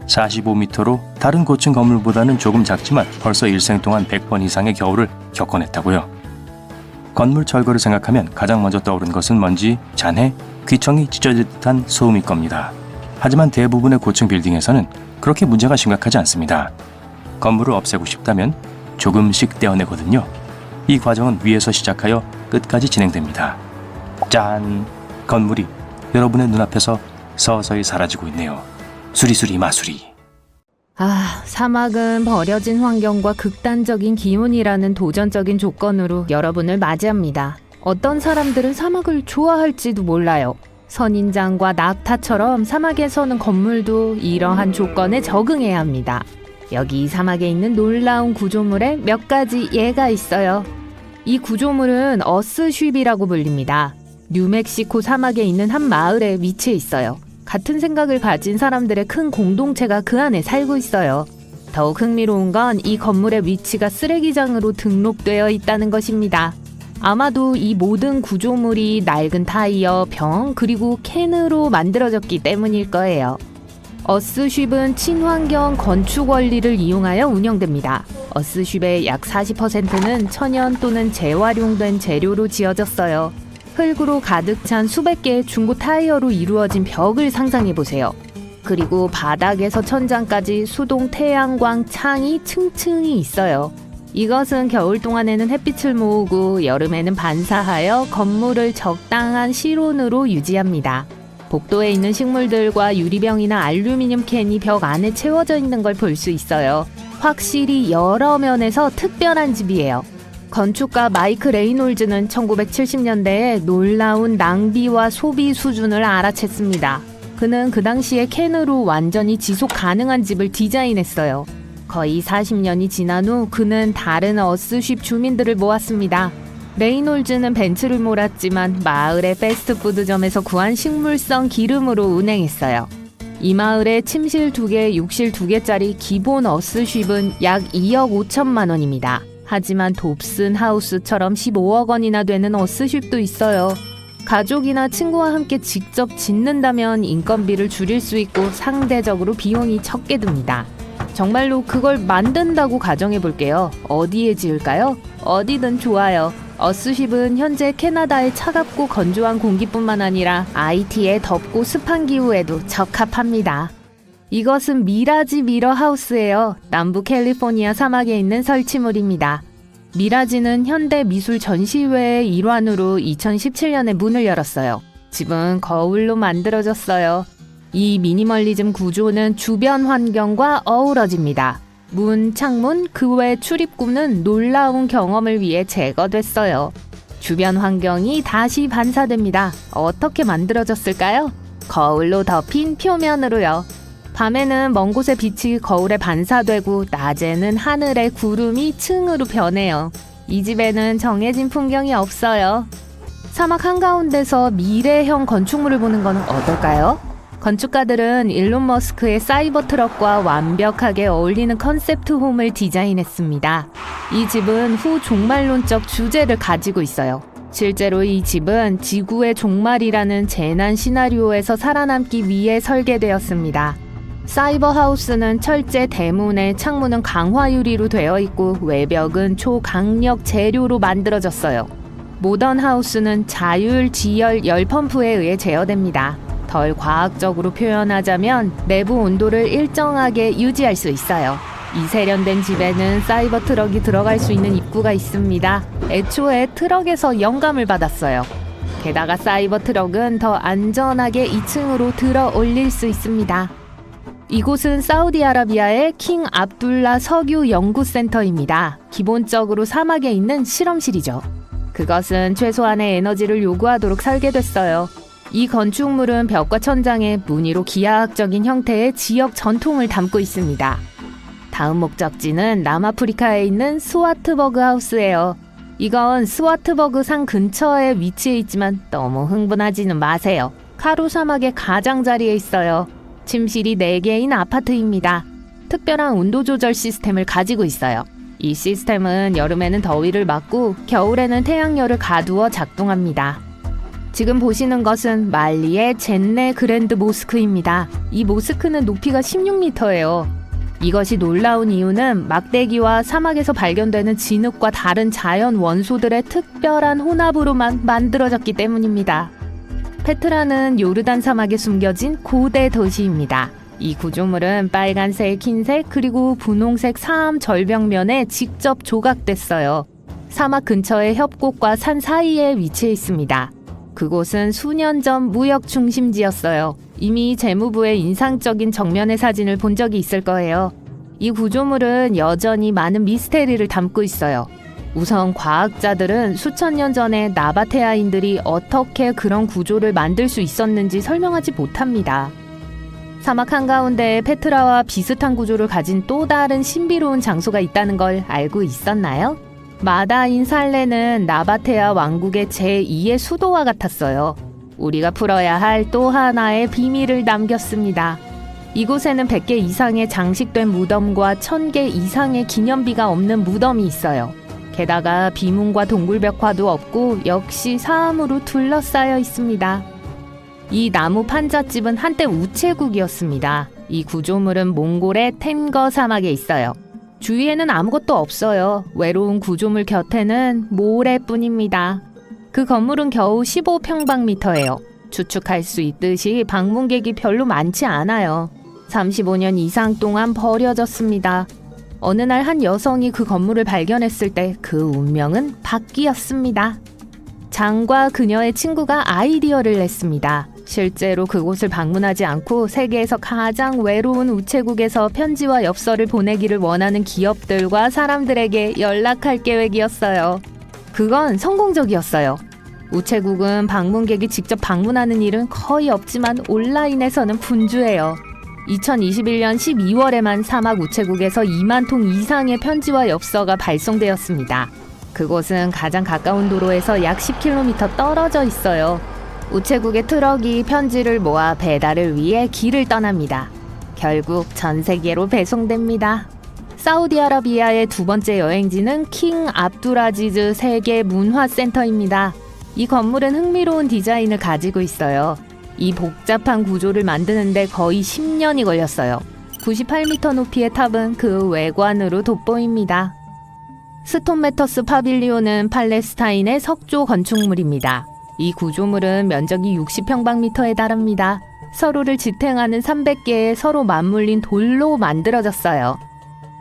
45m로 다른 고층 건물보다는 조금 작지만 벌써 일생 동안 100번 이상의 겨울을 겪어냈다고요. 건물 철거를 생각하면 가장 먼저 떠오르는 것은 먼지, 잔해, 귀청이 찢어질 듯한 소음일 겁니다. 하지만 대부분의 고층 빌딩에서는 그렇게 문제가 심각하지 않습니다. 건물을 없애고 싶다면 조금씩 떼어내거든요. 이 과정은 위에서 시작하여 끝까지 진행됩니다. 짠! 건물이 여러분의 눈앞에서 서서히 사라지고 있네요. 수리수리 마수리. 사막은 버려진 환경과 극단적인 기온이라는 도전적인 조건으로 여러분을 맞이합니다. 어떤 사람들은 사막을 좋아할지도 몰라요. 선인장과 낙타처럼 사막에서는 건물도 이러한 조건에 적응해야 합니다. 여기 이 사막에 있는 놀라운 구조물에 몇 가지 예가 있어요. 이 구조물은 어스쉽이라고 불립니다. 뉴멕시코 사막에 있는 한 마을에 위치해 있어요. 같은 생각을 가진 사람들의 큰 공동체가 그 안에 살고 있어요. 더욱 흥미로운 건 이 건물의 위치가 쓰레기장으로 등록되어 있다는 것입니다. 아마도 이 모든 구조물이 낡은 타이어, 병, 그리고 캔으로 만들어졌기 때문일 거예요. 어스쉽은 친환경 건축 원리를 이용하여 운영됩니다. 어스쉽의 약 40%는 천연 또는 재활용된 재료로 지어졌어요. 흙으로 가득 찬 수백 개의 중고 타이어로 이루어진 벽을 상상해보세요. 그리고 바닥에서 천장까지 수동 태양광 창이 층층이 있어요. 이것은 겨울 동안에는 햇빛을 모으고 여름에는 반사하여 건물을 적당한 실온으로 유지합니다. 복도에 있는 식물들과 유리병이나 알루미늄 캔이 벽 안에 채워져 있는 걸 볼 수 있어요. 확실히 여러 면에서 특별한 집이에요. 건축가 마이크 레이놀즈는 1970년대에 놀라운 낭비와 소비 수준을 알아챘습니다. 그는 그 당시에 캔으로 완전히 지속 가능한 집을 디자인했어요. 거의 40년이 지난 후 그는 다른 어스쉽 주민들을 모았습니다. 레이놀즈는 벤츠를 몰았지만 마을의 패스트푸드점에서 구한 식물성 기름으로 운행했어요. 이 마을에 침실 2개, 욕실 2개짜리 기본 어스쉽은 약 2억 5천만 원입니다. 하지만 돕슨 하우스처럼 15억 원이나 되는 어스쉽도 있어요. 가족이나 친구와 함께 직접 짓는다면 인건비를 줄일 수 있고 상대적으로 비용이 적게 듭니다. 정말로 그걸 만든다고 가정해 볼게요. 어디에 지을까요? 어디든 좋아요. 어스쉽은 현재 캐나다의 차갑고 건조한 공기뿐만 아니라 IT의 덥고 습한 기후에도 적합합니다. 이것은 미라지 미러 하우스예요. 남부 캘리포니아 사막에 있는 설치물입니다. 미라지는 현대 미술 전시회의 일환으로 2017년에 문을 열었어요. 집은 거울로 만들어졌어요. 이 미니멀리즘 구조는 주변 환경과 어우러집니다. 문, 창문, 그 외 출입구는 놀라운 경험을 위해 제거됐어요. 주변 환경이 다시 반사됩니다. 어떻게 만들어졌을까요? 거울로 덮인 표면으로요. 밤에는 먼 곳의 빛이 거울에 반사되고 낮에는 하늘의 구름이 층으로 변해요. 이 집에는 정해진 풍경이 없어요. 사막 한가운데서 미래형 건축물을 보는 건 어떨까요? 건축가들은 일론 머스크의 사이버 트럭과 완벽하게 어울리는 컨셉트 홈을 디자인했습니다. 이 집은 후 종말론적 주제를 가지고 있어요. 실제로 이 집은 지구의 종말이라는 재난 시나리오에서 살아남기 위해 설계되었습니다. 사이버 하우스는 철제 대문에 창문은 강화 유리로 되어 있고 외벽은 초강력 재료로 만들어졌어요. 모던 하우스는 자율 지열 열 펌프에 의해 제어됩니다. 덜 과학적으로 표현하자면 내부 온도를 일정하게 유지할 수 있어요. 이 세련된 집에는 사이버 트럭이 들어갈 수 있는 입구가 있습니다. 애초에 트럭에서 영감을 받았어요. 게다가 사이버 트럭은 더 안전하게 2층으로 들어 올릴 수 있습니다. 이곳은 사우디아라비아의 킹 압둘라 석유 연구센터입니다. 기본적으로 사막에 있는 실험실이죠. 그것은 최소한의 에너지를 요구하도록 설계됐어요. 이 건축물은 벽과 천장에 무늬로 기하학적인 형태의 지역 전통을 담고 있습니다. 다음 목적지는 남아프리카에 있는 스와트버그 하우스예요. 이건 스와트버그 산 근처에 위치해 있지만 너무 흥분하지는 마세요. 카루 사막의 가장자리에 있어요. 침실이 4개인 아파트입니다. 특별한 온도 조절 시스템을 가지고 있어요. 이 시스템은 여름에는 더위를 막고 겨울에는 태양열을 가두어 작동합니다. 지금 보시는 것은 말리의 젠네 그랜드 모스크입니다. 이 모스크는 높이가 16m예요. 이것이 놀라운 이유는 막대기와 사막에서 발견되는 진흙과 다른 자연 원소들의 특별한 혼합으로만 만들어졌기 때문입니다. 페트라는 요르단 사막에 숨겨진 고대 도시입니다. 이 구조물은 빨간색, 흰색, 그리고 분홍색 3 절벽면에 직접 조각됐어요. 사막 근처의 협곡과 산 사이에 위치해 있습니다. 그곳은 수년 전 무역 중심지였어요. 이미 재무부의 인상적인 정면의 사진을 본 적이 있을 거예요. 이 구조물은 여전히 많은 미스테리를 담고 있어요. 우선 과학자들은 수천 년 전에 나바테아인들이 어떻게 그런 구조를 만들 수 있었는지 설명하지 못합니다. 사막 한가운데에 페트라와 비슷한 구조를 가진 또 다른 신비로운 장소가 있다는 걸 알고 있었나요? 마다인 살레는 나바테아 왕국의 제2의 수도와 같았어요. 우리가 풀어야 할 또 하나의 비밀을 남겼습니다. 이곳에는 100개 이상의 장식된 무덤과 1000개 이상의 기념비가 없는 무덤이 있어요. 게다가 비문과 동굴벽화도 없고 역시 사암으로 둘러싸여 있습니다. 이 나무 판잣집은 한때 우체국이었습니다. 이 구조물은 몽골의 텐거 사막에 있어요. 주위에는 아무것도 없어요. 외로운 구조물 곁에는 모래뿐입니다. 그 건물은 겨우 15평방미터예요. 추측할 수 있듯이 방문객이 별로 많지 않아요. 35년 이상 동안 버려졌습니다. 어느 날 한 여성이 그 건물을 발견했을 때 그 운명은 바뀌었습니다. 장과 그녀의 친구가 아이디어를 냈습니다. 실제로 그곳을 방문하지 않고 세계에서 가장 외로운 우체국에서 편지와 엽서를 보내기를 원하는 기업들과 사람들에게 연락할 계획이었어요. 그건 성공적이었어요. 우체국은 방문객이 직접 방문하는 일은 거의 없지만 온라인에서는 분주해요. 2021년 12월에만 사막 우체국에서 2만 통 이상의 편지와 엽서가 발송되었습니다. 그곳은 가장 가까운 도로에서 약 10km 떨어져 있어요. 우체국의 트럭이 편지를 모아 배달을 위해 길을 떠납니다. 결국 전 세계로 배송됩니다. 사우디아라비아의 두 번째 여행지는 킹 압두라지즈 세계 문화센터입니다. 이 건물은 흥미로운 디자인을 가지고 있어요. 이 복잡한 구조를 만드는데 거의 10년이 걸렸어요. 98m 높이의 탑은 그 외관으로 돋보입니다. 스톤메터스 파빌리온은 팔레스타인의 석조 건축물입니다. 이 구조물은 면적이 60평방미터에 달합니다. 서로를 지탱하는 300개의 서로 맞물린 돌로 만들어졌어요.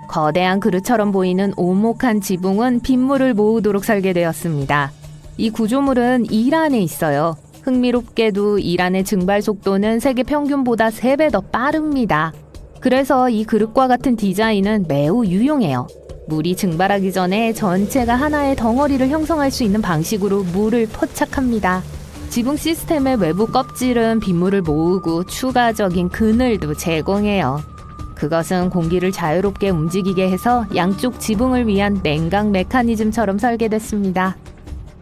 거대한 그릇처럼 보이는 오목한 지붕은 빗물을 모으도록 설계되었습니다. 이 구조물은 이란에 있어요. 흥미롭게도 이란의 증발 속도는 세계 평균보다 3배 더 빠릅니다. 그래서 이 그릇과 같은 디자인은 매우 유용해요. 물이 증발하기 전에 전체가 하나의 덩어리를 형성할 수 있는 방식으로 물을 포착합니다. 지붕 시스템의 외부 껍질은 빗물을 모으고 추가적인 그늘도 제공해요. 그것은 공기를 자유롭게 움직이게 해서 양쪽 지붕을 위한 냉각 메커니즘처럼 설계됐습니다.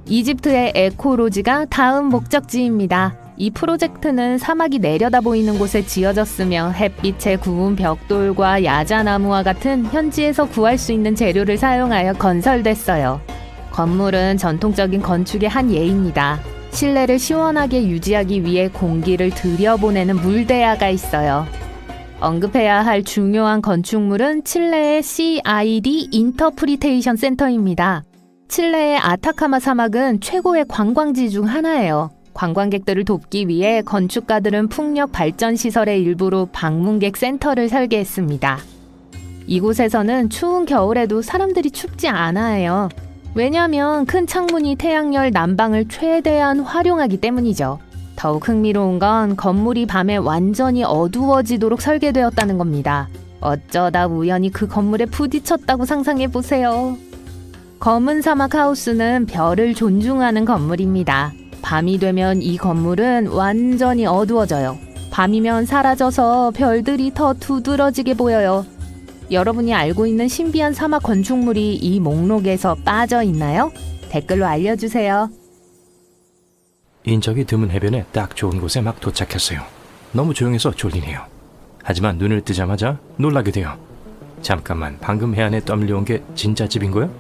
이집트의 에코로지가 다음 목적지입니다. 이 프로젝트는 사막이 내려다 보이는 곳에 지어졌으며 햇빛에 구운 벽돌과 야자나무와 같은 현지에서 구할 수 있는 재료를 사용하여 건설됐어요. 건물은 전통적인 건축의 한 예입니다. 실내를 시원하게 유지하기 위해 공기를 들여보내는 물대야가 있어요. 언급해야 할 중요한 건축물은 칠레의 CID 인터프리테이션 센터입니다. 칠레의 아타카마 사막은 최고의 관광지 중 하나예요. 관광객들을 돕기 위해 건축가들은 풍력 발전 시설의 일부로 방문객 센터를 설계했습니다. 이곳에서는 추운 겨울에도 사람들이 춥지 않아요. 왜냐하면 큰 창문이 태양열 난방을 최대한 활용하기 때문이죠. 더욱 흥미로운 건 건물이 밤에 완전히 어두워지도록 설계되었다는 겁니다. 어쩌다 우연히 그 건물에 부딪혔다고 상상해보세요. 검은 사막 하우스는 별을 존중하는 건물입니다. 밤이 되면 이 건물은 완전히 어두워져요. 밤이면 사라져서 별들이 더 두드러지게 보여요. 여러분이 알고 있는 신비한 사막 건축물이 이 목록에서 빠져 있나요? 댓글로 알려주세요. 인적이 드문 해변에 딱 좋은 곳에 막 도착했어요. 너무 조용해서 졸리네요. 하지만 눈을 뜨자마자 놀라게 돼요. 잠깐만, 방금 해안에 떠밀려온 게 진짜 집인 거야?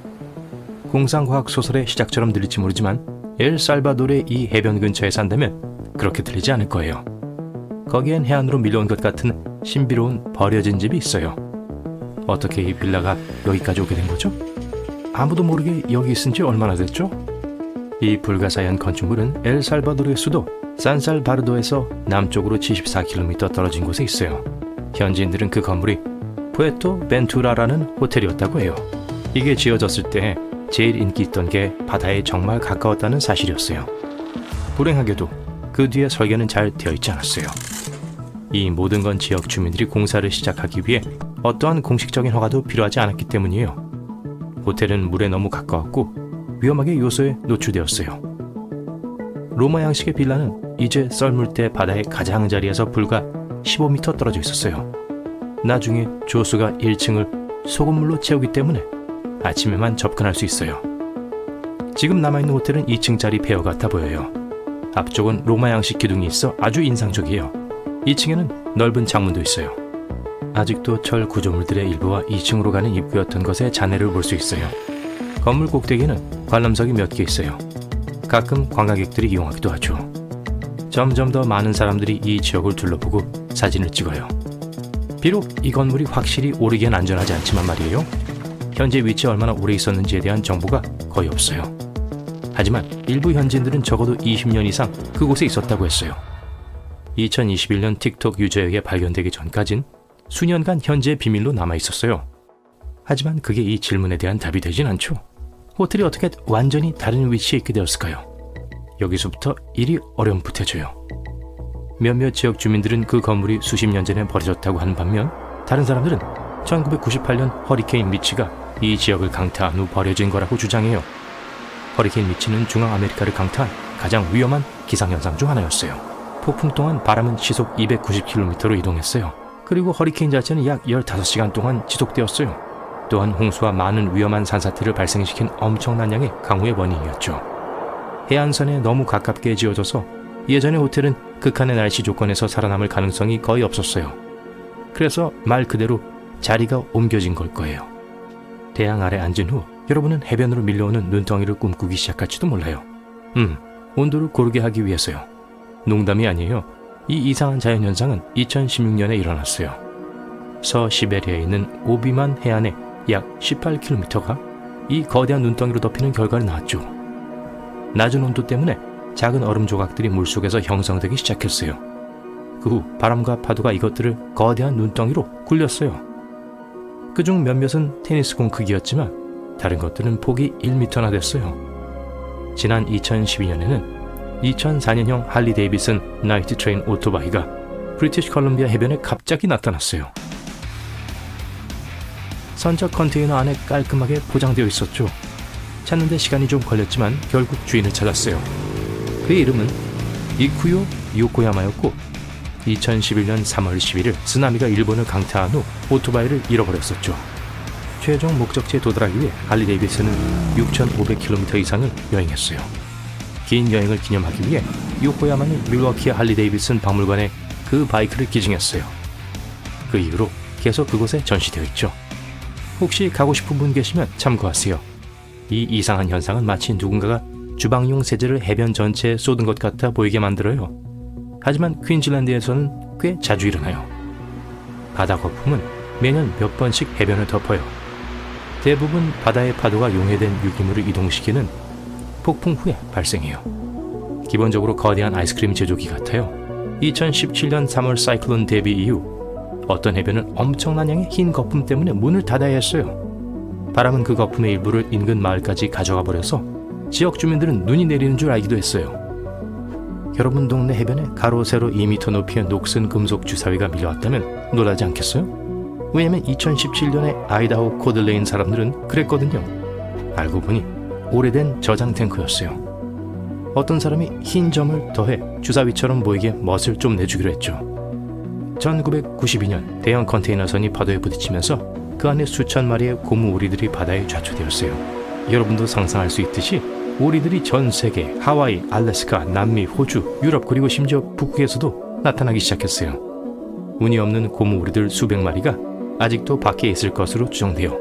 공상과학 소설의 시작처럼 들릴지 모르지만 엘살바도르의 이 해변 근처에 산다면 그렇게 들리지 않을 거예요. 거기엔 해안으로 밀려온 것 같은 신비로운 버려진 집이 있어요. 어떻게 이 빌라가 여기까지 오게 된 거죠? 아무도 모르게 여기 있은 지 얼마나 됐죠? 이 불가사의한 건축물은 엘살바도르의 수도 산살바르도에서 남쪽으로 74km 떨어진 곳에 있어요. 현지인들은 그 건물이 푸에토 벤투라라는 호텔이었다고 해요. 이게 지어졌을 때 제일 인기 있던 게 바다에 정말 가까웠다는 사실이었어요. 불행하게도 그 뒤에 설계는 잘 되어 있지 않았어요. 이 모든 건 지역 주민들이 공사를 시작하기 위해 어떠한 공식적인 허가도 필요하지 않았기 때문이에요. 호텔은 물에 너무 가까웠고 위험하게 요소에 노출되었어요. 로마 양식의 빌라는 이제 썰물 때 바다의 가장자리에서 불과 15m 떨어져 있었어요. 나중에 조수가 1층을 소금물로 채우기 때문에 아침에만 접근할 수 있어요. 지금 남아있는 호텔은 2층짜리 폐허 같아 보여요. 앞쪽은 로마 양식 기둥이 있어 아주 인상적이에요. 2층에는 넓은 창문도 있어요. 아직도 철 구조물들의 일부와 2층으로 가는 입구였던 것의 잔해를 볼 수 있어요. 건물 꼭대기에는 관람석이 몇 개 있어요. 가끔 관광객들이 이용하기도 하죠. 점점 더 많은 사람들이 이 지역을 둘러보고 사진을 찍어요. 비록 이 건물이 확실히 오르기엔 안전하지 않지만 말이에요. 현재 위치에 얼마나 오래 있었는지에 대한 정보가 거의 없어요. 하지만 일부 현지인들은 적어도 20년 이상 그곳에 있었다고 했어요. 2021년 틱톡 유저에게 발견되기 전까진 수년간 현지의 비밀로 남아 있었어요. 하지만 그게 이 질문에 대한 답이 되진 않죠. 호텔이 어떻게 완전히 다른 위치에 있게 되었을까요? 여기서부터 일이 어렴풋해져요. 몇몇 지역 주민들은 그 건물이 수십 년 전에 버려졌다고 하는 반면 다른 사람들은 1998년 허리케인 미치가 이 지역을 강타한 후 버려진 거라고 주장해요. 허리케인 미치는 중앙아메리카를 강타한 가장 위험한 기상현상 중 하나였어요. 폭풍 동안 바람은 시속 290km로 이동했어요. 그리고 허리케인 자체는 약 15시간 동안 지속되었어요. 또한 홍수와 많은 위험한 산사태를 발생시킨 엄청난 양의 강우의 원인이었죠. 해안선에 너무 가깝게 지어져서 예전의 호텔은 극한의 날씨 조건에서 살아남을 가능성이 거의 없었어요. 그래서 말 그대로 자리가 옮겨진 걸 거예요. 태양 아래 앉은 후 여러분은 해변으로 밀려오는 눈덩이를 꿈꾸기 시작할지도 몰라요. 온도를 고르게 하기 위해서요. 농담이 아니에요. 이 이상한 자연현상은 2016년에 일어났어요. 서시베리아에 있는 오비만 해안의 약 18km가 이 거대한 눈덩이로 덮이는 결과를 낳았죠. 낮은 온도 때문에 작은 얼음 조각들이 물속에서 형성되기 시작했어요. 그 후 바람과 파도가 이것들을 거대한 눈덩이로 굴렸어요. 그중 몇몇은 테니스공 크기였지만 다른 것들은 폭이 1m나 됐어요. 지난 2012년에는 2004년형 할리 데이비슨 나이트 트레인 오토바이가 브리티시 컬럼비아 해변에 갑자기 나타났어요. 선적 컨테이너 안에 깔끔하게 포장되어 있었죠. 찾는데 시간이 좀 걸렸지만 결국 주인을 찾았어요. 그의 이름은 이쿠요 요코야마였고 2011년 3월 11일 쓰나미가 일본을 강타한 후 오토바이를 잃어버렸었죠. 최종 목적지에 도달하기 위해 할리 데이비슨은 6,500km 이상을 여행했어요. 긴 여행을 기념하기 위해 요코야마의 밀워키 할리 데이비슨 박물관에 그 바이크를 기증했어요. 그 이후로 계속 그곳에 전시되어 있죠. 혹시 가고 싶은 분 계시면 참고하세요. 이 이상한 현상은 마치 누군가가 주방용 세제를 해변 전체에 쏟은 것 같아 보이게 만들어요. 하지만 퀸즐랜드에서는 꽤 자주 일어나요. 바다 거품은 매년 몇 번씩 해변을 덮어요. 대부분 바다의 파도가 용해된 유기물을 이동시키는 폭풍 후에 발생해요. 기본적으로 거대한 아이스크림 제조기 같아요. 2017년 3월 사이클론 대비 이후 어떤 해변은 엄청난 양의 흰 거품 때문에 문을 닫아야 했어요. 바람은 그 거품의 일부를 인근 마을까지 가져가 버려서 지역 주민들은 눈이 내리는 줄 알기도 했어요. 여러분 동네 해변에 가로 세로 2m 높이의 녹슨 금속 주사위가 밀려왔다면 놀라지 않겠어요? 왜냐면 2017년에 아이다호 코드레인 사람들은 그랬거든요. 알고 보니 오래된 저장 탱크였어요. 어떤 사람이 흰 점을 더해 주사위처럼 보이게 멋을 좀 내주기로 했죠. 1992년 대형 컨테이너선이 파도에 부딪히면서 그 안에 수천 마리의 고무 오리들이 바다에 좌초되었어요. 여러분도 상상할 수 있듯이 오리들이 전 세계, 하와이, 알래스카, 남미, 호주, 유럽 그리고 심지어 북극에서도 나타나기 시작했어요. 운이 없는 고무 오리들 수백 마리가 아직도 밖에 있을 것으로 추정돼요.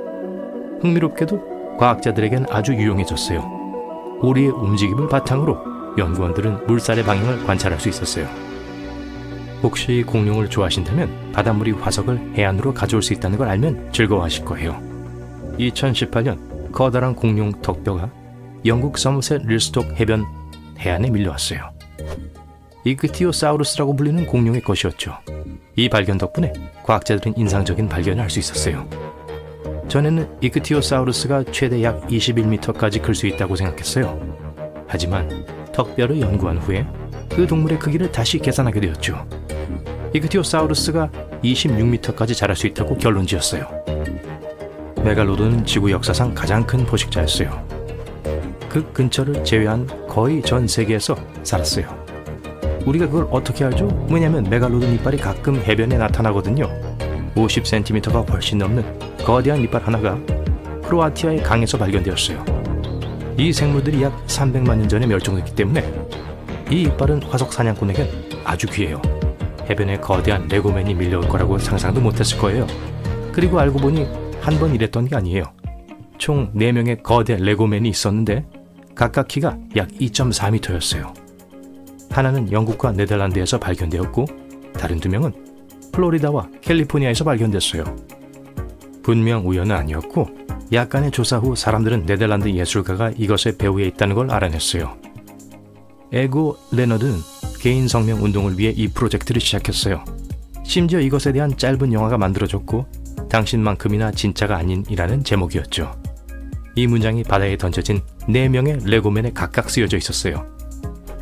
흥미롭게도 과학자들에겐 아주 유용해졌어요. 오리의 움직임을 바탕으로 연구원들은 물살의 방향을 관찰할 수 있었어요. 혹시 공룡을 좋아하신다면 바닷물이 화석을 해안으로 가져올 수 있다는 걸 알면 즐거워하실 거예요. 2018년 커다란 공룡 턱뼈가 영국 서머셋 릴스톡 해변 해안에 밀려왔어요. 이크티오사우루스라고 불리는 공룡의 것이었죠. 이 발견 덕분에 과학자들은 인상적인 발견을 할 수 있었어요. 전에는 이크티오사우루스가 최대 약 21m까지 클 수 있다고 생각했어요. 하지만 턱뼈를 연구한 후에 그 동물의 크기를 다시 계산하게 되었죠. 이크티오사우루스가 26m까지 자랄 수 있다고 결론지었어요. 메갈로돈은 지구 역사상 가장 큰 포식자였어요. 그 근처를 제외한 거의 전 세계에서 살았어요. 우리가 그걸 어떻게 알죠? 왜냐면 메갈로돈 이빨이 가끔 해변에 나타나거든요. 50cm가 훨씬 넘는 거대한 이빨 하나가 크로아티아의 강에서 발견되었어요. 이 생물들이 약 300만 년 전에 멸종했기 때문에 이 이빨은 화석 사냥꾼에겐 아주 귀해요. 해변에 거대한 레고맨이 밀려올 거라고 상상도 못했을 거예요. 그리고 알고 보니 한 번 이랬던 게 아니에요. 총 4명의 거대 레고맨이 있었는데 각각 키가 약 2.4m였어요. 하나는 영국과 네덜란드에서 발견되었고 다른 2명은 플로리다와 캘리포니아에서 발견됐어요. 분명 우연은 아니었고 약간의 조사 후 사람들은 네덜란드 예술가가 이것의 배후에 있다는 걸 알아냈어요. 에고 레너드는 개인 성명 운동을 위해 이 프로젝트를 시작했어요. 심지어 이것에 대한 짧은 영화가 만들어졌고 당신만큼이나 진짜가 아닌이라는 제목이었죠. 이 문장이 바다에 던져진 4명의 레고맨에 각각 쓰여져 있었어요.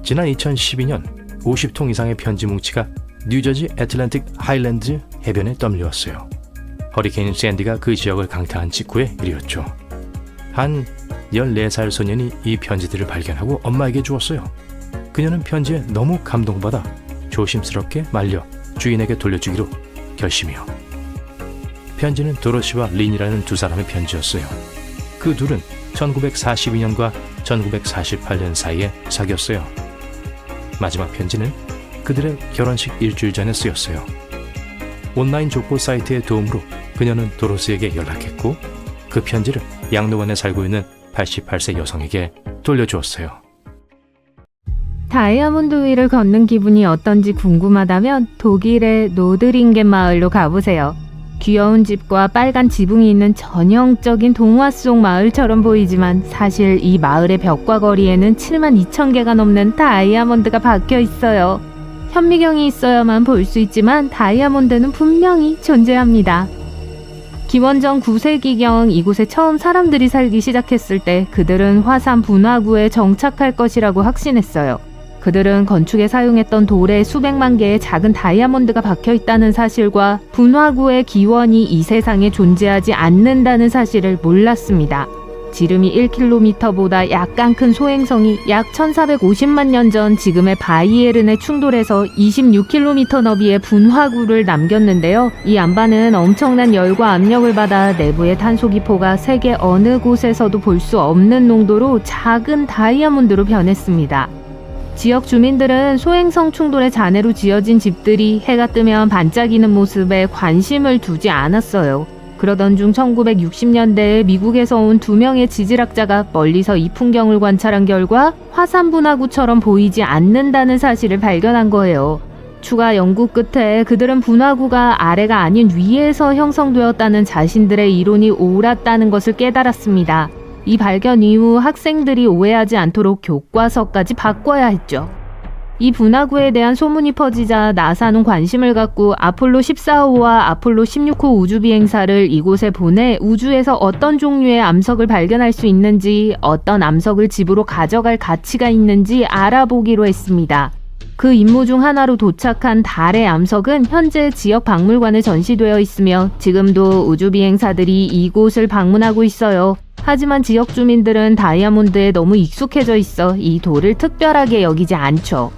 지난 2012년 50통 이상의 편지 뭉치가 뉴저지 애틀랜틱 하일랜드 해변에 떠밀려왔어요. 허리케인 샌디가 그 지역을 강타한 직후의 일이었죠. 한 14살 소년이 이 편지들을 발견하고 엄마에게 주었어요. 그녀는 편지에 너무 감동받아 조심스럽게 말려 주인에게 돌려주기로 결심해요. 편지는 도로시와 린이라는 2사람의 편지였어요. 그 둘은 1942년과 1948년 사이에 사귀었어요. 마지막 편지는 그들의 결혼식 일주일 전에 쓰였어요. 온라인 족보 사이트의 도움으로 그녀는 도로시에게 연락했고 그 편지를 양로원에 살고 있는 88세 여성에게 돌려주었어요. 다이아몬드 위를 걷는 기분이 어떤지 궁금하다면 독일의 노드링겐 마을로 가보세요. 귀여운 집과 빨간 지붕이 있는 전형적인 동화 속 마을처럼 보이지만 사실 이 마을의 벽과 거리에는 72,000개가 넘는 다이아몬드가 박혀 있어요. 현미경이 있어야만 볼 수 있지만 다이아몬드는 분명히 존재합니다. 기원전 9세기경 이곳에 처음 사람들이 살기 시작했을 때 그들은 화산 분화구에 정착할 것이라고 확신했어요. 그들은 건축에 사용했던 돌에 수백만 개의 작은 다이아몬드가 박혀 있다는 사실과 분화구의 기원이 이 세상에 존재하지 않는다는 사실을 몰랐습니다. 지름이 1km보다 약간 큰 소행성이 약 1450만 년 전 지금의 바이에른에 충돌해서 26km 너비의 분화구를 남겼는데요. 이 안반은 엄청난 열과 압력을 받아 내부의 탄소 기포가 세계 어느 곳에서도 볼 수 없는 농도로 작은 다이아몬드로 변했습니다. 지역 주민들은 소행성 충돌의 잔해로 지어진 집들이 해가 뜨면 반짝이는 모습에 관심을 두지 않았어요. 그러던 중 1960년대에 미국에서 온 2명의 지질학자가 멀리서 이 풍경을 관찰한 결과 화산 분화구처럼 보이지 않는다는 사실을 발견한 거예요. 추가 연구 끝에 그들은 분화구가 아래가 아닌 위에서 형성되었다는 자신들의 이론이 옳았다는 것을 깨달았습니다. 이 발견 이후 학생들이 오해하지 않도록 교과서까지 바꿔야 했죠. 이 분화구에 대한 소문이 퍼지자 나사는 관심을 갖고 아폴로 14호와 아폴로 16호 우주비행사를 이곳에 보내 우주에서 어떤 종류의 암석을 발견할 수 있는지, 어떤 암석을 집으로 가져갈 가치가 있는지 알아보기로 했습니다. 그 임무 중 하나로 도착한 달의 암석은 현재 지역 박물관에 전시되어 있으며 지금도 우주비행사들이 이곳을 방문하고 있어요. 하지만 지역 주민들은 다이아몬드에 너무 익숙해져 있어 이 돌을 특별하게 여기지 않죠.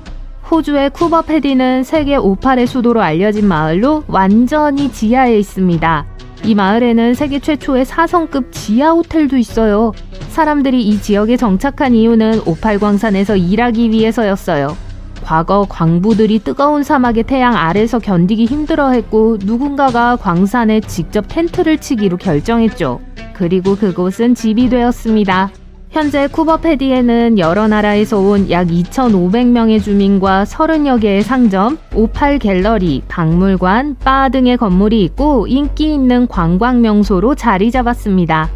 호주의 쿠버 패디는 세계 오팔의 수도로 알려진 마을로 완전히 지하에 있습니다. 이 마을에는 세계 최초의 4성급 지하 호텔도 있어요. 사람들이 이 지역에 정착한 이유는 오팔 광산에서 일하기 위해서였어요. 과거 광부들이 뜨거운 사막의 태양 아래서 견디기 힘들어했고 누군가가 광산에 직접 텐트를 치기로 결정했죠. 그리고 그곳은 집이 되었습니다. 현재 쿠버패디에는 여러 나라에서 온 약 2,500명의 주민과 30여 개의 상점, 오팔 갤러리, 박물관, 바 등의 건물이 있고 인기 있는 관광 명소로 자리 잡았습니다.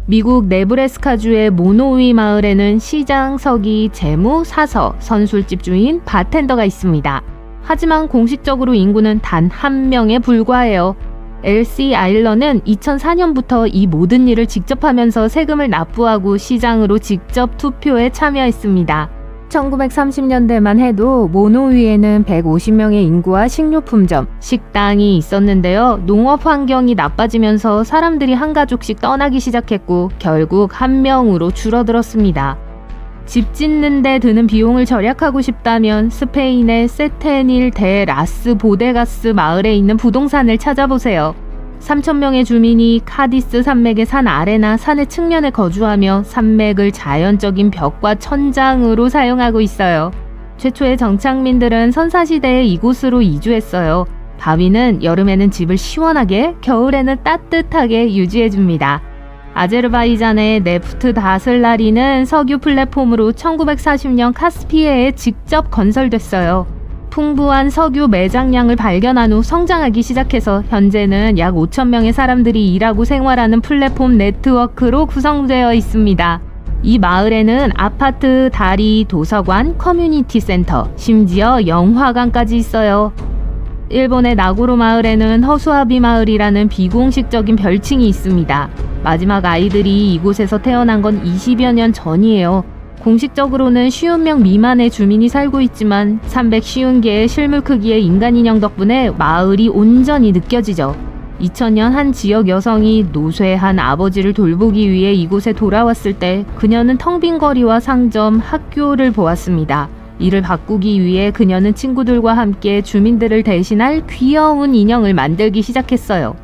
미국 네브래스카주의 모노위 마을에는 시장, 서기, 재무, 사서, 선술집 주인, 바텐더가 있습니다. 하지만 공식적으로 인구는 단 1명에 불과해요. LC 아일러는 2004년부터 이 모든 일을 직접 하면서 세금을 납부하고 시장으로 직접 투표에 참여했습니다. 1930년대만 해도 모노위에는 150명의 인구와 식료품점, 식당이 있었는데요. 농업 환경이 나빠지면서 사람들이 한 가족씩 떠나기 시작했고 결국 1명으로 줄어들었습니다. 집 짓는 데 드는 비용을 절약하고 싶다면 스페인의 세테닐 데 라스 보데가스 마을에 있는 부동산을 찾아보세요. 3,000명의 주민이 카디스 산맥의 산 아래나 산의 측면에 거주하며 산맥을 자연적인 벽과 천장으로 사용하고 있어요. 최초의 정착민들은 선사시대에 이곳으로 이주했어요. 바위는 여름에는 집을 시원하게, 겨울에는 따뜻하게 유지해줍니다. 아제르바이잔의 네프트 다슬라리는 석유 플랫폼으로 1940년 카스피해에 직접 건설됐어요. 풍부한 석유 매장량을 발견한 후 성장하기 시작해서 현재는 약 5,000명의 사람들이 일하고 생활하는 플랫폼 네트워크로 구성되어 있습니다. 이 마을에는 아파트, 다리, 도서관, 커뮤니티 센터, 심지어 영화관까지 있어요. 일본의 나고로 마을에는 허수아비 마을이라는 비공식적인 별칭이 있습니다. 마지막 아이들이 이곳에서 태어난 건 20여 년 전이에요. 공식적으로는 50명 미만의 주민이 살고 있지만 350개의 실물 크기의 인간 인형 덕분에 마을이 온전히 느껴지죠. 2000년 한 지역 여성이 노쇠한 아버지를 돌보기 위해 이곳에 돌아왔을 때 그녀는 텅 빈 거리와 상점, 학교를 보았습니다. 이를 바꾸기 위해 그녀는 친구들과 함께 주민들을 대신할 귀여운 인형을 만들기 시작했어요.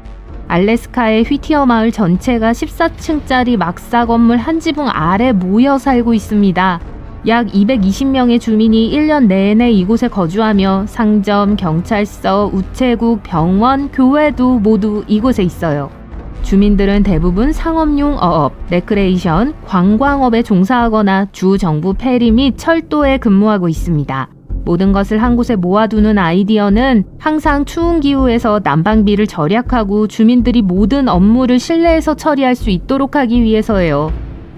알래스카의 휘티어 마을 전체가 14층짜리 막사 건물 한 지붕 아래 모여 살고 있습니다. 약 220명의 주민이 1년 내내 이곳에 거주하며 상점, 경찰서, 우체국, 병원, 교회도 모두 이곳에 있어요. 주민들은 대부분 상업용 어업, 레크레이션, 관광업에 종사하거나 주 정부 페리 및 철도에 근무하고 있습니다. 모든 것을 한 곳에 모아두는 아이디어는 항상 추운 기후에서 난방비를 절약하고 주민들이 모든 업무를 실내에서 처리할 수 있도록 하기 위해서예요.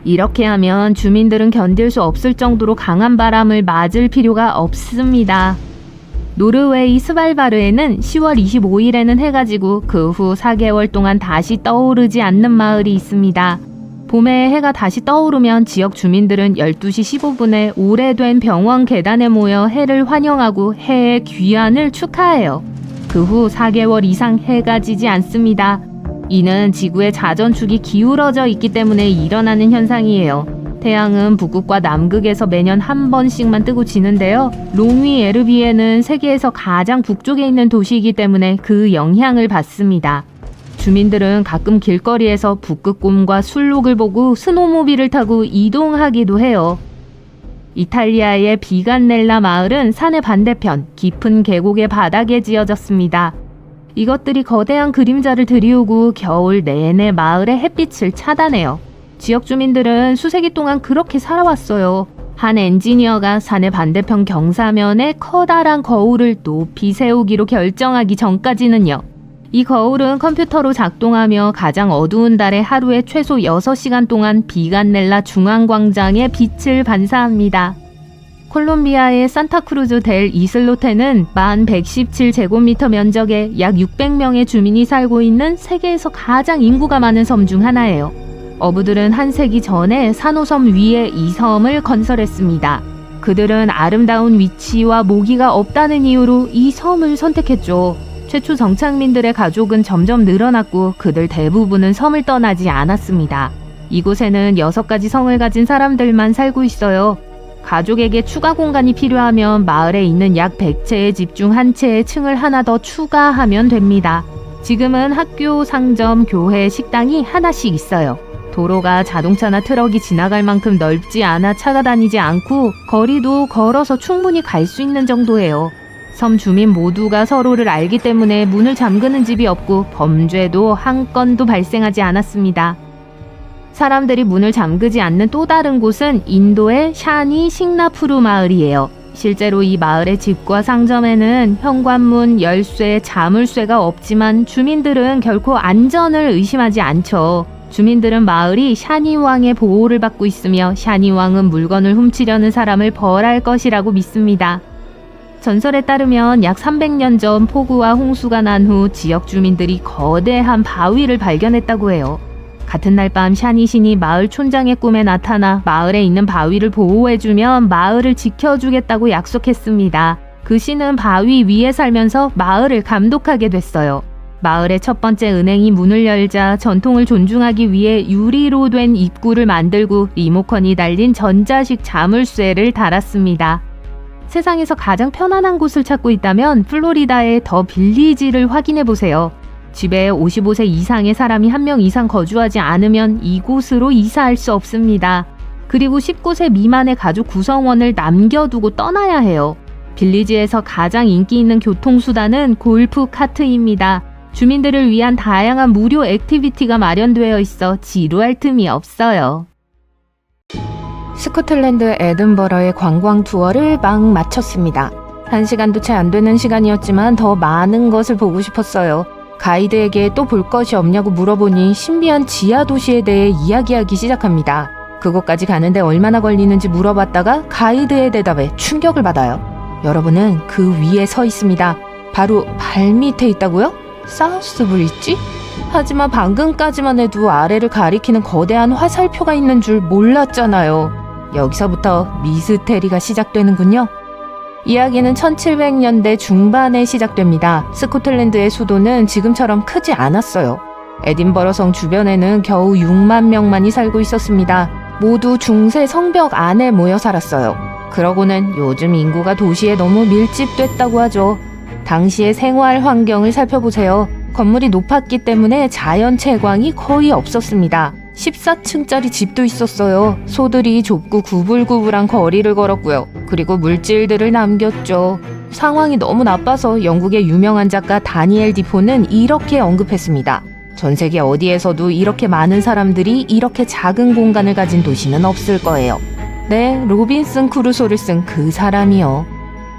이렇게 하면 주민들은 견딜 수 없을 정도로 강한 바람을 맞을 필요가 없습니다. 노르웨이 스발바르에는 10월 25일에는 해가 지고 그 후 4개월 동안 다시 떠오르지 않는 마을이 있습니다. 봄에 해가 다시 떠오르면 지역 주민들은 12시 15분에 오래된 병원 계단에 모여 해를 환영하고 해의 귀환을 축하해요. 그 후 4개월 이상 해가 지지 않습니다. 이는 지구의 자전축이 기울어져 있기 때문에 일어나는 현상이에요. 태양은 북극과 남극에서 매년 한 번씩만 뜨고 지는데요. 롱위 에르비에는 세계에서 가장 북쪽에 있는 도시이기 때문에 그 영향을 받습니다. 주민들은 가끔 길거리에서 북극곰과 술록을 보고 스노모빌을 타고 이동하기도 해요. 이탈리아의 비간넬라 마을은 산의 반대편 깊은 계곡의 바닥에 지어졌습니다. 이것들이 거대한 그림자를 들이우고 겨울 내내 마을의 햇빛을 차단해요. 지역 주민들은 수세기 동안 그렇게 살아왔어요. 한 엔지니어가 산의 반대편 경사면에 커다란 거울을 높이 세우기로 결정하기 전까지는요. 이 거울은 컴퓨터로 작동하며 가장 어두운 달에 하루에 최소 6시간 동안 비간넬라 중앙광장에 빛을 반사합니다. 콜롬비아의 산타크루즈 델 이슬로테는 1117제곱미터 면적에 약 600명의 주민이 살고 있는 세계에서 가장 인구가 많은 섬 중 하나예요. 어부들은 한 세기 전에 산호섬 위에 이 섬을 건설했습니다. 그들은 아름다운 위치와 모기가 없다는 이유로 이 섬을 선택했죠. 최초 정착민들의 가족은 점점 늘어났고 그들 대부분은 섬을 떠나지 않았습니다. 이곳에는 6가지 성을 가진 사람들만 살고 있어요. 가족에게 추가 공간이 필요하면 마을에 있는 약 100채의 집 중 한 채의 층을 하나 더 추가하면 됩니다. 지금은 학교, 상점, 교회, 식당이 하나씩 있어요. 도로가 자동차나 트럭이 지나갈 만큼 넓지 않아 차가 다니지 않고 거리도 걸어서 충분히 갈 수 있는 정도예요. 섬 주민 모두가 서로를 알기 때문에 문을 잠그는 집이 없고 범죄도 한 건도 발생하지 않았습니다. 사람들이 문을 잠그지 않는 또 다른 곳은 인도의 샤니 싱나푸르 마을이에요. 실제로 이 마을의 집과 상점에는 현관문, 열쇠, 자물쇠가 없지만 주민들은 결코 안전을 의심하지 않죠. 주민들은 마을이 샤니 왕의 보호를 받고 있으며 샤니 왕은 물건을 훔치려는 사람을 벌할 것이라고 믿습니다. 전설에 따르면 약 300년 전 폭우와 홍수가 난 후 지역 주민들이 거대한 바위를 발견했다고 해요. 같은 날 밤 샤니 신이 마을 촌장의 꿈에 나타나 마을에 있는 바위를 보호해주면 마을을 지켜주겠다고 약속했습니다. 그 신은 바위 위에 살면서 마을을 감독하게 됐어요. 마을의 첫 번째 은행이 문을 열자 전통을 존중하기 위해 유리로 된 입구를 만들고 리모컨이 달린 전자식 자물쇠를 달았습니다. 세상에서 가장 편안한 곳을 찾고 있다면 플로리다의 더 빌리지를 확인해 보세요. 집에 55세 이상의 사람이 한 명 이상 거주하지 않으면 이곳으로 이사할 수 없습니다. 그리고 19세 미만의 가족 구성원을 남겨두고 떠나야 해요. 빌리지에서 가장 인기 있는 교통수단은 골프 카트입니다. 주민들을 위한 다양한 무료 액티비티가 마련되어 있어 지루할 틈이 없어요. 스코틀랜드 에든버러의 관광 투어를 막 마쳤습니다. 1시간도 채 안 되는 시간이었지만 더 많은 것을 보고 싶었어요. 가이드에게 또 볼 것이 없냐고 물어보니 신비한 지하 도시에 대해 이야기하기 시작합니다. 그곳까지 가는데 얼마나 걸리는지 물어봤다가 가이드의 대답에 충격을 받아요. 여러분은 그 위에 서 있습니다. 바로 발 밑에 있다고요? 사우스 브릿지? 하지만 방금까지만 해도 아래를 가리키는 거대한 화살표가 있는 줄 몰랐잖아요. 여기서부터 미스테리가 시작되는군요. 이야기는 1700년대 중반에 시작됩니다. 스코틀랜드의 수도는 지금처럼 크지 않았어요. 에딘버러 성 주변에는 겨우 6만 명만이 살고 있었습니다. 모두 중세 성벽 안에 모여 살았어요. 그러고는 요즘 인구가 도시에 너무 밀집됐다고 하죠. 당시의 생활 환경을 살펴보세요. 건물이 높았기 때문에 자연 채광이 거의 없었습니다. 14층짜리 집도 있었어요. 소들이 좁고 구불구불한 거리를 걸었고요. 그리고 물질들을 남겼죠. 상황이 너무 나빠서 영국의 유명한 작가 다니엘 디포는 이렇게 언급했습니다. 전 세계 어디에서도 이렇게 많은 사람들이 이렇게 작은 공간을 가진 도시는 없을 거예요. 네, 로빈슨 크루소를 쓴 그 사람이요.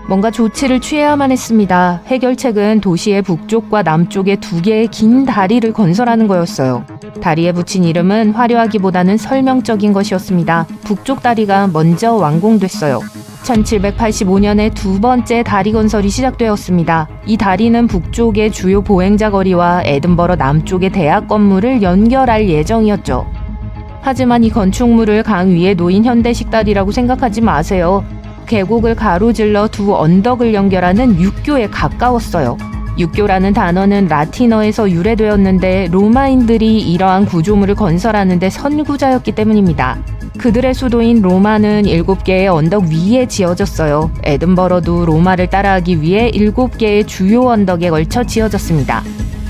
뭔가 조치를 취해야만 했습니다. 해결책은 도시의 북쪽과 남쪽에 2개의 긴 다리를 건설하는 거였어요. 다리에 붙인 이름은 화려하기보다는 설명적인 것이었습니다. 북쪽 다리가 먼저 완공됐어요. 1785년에 2번째 다리 건설이 시작되었습니다. 이 다리는 북쪽의 주요 보행자 거리와 에든버러 남쪽의 대학 건물을 연결할 예정이었죠. 하지만 이 건축물을 강 위에 놓인 현대식 다리라고 생각하지 마세요. 계곡을 가로질러 2 언덕을 연결하는 육교에 가까웠어요. 육교라는 단어는 라틴어에서 유래되었는데 로마인들이 이러한 구조물을 건설하는데 선구자였기 때문입니다. 그들의 수도인 로마는 7개의 언덕 위에 지어졌어요. 에든버러도 로마를 따라하기 위해 7개의 주요 언덕에 걸쳐 지어졌습니다.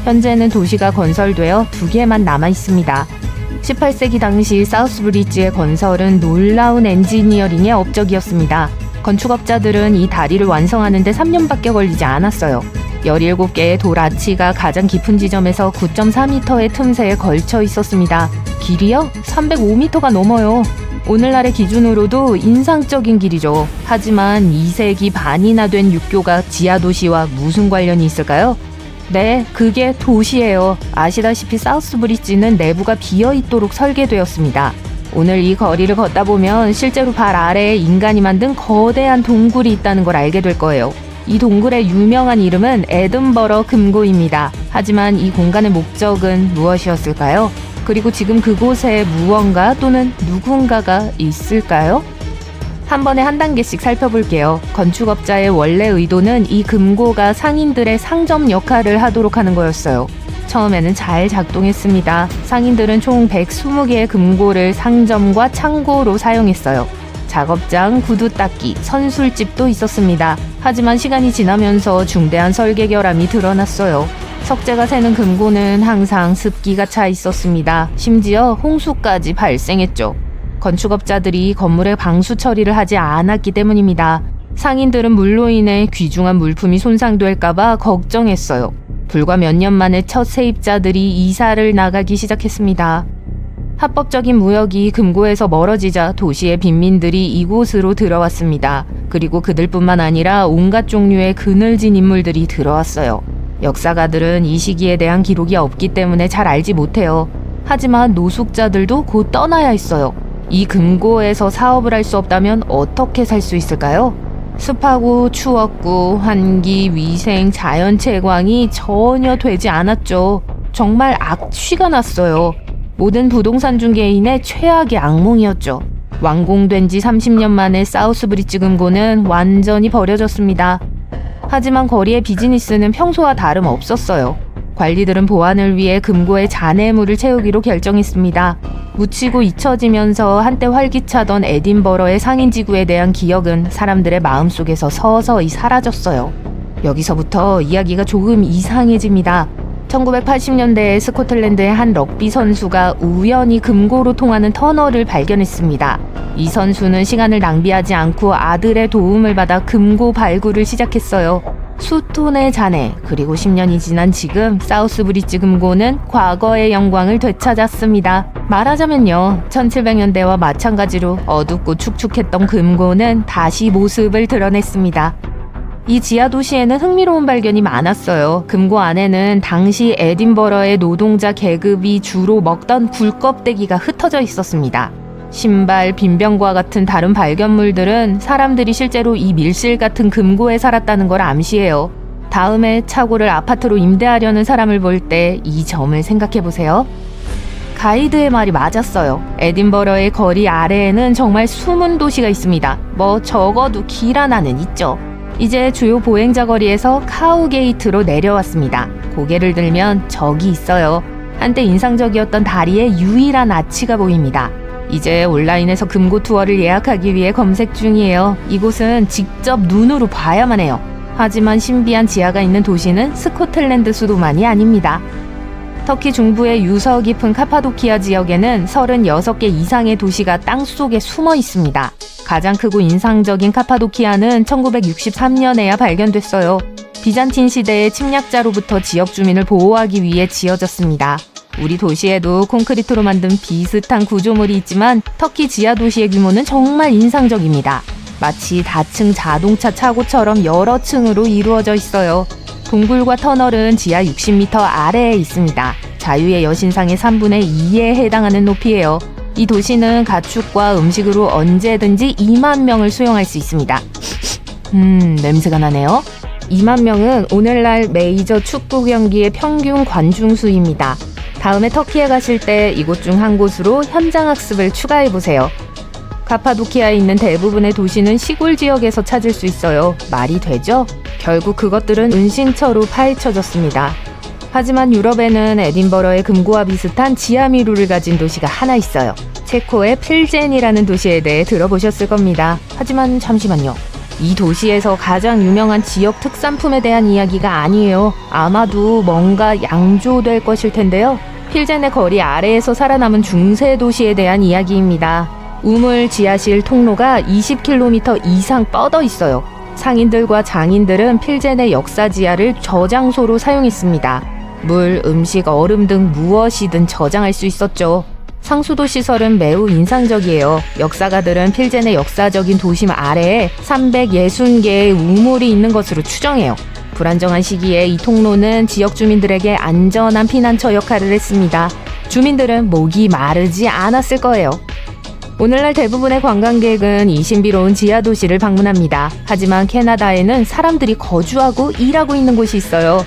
현재는 도시가 건설되어 2개만 남아 있습니다. 18세기 당시 사우스브리지의 건설은 놀라운 엔지니어링의 업적이었습니다. 건축업자들은 이 다리를 완성하는 데 3년밖에 걸리지 않았어요. 17개의 돌 아치가 가장 깊은 지점에서 9.4m의 틈새에 걸쳐 있었습니다. 길이요? 305m가 넘어요. 오늘날의 기준으로도 인상적인 길이죠. 하지만 2세기 반이나 된 육교가 지하도시와 무슨 관련이 있을까요? 네, 그게 도시예요. 아시다시피 사우스브리지는 내부가 비어있도록 설계되었습니다. 오늘 이 거리를 걷다 보면 실제로 발 아래에 인간이 만든 거대한 동굴이 있다는 걸 알게 될 거예요. 이 동굴의 유명한 이름은 에든버러 금고입니다. 하지만 이 공간의 목적은 무엇이었을까요? 그리고 지금 그곳에 무언가 또는 누군가가 있을까요? 한 번에 한 단계씩 살펴볼게요. 건축업자의 원래 의도는 이 금고가 상인들의 상점 역할을 하도록 하는 거였어요. 처음에는 잘 작동했습니다. 상인들은 총 120개의 금고를 상점과 창고로 사용했어요. 작업장, 구두 닦기, 선술집도 있었습니다. 하지만 시간이 지나면서 중대한 설계 결함이 드러났어요. 석재가 새는 금고는 항상 습기가 차 있었습니다. 심지어 홍수까지 발생했죠. 건축업자들이 건물의 방수 처리를 하지 않았기 때문입니다. 상인들은 물로 인해 귀중한 물품이 손상될까봐 걱정했어요. 불과 몇 년 만에 첫 세입자들이 이사를 나가기 시작했습니다. 합법적인 무역이 금고에서 멀어지자 도시의 빈민들이 이곳으로 들어왔습니다. 그리고 그들뿐만 아니라 온갖 종류의 그늘진 인물들이 들어왔어요. 역사가들은 이 시기에 대한 기록이 없기 때문에 잘 알지 못해요. 하지만 노숙자들도 곧 떠나야 했어요. 이 금고에서 사업을 할 수 없다면 어떻게 살 수 있을까요? 습하고 추웠고 환기, 위생, 자연 채광이 전혀 되지 않았죠. 정말 악취가 났어요. 모든 부동산 중개인의 최악의 악몽이었죠. 완공된 지 30년 만에 사우스브리지 금고는 완전히 버려졌습니다. 하지만 거리의 비즈니스는 평소와 다름없었어요. 관리들은 보안을 위해 금고에 잔해물을 채우기로 결정했습니다. 묻히고 잊혀지면서 한때 활기차던 에딘버러의 상인지구에 대한 기억은 사람들의 마음속에서 서서히 사라졌어요. 여기서부터 이야기가 조금 이상해집니다. 1980년대에 스코틀랜드의 한 럭비 선수가 우연히 금고로 통하는 터널을 발견했습니다. 이 선수는 시간을 낭비하지 않고 아들의 도움을 받아 금고 발굴을 시작했어요. 수톤의 잔해, 그리고 10년이 지난 지금 사우스브리지 금고는 과거의 영광을 되찾았습니다. 말하자면요, 1700년대와 마찬가지로 어둡고 축축했던 금고는 다시 모습을 드러냈습니다. 이 지하도시에는 흥미로운 발견이 많았어요. 금고 안에는 당시 에딘버러의 노동자 계급이 주로 먹던 굴껍데기가 흩어져 있었습니다. 신발, 빈병과 같은 다른 발견물들은 사람들이 실제로 이 밀실 같은 금고에 살았다는 걸 암시해요. 다음에 차고를 아파트로 임대하려는 사람을 볼 때 이 점을 생각해보세요. 가이드의 말이 맞았어요. 에딘버러의 거리 아래에는 정말 숨은 도시가 있습니다. 뭐 적어도 길 하나는 있죠. 이제 주요 보행자 거리에서 카우게이트로 내려왔습니다. 고개를 들면 저기 있어요. 한때 인상적이었던 다리의 유일한 아치가 보입니다. 이제 온라인에서 금고 투어를 예약하기 위해 검색 중이에요. 이곳은 직접 눈으로 봐야만 해요. 하지만 신비한 지하가 있는 도시는 스코틀랜드 수도만이 아닙니다. 터키 중부의 유서 깊은 카파도키아 지역에는 36개 이상의 도시가 땅속에 숨어 있습니다. 가장 크고 인상적인 카파도키아는 1963년에야 발견됐어요. 비잔틴 시대의 침략자로부터 지역 주민을 보호하기 위해 지어졌습니다. 우리 도시에도 콘크리트로 만든 비슷한 구조물이 있지만 터키 지하 도시의 규모는 정말 인상적입니다. 마치 다층 자동차 차고처럼 여러 층으로 이루어져 있어요. 동굴과 터널은 지하 60m 아래에 있습니다. 자유의 여신상의 3분의 2에 해당하는 높이예요. 이 도시는 가축과 음식으로 언제든지 2만 명을 수용할 수 있습니다. 냄새가 나네요. 2만 명은 오늘날 메이저 축구 경기의 평균 관중 수입니다. 다음에 터키에 가실 때 이곳 중 한 곳으로 현장 학습을 추가해보세요. 카파도키아에 있는 대부분의 도시는 시골 지역에서 찾을 수 있어요. 말이 되죠? 결국 그것들은 은신처로 파헤쳐졌습니다. 하지만 유럽에는 에딘버러의 금고와 비슷한 지하미루를 가진 도시가 하나 있어요. 체코의 필젠이라는 도시에 대해 들어보셨을 겁니다. 하지만 잠시만요. 이 도시에서 가장 유명한 지역 특산품에 대한 이야기가 아니에요. 아마도 뭔가 양조될 것일 텐데요. 필젠의 거리 아래에서 살아남은 중세 도시에 대한 이야기입니다. 우물 지하실 통로가 20km 이상 뻗어 있어요. 상인들과 장인들은 필젠의 역사 지하를 저장소로 사용했습니다. 물, 음식, 얼음 등 무엇이든 저장할 수 있었죠. 상수도 시설은 매우 인상적이에요. 역사가들은 필젠의 역사적인 도심 아래에 360개의 우물이 있는 것으로 추정해요. 불안정한 시기에 이 통로는 지역 주민들에게 안전한 피난처 역할을 했습니다. 주민들은 목이 마르지 않았을 거예요. 오늘날 대부분의 관광객은 이 신비로운 지하 도시를 방문합니다. 하지만 캐나다에는 사람들이 거주하고 일하고 있는 곳이 있어요.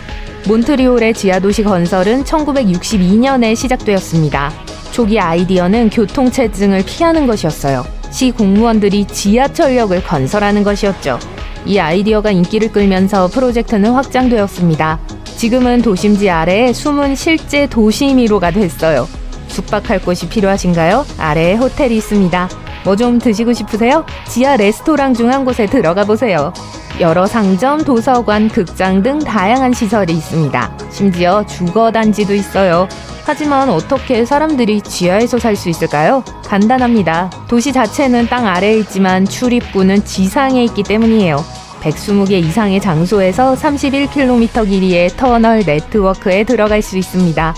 몬트리올의 지하 도시 건설은 1962년에 시작되었습니다. 초기 아이디어는 교통체증을 피하는 것이었어요. 시 공무원들이 지하철역을 건설하는 것이었죠. 이 아이디어가 인기를 끌면서 프로젝트는 확장되었습니다. 지금은 도심지 아래에 숨은 실제 도시미로가 됐어요. 숙박할 곳이 필요하신가요? 아래에 호텔이 있습니다. 뭐 좀 드시고 싶으세요? 지하 레스토랑 중 한 곳에 들어가 보세요. 여러 상점, 도서관, 극장 등 다양한 시설이 있습니다. 심지어 주거단지도 있어요. 하지만 어떻게 사람들이 지하에서 살 수 있을까요? 간단합니다. 도시 자체는 땅 아래에 있지만 출입구는 지상에 있기 때문이에요. 120개 이상의 장소에서 31km 길이의 터널 네트워크에 들어갈 수 있습니다.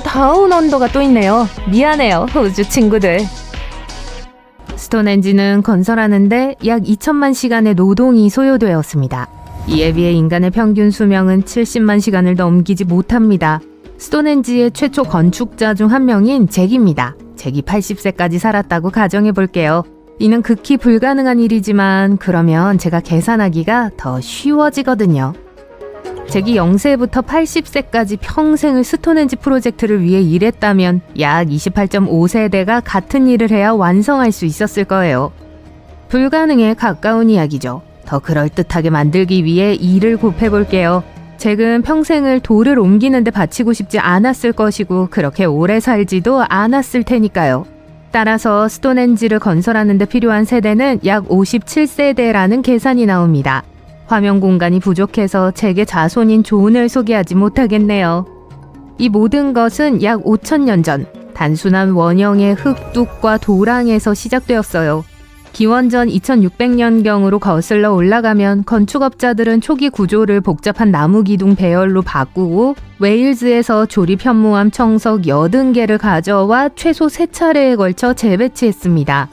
다운 언더가 또 있네요. 미안해요, 호주 친구들. 스톤헨지는 건설하는데 약 2천만 시간의 노동이 소요되었습니다. 이에 비해 인간의 평균 수명은 70만 시간을 넘기지 못합니다. 스톤헨지의 최초 건축자 중 한 명인 잭입니다. 잭이 80세까지 살았다고 가정해 볼게요. 이는 극히 불가능한 일이지만 그러면 제가 계산하기가 더 쉬워지거든요. 잭이 0세부터 80세까지 평생을 스톤헨지 프로젝트를 위해 일했다면 약 28.5세대가 같은 일을 해야 완성할 수 있었을 거예요. 불가능에 가까운 이야기죠. 더 그럴듯하게 만들기 위해 일을 곱해볼게요. 잭은 평생을 돌을 옮기는데 바치고 싶지 않았을 것이고 그렇게 오래 살지도 않았을 테니까요. 따라서 스톤헨지를 건설하는 데 필요한 세대는 약 57세대라는 계산이 나옵니다. 화면 공간이 부족해서 잭의 자손인 존을 소개하지 못하겠네요. 이 모든 것은 약 5,000년 전 단순한 원형의 흙둑과 도랑에서 시작되었어요. 기원전 2600년경으로 거슬러 올라가면 건축업자들은 초기 구조를 복잡한 나무 기둥 배열로 바꾸고 웨일즈에서 조립 현무암 청석 80개를 가져와 최소 3차례에 걸쳐 재배치했습니다.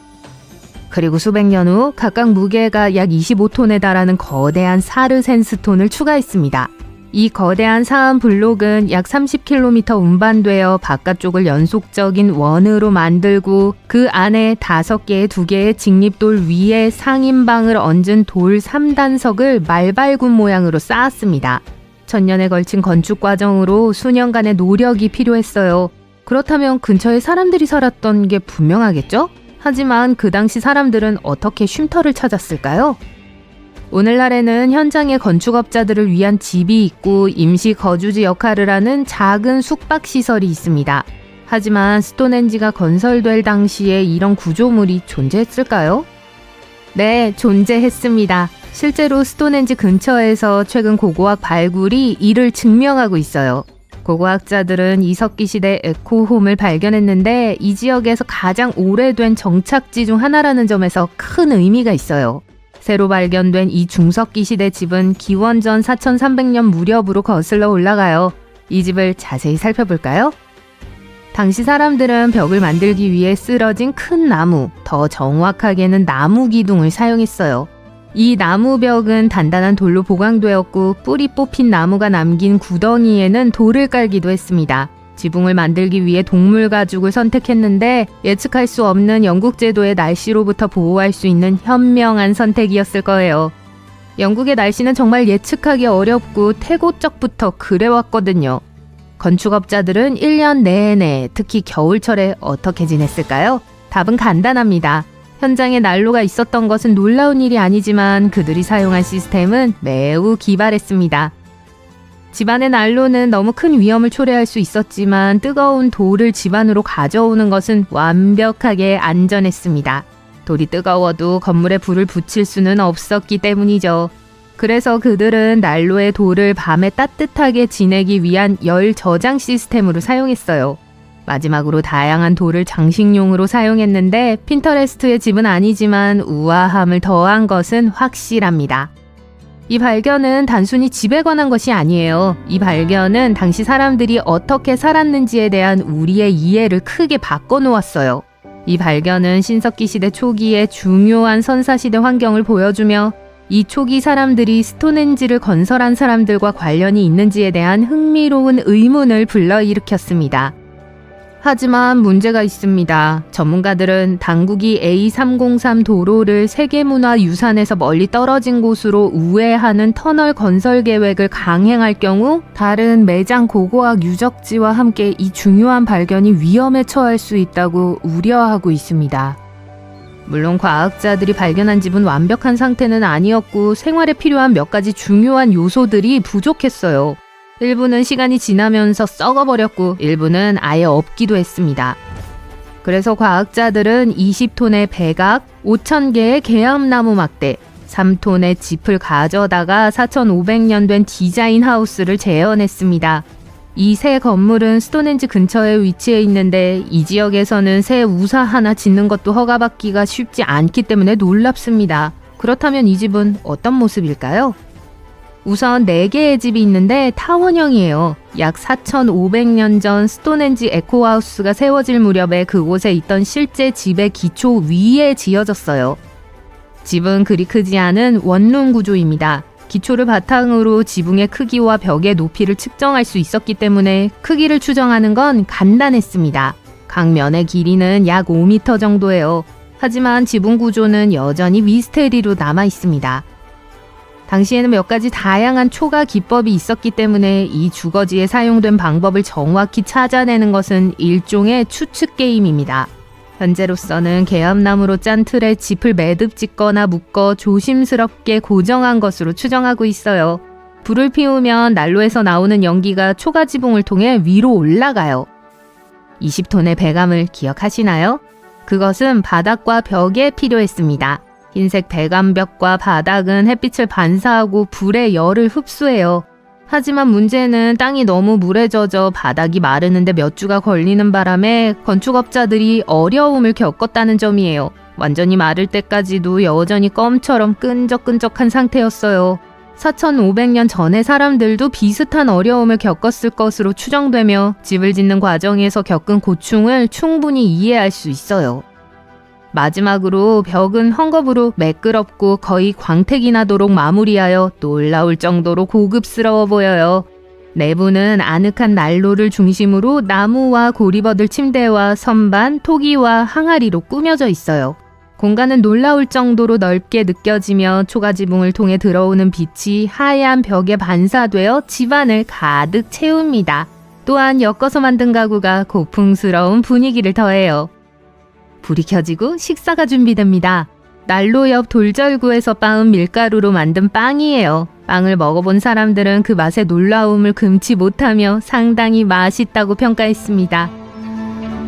그리고 수백 년 후 각각 무게가 약 25톤에 달하는 거대한 사르센스톤을 추가했습니다. 이 거대한 사암 블록은 약 30km 운반되어 바깥쪽을 연속적인 원으로 만들고 그 안에 5개의 2개의 직립돌 위에 상인방을 얹은 돌 3단석을 말발굽 모양으로 쌓았습니다. 1000년에 걸친 건축 과정으로 수년간의 노력이 필요했어요. 그렇다면 근처에 사람들이 살았던 게 분명하겠죠? 하지만 그 당시 사람들은 어떻게 쉼터를 찾았을까요? 오늘날에는 현장에 건축업자들을 위한 집이 있고 임시 거주지 역할을 하는 작은 숙박시설이 있습니다. 하지만 스톤헨지가 건설될 당시에 이런 구조물이 존재했을까요? 네, 존재했습니다. 실제로 스톤헨지 근처에서 최근 고고학 발굴이 이를 증명하고 있어요. 고고학자들은 이석기 시대 에코홈을 발견했는데 이 지역에서 가장 오래된 정착지 중 하나라는 점에서 큰 의미가 있어요. 새로 발견된 이 중석기 시대 집은 기원전 4300년 무렵으로 거슬러 올라가요. 이 집을 자세히 살펴볼까요? 당시 사람들은 벽을 만들기 위해 쓰러진 큰 나무, 더 정확하게는 나무 기둥을 사용했어요. 이 나무벽은 단단한 돌로 보강되었고 뿌리 뽑힌 나무가 남긴 구덩이에는 돌을 깔기도 했습니다. 지붕을 만들기 위해 동물 가죽을 선택했는데 예측할 수 없는 영국 제도의 날씨로부터 보호할 수 있는 현명한 선택이었을 거예요. 영국의 날씨는 정말 예측하기 어렵고 태고적부터 그래왔거든요. 건축업자들은 1년 내내 특히 겨울철에 어떻게 지냈을까요? 답은 간단합니다. 현장에 난로가 있었던 것은 놀라운 일이 아니지만 그들이 사용한 시스템은 매우 기발했습니다. 집안의 난로는 너무 큰 위험을 초래할 수 있었지만 뜨거운 돌을 집 안으로 가져오는 것은 완벽하게 안전했습니다. 돌이 뜨거워도 건물에 불을 붙일 수는 없었기 때문이죠. 그래서 그들은 난로의 돌을 밤에 따뜻하게 지내기 위한 열 저장 시스템으로 사용했어요. 마지막으로 다양한 돌을 장식용으로 사용했는데 핀터레스트의 집은 아니지만 우아함을 더한 것은 확실합니다. 이 발견은 단순히 집에 관한 것이 아니에요. 이 발견은 당시 사람들이 어떻게 살았는지에 대한 우리의 이해를 크게 바꿔놓았어요. 이 발견은 신석기 시대 초기의 중요한 선사시대 환경을 보여주며 이 초기 사람들이 스톤헨지를 건설한 사람들과 관련이 있는지에 대한 흥미로운 의문을 불러일으켰습니다. 하지만 문제가 있습니다. 전문가들은 당국이 A303 도로를 세계문화유산에서 멀리 떨어진 곳으로 우회하는 터널 건설 계획을 강행할 경우 다른 매장 고고학 유적지와 함께 이 중요한 발견이 위험에 처할 수 있다고 우려하고 있습니다. 물론 과학자들이 발견한 집은 완벽한 상태는 아니었고 생활에 필요한 몇 가지 중요한 요소들이 부족했어요. 일부는 시간이 지나면서 썩어버렸고 일부는 아예 없기도 했습니다. 그래서 과학자들은 20톤의 백악, 5,000개의 계암나무 막대, 3톤의 짚을 가져다가 4,500년 된 디자인 하우스를 재현했습니다. 이 새 건물은 스톤헨지 근처에 위치해 있는데 이 지역에서는 새 우사 하나 짓는 것도 허가받기가 쉽지 않기 때문에 놀랍습니다. 그렇다면 이 집은 어떤 모습일까요? 우선 4개의 집이 있는데 타원형이에요. 약 4,500년 전 스톤헨지 에코하우스가 세워질 무렵에 그곳에 있던 실제 집의 기초 위에 지어졌어요. 집은 그리 크지 않은 원룸 구조입니다. 기초를 바탕으로 지붕의 크기와 벽의 높이를 측정할 수 있었기 때문에 크기를 추정하는 건 간단했습니다. 각 면의 길이는 약 5m 정도예요. 하지만 지붕 구조는 여전히 미스테리로 남아 있습니다. 당시에는 몇 가지 다양한 초가 기법이 있었기 때문에 이 주거지에 사용된 방법을 정확히 찾아내는 것은 일종의 추측 게임입니다. 현재로서는 계암나무로 짠 틀에 짚을 매듭 짓거나 묶어 조심스럽게 고정한 것으로 추정하고 있어요. 불을 피우면 난로에서 나오는 연기가 초가 지붕을 통해 위로 올라가요. 20톤의 배감을 기억하시나요? 그것은 바닥과 벽에 필요했습니다. 흰색 배감벽과 바닥은 햇빛을 반사하고 불의 열을 흡수해요. 하지만 문제는 땅이 너무 물에 젖어 바닥이 마르는데 몇 주가 걸리는 바람에 건축업자들이 어려움을 겪었다는 점이에요. 완전히 마를 때까지도 여전히 껌처럼 끈적끈적한 상태였어요. 4,500년 전의 사람들도 비슷한 어려움을 겪었을 것으로 추정되며 집을 짓는 과정에서 겪은 고충을 충분히 이해할 수 있어요. 마지막으로 벽은 헝겊으로 매끄럽고 거의 광택이 나도록 마무리하여 놀라울 정도로 고급스러워 보여요. 내부는 아늑한 난로를 중심으로 나무와 고리버들 침대와 선반, 토기와 항아리로 꾸며져 있어요. 공간은 놀라울 정도로 넓게 느껴지며 초가지붕을 통해 들어오는 빛이 하얀 벽에 반사되어 집안을 가득 채웁니다. 또한 엮어서 만든 가구가 고풍스러운 분위기를 더해요. 불이 켜지고 식사가 준비됩니다. 난로 옆 돌절구에서 빻은 밀가루로 만든 빵이에요. 빵을 먹어본 사람들은 그 맛의 놀라움을 금치 못하며 상당히 맛있다고 평가했습니다.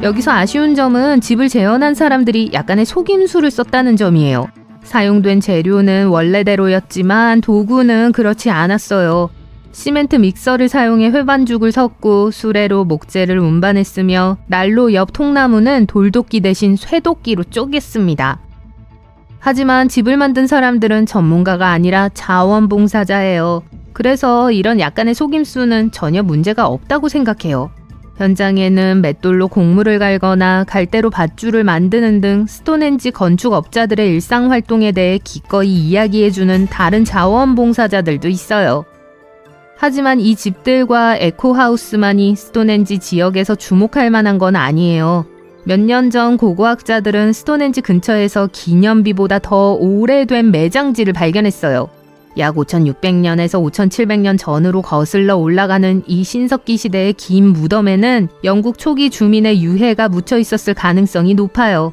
여기서 아쉬운 점은 집을 재현한 사람들이 약간의 속임수를 썼다는 점이에요. 사용된 재료는 원래대로였지만 도구는 그렇지 않았어요. 시멘트 믹서를 사용해 회반죽을 섞고 수레로 목재를 운반했으며 난로 옆 통나무는 돌도끼 대신 쇠도끼로 쪼갰습니다. 하지만 집을 만든 사람들은 전문가가 아니라 자원봉사자예요. 그래서 이런 약간의 속임수는 전혀 문제가 없다고 생각해요. 현장에는 맷돌로 곡물을 갈거나 갈대로 밧줄을 만드는 등 스톤헨지 건축업자들의 일상활동에 대해 기꺼이 이야기해주는 다른 자원봉사자들도 있어요. 하지만 이 집들과 에코하우스만이 스톤헨지 지역에서 주목할 만한 건 아니에요. 몇 년 전 고고학자들은 스톤헨지 근처에서 기념비보다 더 오래된 매장지를 발견했어요. 약 5,600년에서 5,700년 전으로 거슬러 올라가는 이 신석기 시대의 긴 무덤에는 영국 초기 주민의 유해가 묻혀 있었을 가능성이 높아요.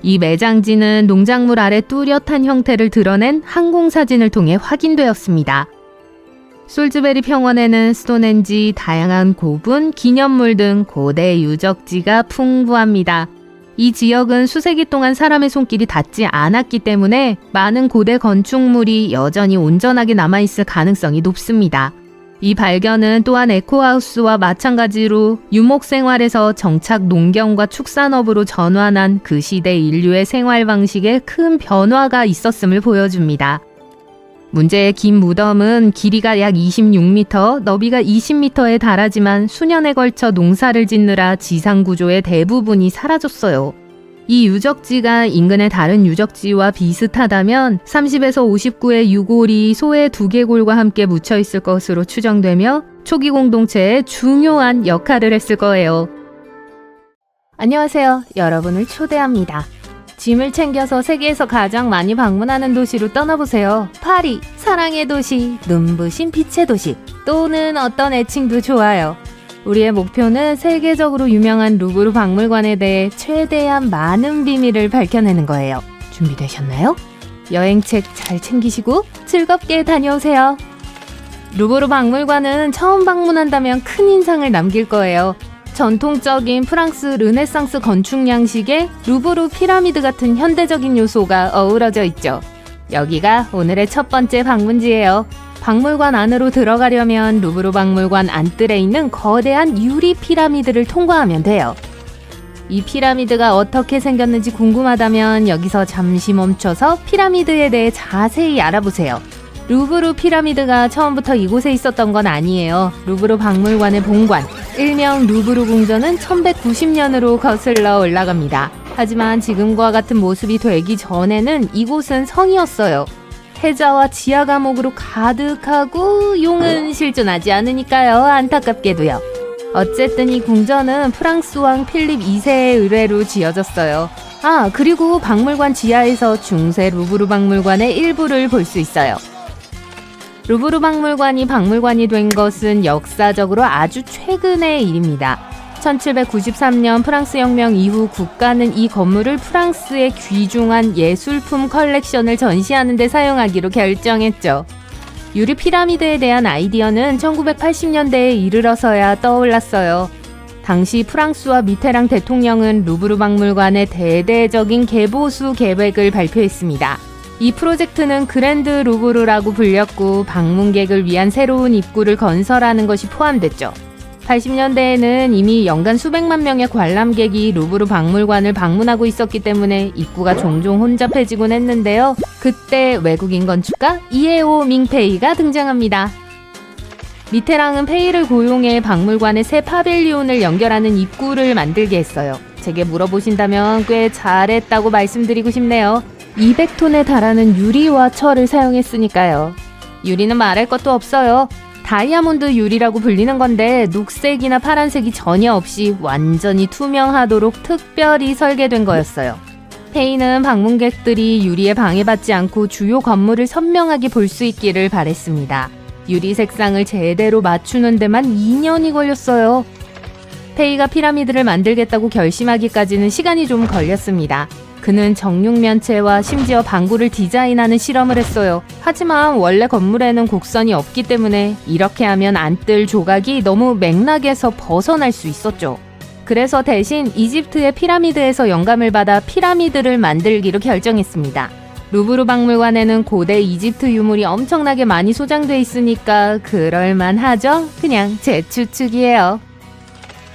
이 매장지는 농작물 아래 뚜렷한 형태를 드러낸 항공사진을 통해 확인되었습니다. 솔즈베리 평원에는 스톤헨지, 다양한 고분, 기념물 등 고대 유적지가 풍부합니다. 이 지역은 수세기 동안 사람의 손길이 닿지 않았기 때문에 많은 고대 건축물이 여전히 온전하게 남아있을 가능성이 높습니다. 이 발견은 또한 에코하우스와 마찬가지로 유목생활에서 정착 농경과 축산업으로 전환한 그 시대 인류의 생활 방식에 큰 변화가 있었음을 보여줍니다. 문제의 긴 무덤은 길이가 약 26m, 너비가 20m에 달하지만 수년에 걸쳐 농사를 짓느라 지상 구조의 대부분이 사라졌어요. 이 유적지가 인근의 다른 유적지와 비슷하다면 30에서 59의 유골이 소의 두개골과 함께 묻혀 있을 것으로 추정되며 초기 공동체에 중요한 역할을 했을 거예요. 안녕하세요. 여러분을 초대합니다. 짐을 챙겨서 세계에서 가장 많이 방문하는 도시로 떠나보세요. 파리, 사랑의 도시, 눈부신 빛의 도시, 또는 어떤 애칭도 좋아요. 우리의 목표는 세계적으로 유명한 루브르 박물관에 대해 최대한 많은 비밀을 밝혀내는 거예요. 준비되셨나요? 여행책 잘 챙기시고 즐겁게 다녀오세요. 루브르 박물관은 처음 방문한다면 큰 인상을 남길 거예요. 전통적인 프랑스 르네상스 건축 양식에 루브르 피라미드 같은 현대적인 요소가 어우러져 있죠. 여기가 오늘의 첫 번째 방문지예요. 박물관 안으로 들어가려면 루브르 박물관 안뜰에 있는 거대한 유리 피라미드를 통과하면 돼요. 이 피라미드가 어떻게 생겼는지 궁금하다면 여기서 잠시 멈춰서 피라미드에 대해 자세히 알아보세요. 루브르 피라미드가 처음부터 이곳에 있었던 건 아니에요. 루브르 박물관의 본관, 일명 루브르 궁전은 1190년으로 거슬러 올라갑니다. 하지만 지금과 같은 모습이 되기 전에는 이곳은 성이었어요. 해자와 지하 감옥으로 가득하고 용은 실존하지 않으니까요. 안타깝게도요. 어쨌든 이 궁전은 프랑스 왕 필립 2세의 의뢰로 지어졌어요. 그리고 박물관 지하에서 중세 루브르 박물관의 일부를 볼 수 있어요. 루브르 박물관이 박물관이 된 것은 역사적으로 아주 최근의 일입니다. 1793년 프랑스 혁명 이후 국가는 이 건물을 프랑스의 귀중한 예술품 컬렉션을 전시하는 데 사용하기로 결정했죠. 유리 피라미드에 대한 아이디어는 1980년대에 이르러서야 떠올랐어요. 당시 프랑스와 미테랑 대통령은 루브르 박물관의 대대적인 개보수 계획을 발표했습니다. 이 프로젝트는 그랜드 루브르라고 불렸고 방문객을 위한 새로운 입구를 건설하는 것이 포함됐죠. 80년대에는 이미 연간 수백만 명의 관람객이 루브르 박물관을 방문하고 있었기 때문에 입구가 종종 혼잡해지곤 했는데요. 그때 외국인 건축가 이에오 밍페이가 등장합니다. 미테랑은 페이를 고용해 박물관의 새 파빌리온을 연결하는 입구를 만들게 했어요. 제게 물어보신다면 꽤 잘했다고 말씀드리고 싶네요. 200톤에 달하는 유리와 철을 사용했으니까요. 유리는 말할 것도 없어요. 다이아몬드 유리라고 불리는 건데 녹색이나 파란색이 전혀 없이 완전히 투명하도록 특별히 설계된 거였어요. 페이는 방문객들이 유리에 방해받지 않고 주요 건물을 선명하게 볼 수 있기를 바랬습니다. 유리 색상을 제대로 맞추는 데만 2년이 걸렸어요. 페이가 피라미드를 만들겠다고 결심하기까지는 시간이 좀 걸렸습니다. 그는 정육면체와 심지어 방구를 디자인하는 실험을 했어요. 하지만 원래 건물에는 곡선이 없기 때문에 이렇게 하면 안뜰 조각이 너무 맥락에서 벗어날 수 있었죠. 그래서 대신 이집트의 피라미드에서 영감을 받아 피라미드를 만들기로 결정했습니다. 루브르 박물관에는 고대 이집트 유물이 엄청나게 많이 소장돼 있으니까 그럴만하죠? 그냥 제 추측이에요.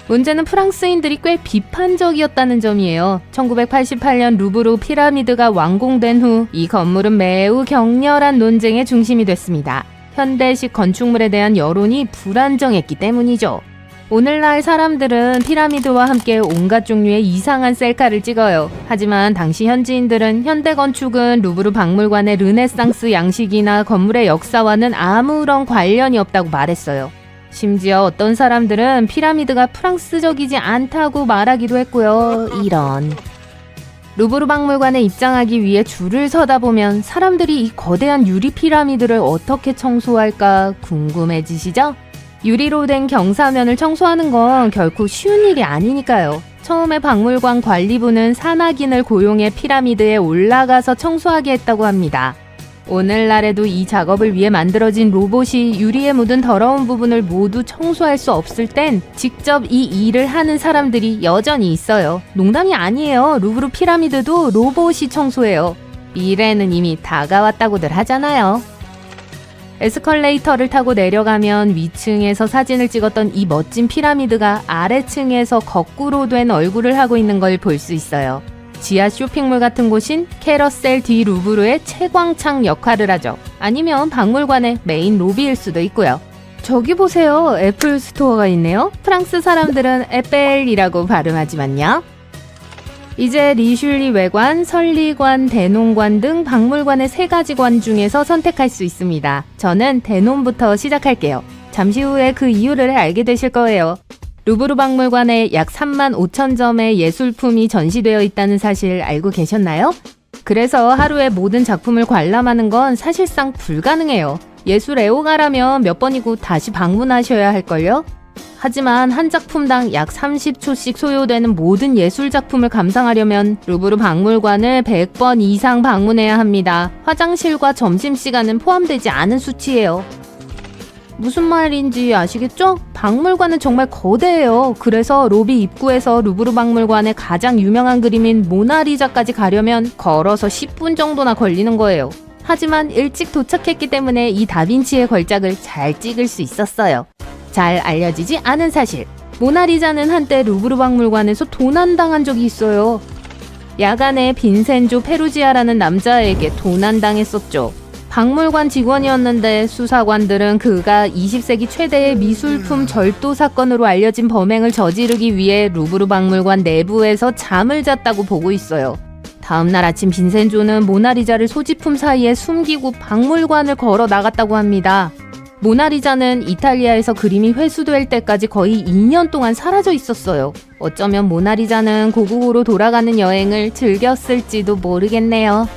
문제는 프랑스인들이 꽤 비판적이었다는 점이에요. 1988년 루브르 피라미드가 완공된 후 이 건물은 매우 격렬한 논쟁의 중심이 됐습니다. 현대식 건축물에 대한 여론이 불안정했기 때문이죠. 오늘날 사람들은 피라미드와 함께 온갖 종류의 이상한 셀카를 찍어요. 하지만 당시 현지인들은 현대 건축은 루브르 박물관의 르네상스 양식이나 건물의 역사와는 아무런 관련이 없다고 말했어요. 심지어 어떤 사람들은 피라미드가 프랑스적이지 않다고 말하기도 했고요. 이런. 루브르 박물관에 입장하기 위해 줄을 서다 보면 사람들이 이 거대한 유리 피라미드를 어떻게 청소할까 궁금해지시죠? 유리로 된 경사면을 청소하는 건 결코 쉬운 일이 아니니까요. 처음에 박물관 관리부는 산악인을 고용해 피라미드에 올라가서 청소하게 했다고 합니다. 오늘날에도 이 작업을 위해 만들어진 로봇이 유리에 묻은 더러운 부분을 모두 청소할 수 없을 땐 직접 이 일을 하는 사람들이 여전히 있어요. 농담이 아니에요. 루브르 피라미드도 로봇이 청소해요. 미래는 이미 다가왔다고들 하잖아요. 에스컬레이터를 타고 내려가면 위층에서 사진을 찍었던 이 멋진 피라미드가 아래층에서 거꾸로 된 얼굴을 하고 있는 걸 볼 수 있어요. 지하 쇼핑몰 같은 곳인 캐러셀 디 루브르의 채광창 역할을 하죠. 아니면 박물관의 메인 로비일 수도 있고요. 저기 보세요. 애플 스토어가 있네요. 프랑스 사람들은 에펠이라고 발음하지만요. 이제 리슐리 외관, 설리관, 대논관 등 박물관의 3가지 관 중에서 선택할 수 있습니다. 저는 대논부터 시작할게요. 잠시 후에 그 이유를 알게 되실 거예요. 루브르 박물관에 약 35,000점의 예술품이 전시되어 있다는 사실 알고 계셨나요? 그래서 하루에 모든 작품을 관람하는 건 사실상 불가능해요. 예술 애호가라면 몇 번이고 다시 방문하셔야 할걸요? 하지만 한 작품당 약 30초씩 소요되는 모든 예술 작품을 감상하려면 루브르 박물관을 100번 이상 방문해야 합니다. 화장실과 점심시간은 포함되지 않은 수치예요. 무슨 말인지 아시겠죠? 박물관은 정말 거대해요. 그래서 로비 입구에서 루브르 박물관의 가장 유명한 그림인 모나리자까지 가려면 걸어서 10분 정도나 걸리는 거예요. 하지만 일찍 도착했기 때문에 이 다빈치의 걸작을 잘 찍을 수 있었어요. 잘 알려지지 않은 사실. 모나리자는 한때 루브르 박물관에서 도난당한 적이 있어요. 야간에 빈센조 페루지아라는 남자에게 도난당했었죠. 박물관 직원이었는데 수사관들은 그가 20세기 최대의 미술품 절도 사건으로 알려진 범행을 저지르기 위해 루브르 박물관 내부에서 잠을 잤다고 보고 있어요. 다음날 아침 빈센조는 모나리자를 소지품 사이에 숨기고 박물관을 걸어 나갔다고 합니다. 모나리자는 이탈리아에서 그림이 회수될 때까지 거의 2년 동안 사라져 있었어요. 어쩌면 모나리자는 고국으로 돌아가는 여행을 즐겼을지도 모르겠네요.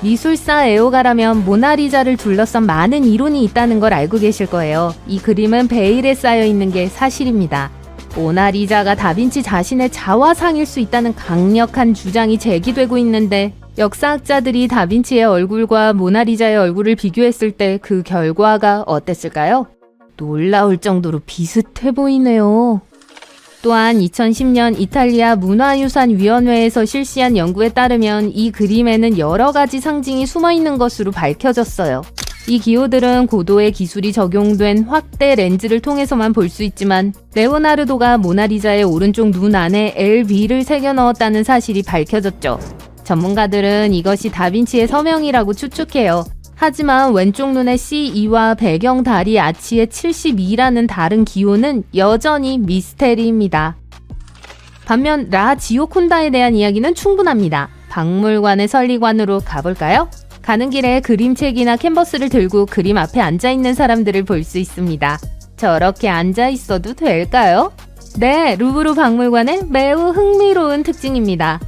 미술사 애호가라면 모나리자를 둘러싼 많은 이론이 있다는 걸 알고 계실 거예요. 이 그림은 베일에 쌓여 있는 게 사실입니다. 모나리자가 다빈치 자신의 자화상일 수 있다는 강력한 주장이 제기되고 있는데 역사학자들이 다빈치의 얼굴과 모나리자의 얼굴을 비교했을 때 그 결과가 어땠을까요? 놀라울 정도로 비슷해 보이네요. 또한 2010년 이탈리아 문화유산위원회에서 실시한 연구에 따르면 이 그림에는 여러 가지 상징이 숨어 있는 것으로 밝혀졌어요. 이 기호들은 고도의 기술이 적용된 확대 렌즈를 통해서만 볼 수 있지만 레오나르도가 모나리자의 오른쪽 눈 안에 LB를 새겨 넣었다는 사실이 밝혀졌죠. 전문가들은 이것이 다빈치의 서명이라고 추측해요. 하지만 왼쪽 눈의 C2와 배경 다리 아치의 72라는 다른 기호는 여전히 미스테리입니다. 반면 라 지오콘다에 대한 이야기는 충분합니다. 박물관의 설리관으로 가볼까요? 가는 길에 그림책이나 캔버스를 들고 그림 앞에 앉아있는 사람들을 볼 수 있습니다. 저렇게 앉아있어도 될까요? 네, 루브르 박물관의 매우 흥미로운 특징입니다.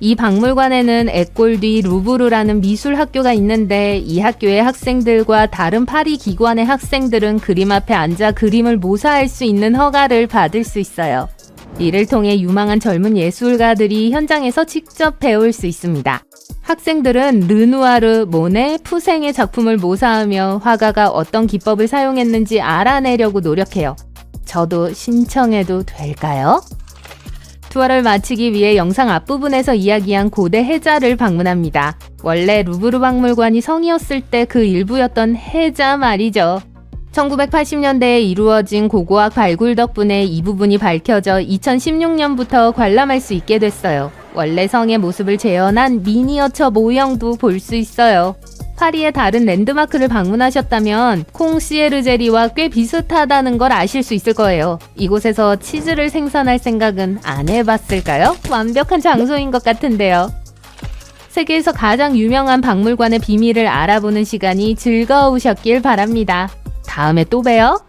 이 박물관에는 에꼴 디 루브르라는 미술 학교가 있는데 이 학교의 학생들과 다른 파리 기관의 학생들은 그림 앞에 앉아 그림을 모사할 수 있는 허가를 받을 수 있어요. 이를 통해 유망한 젊은 예술가들이 현장에서 직접 배울 수 있습니다. 학생들은 르누아르, 모네, 푸생의 작품을 모사하며 화가가 어떤 기법을 사용했는지 알아내려고 노력해요. 저도 신청해도 될까요? 투어를 마치기 위해 영상 앞부분에서 이야기한 고대 해자를 방문합니다. 원래 루브르 박물관이 성이었을 때 그 일부였던 해자 말이죠. 1980년대에 이루어진 고고학 발굴 덕분에 이 부분이 밝혀져 2016년부터 관람할 수 있게 됐어요. 원래 성의 모습을 재현한 미니어처 모형도 볼 수 있어요. 파리의 다른 랜드마크를 방문하셨다면 콩시에르제리와 꽤 비슷하다는 걸 아실 수 있을 거예요. 이곳에서 치즈를 생산할 생각은 안 해봤을까요? 완벽한 장소인 것 같은데요. 세계에서 가장 유명한 박물관의 비밀을 알아보는 시간이 즐거우셨길 바랍니다. 다음에 또 봬요.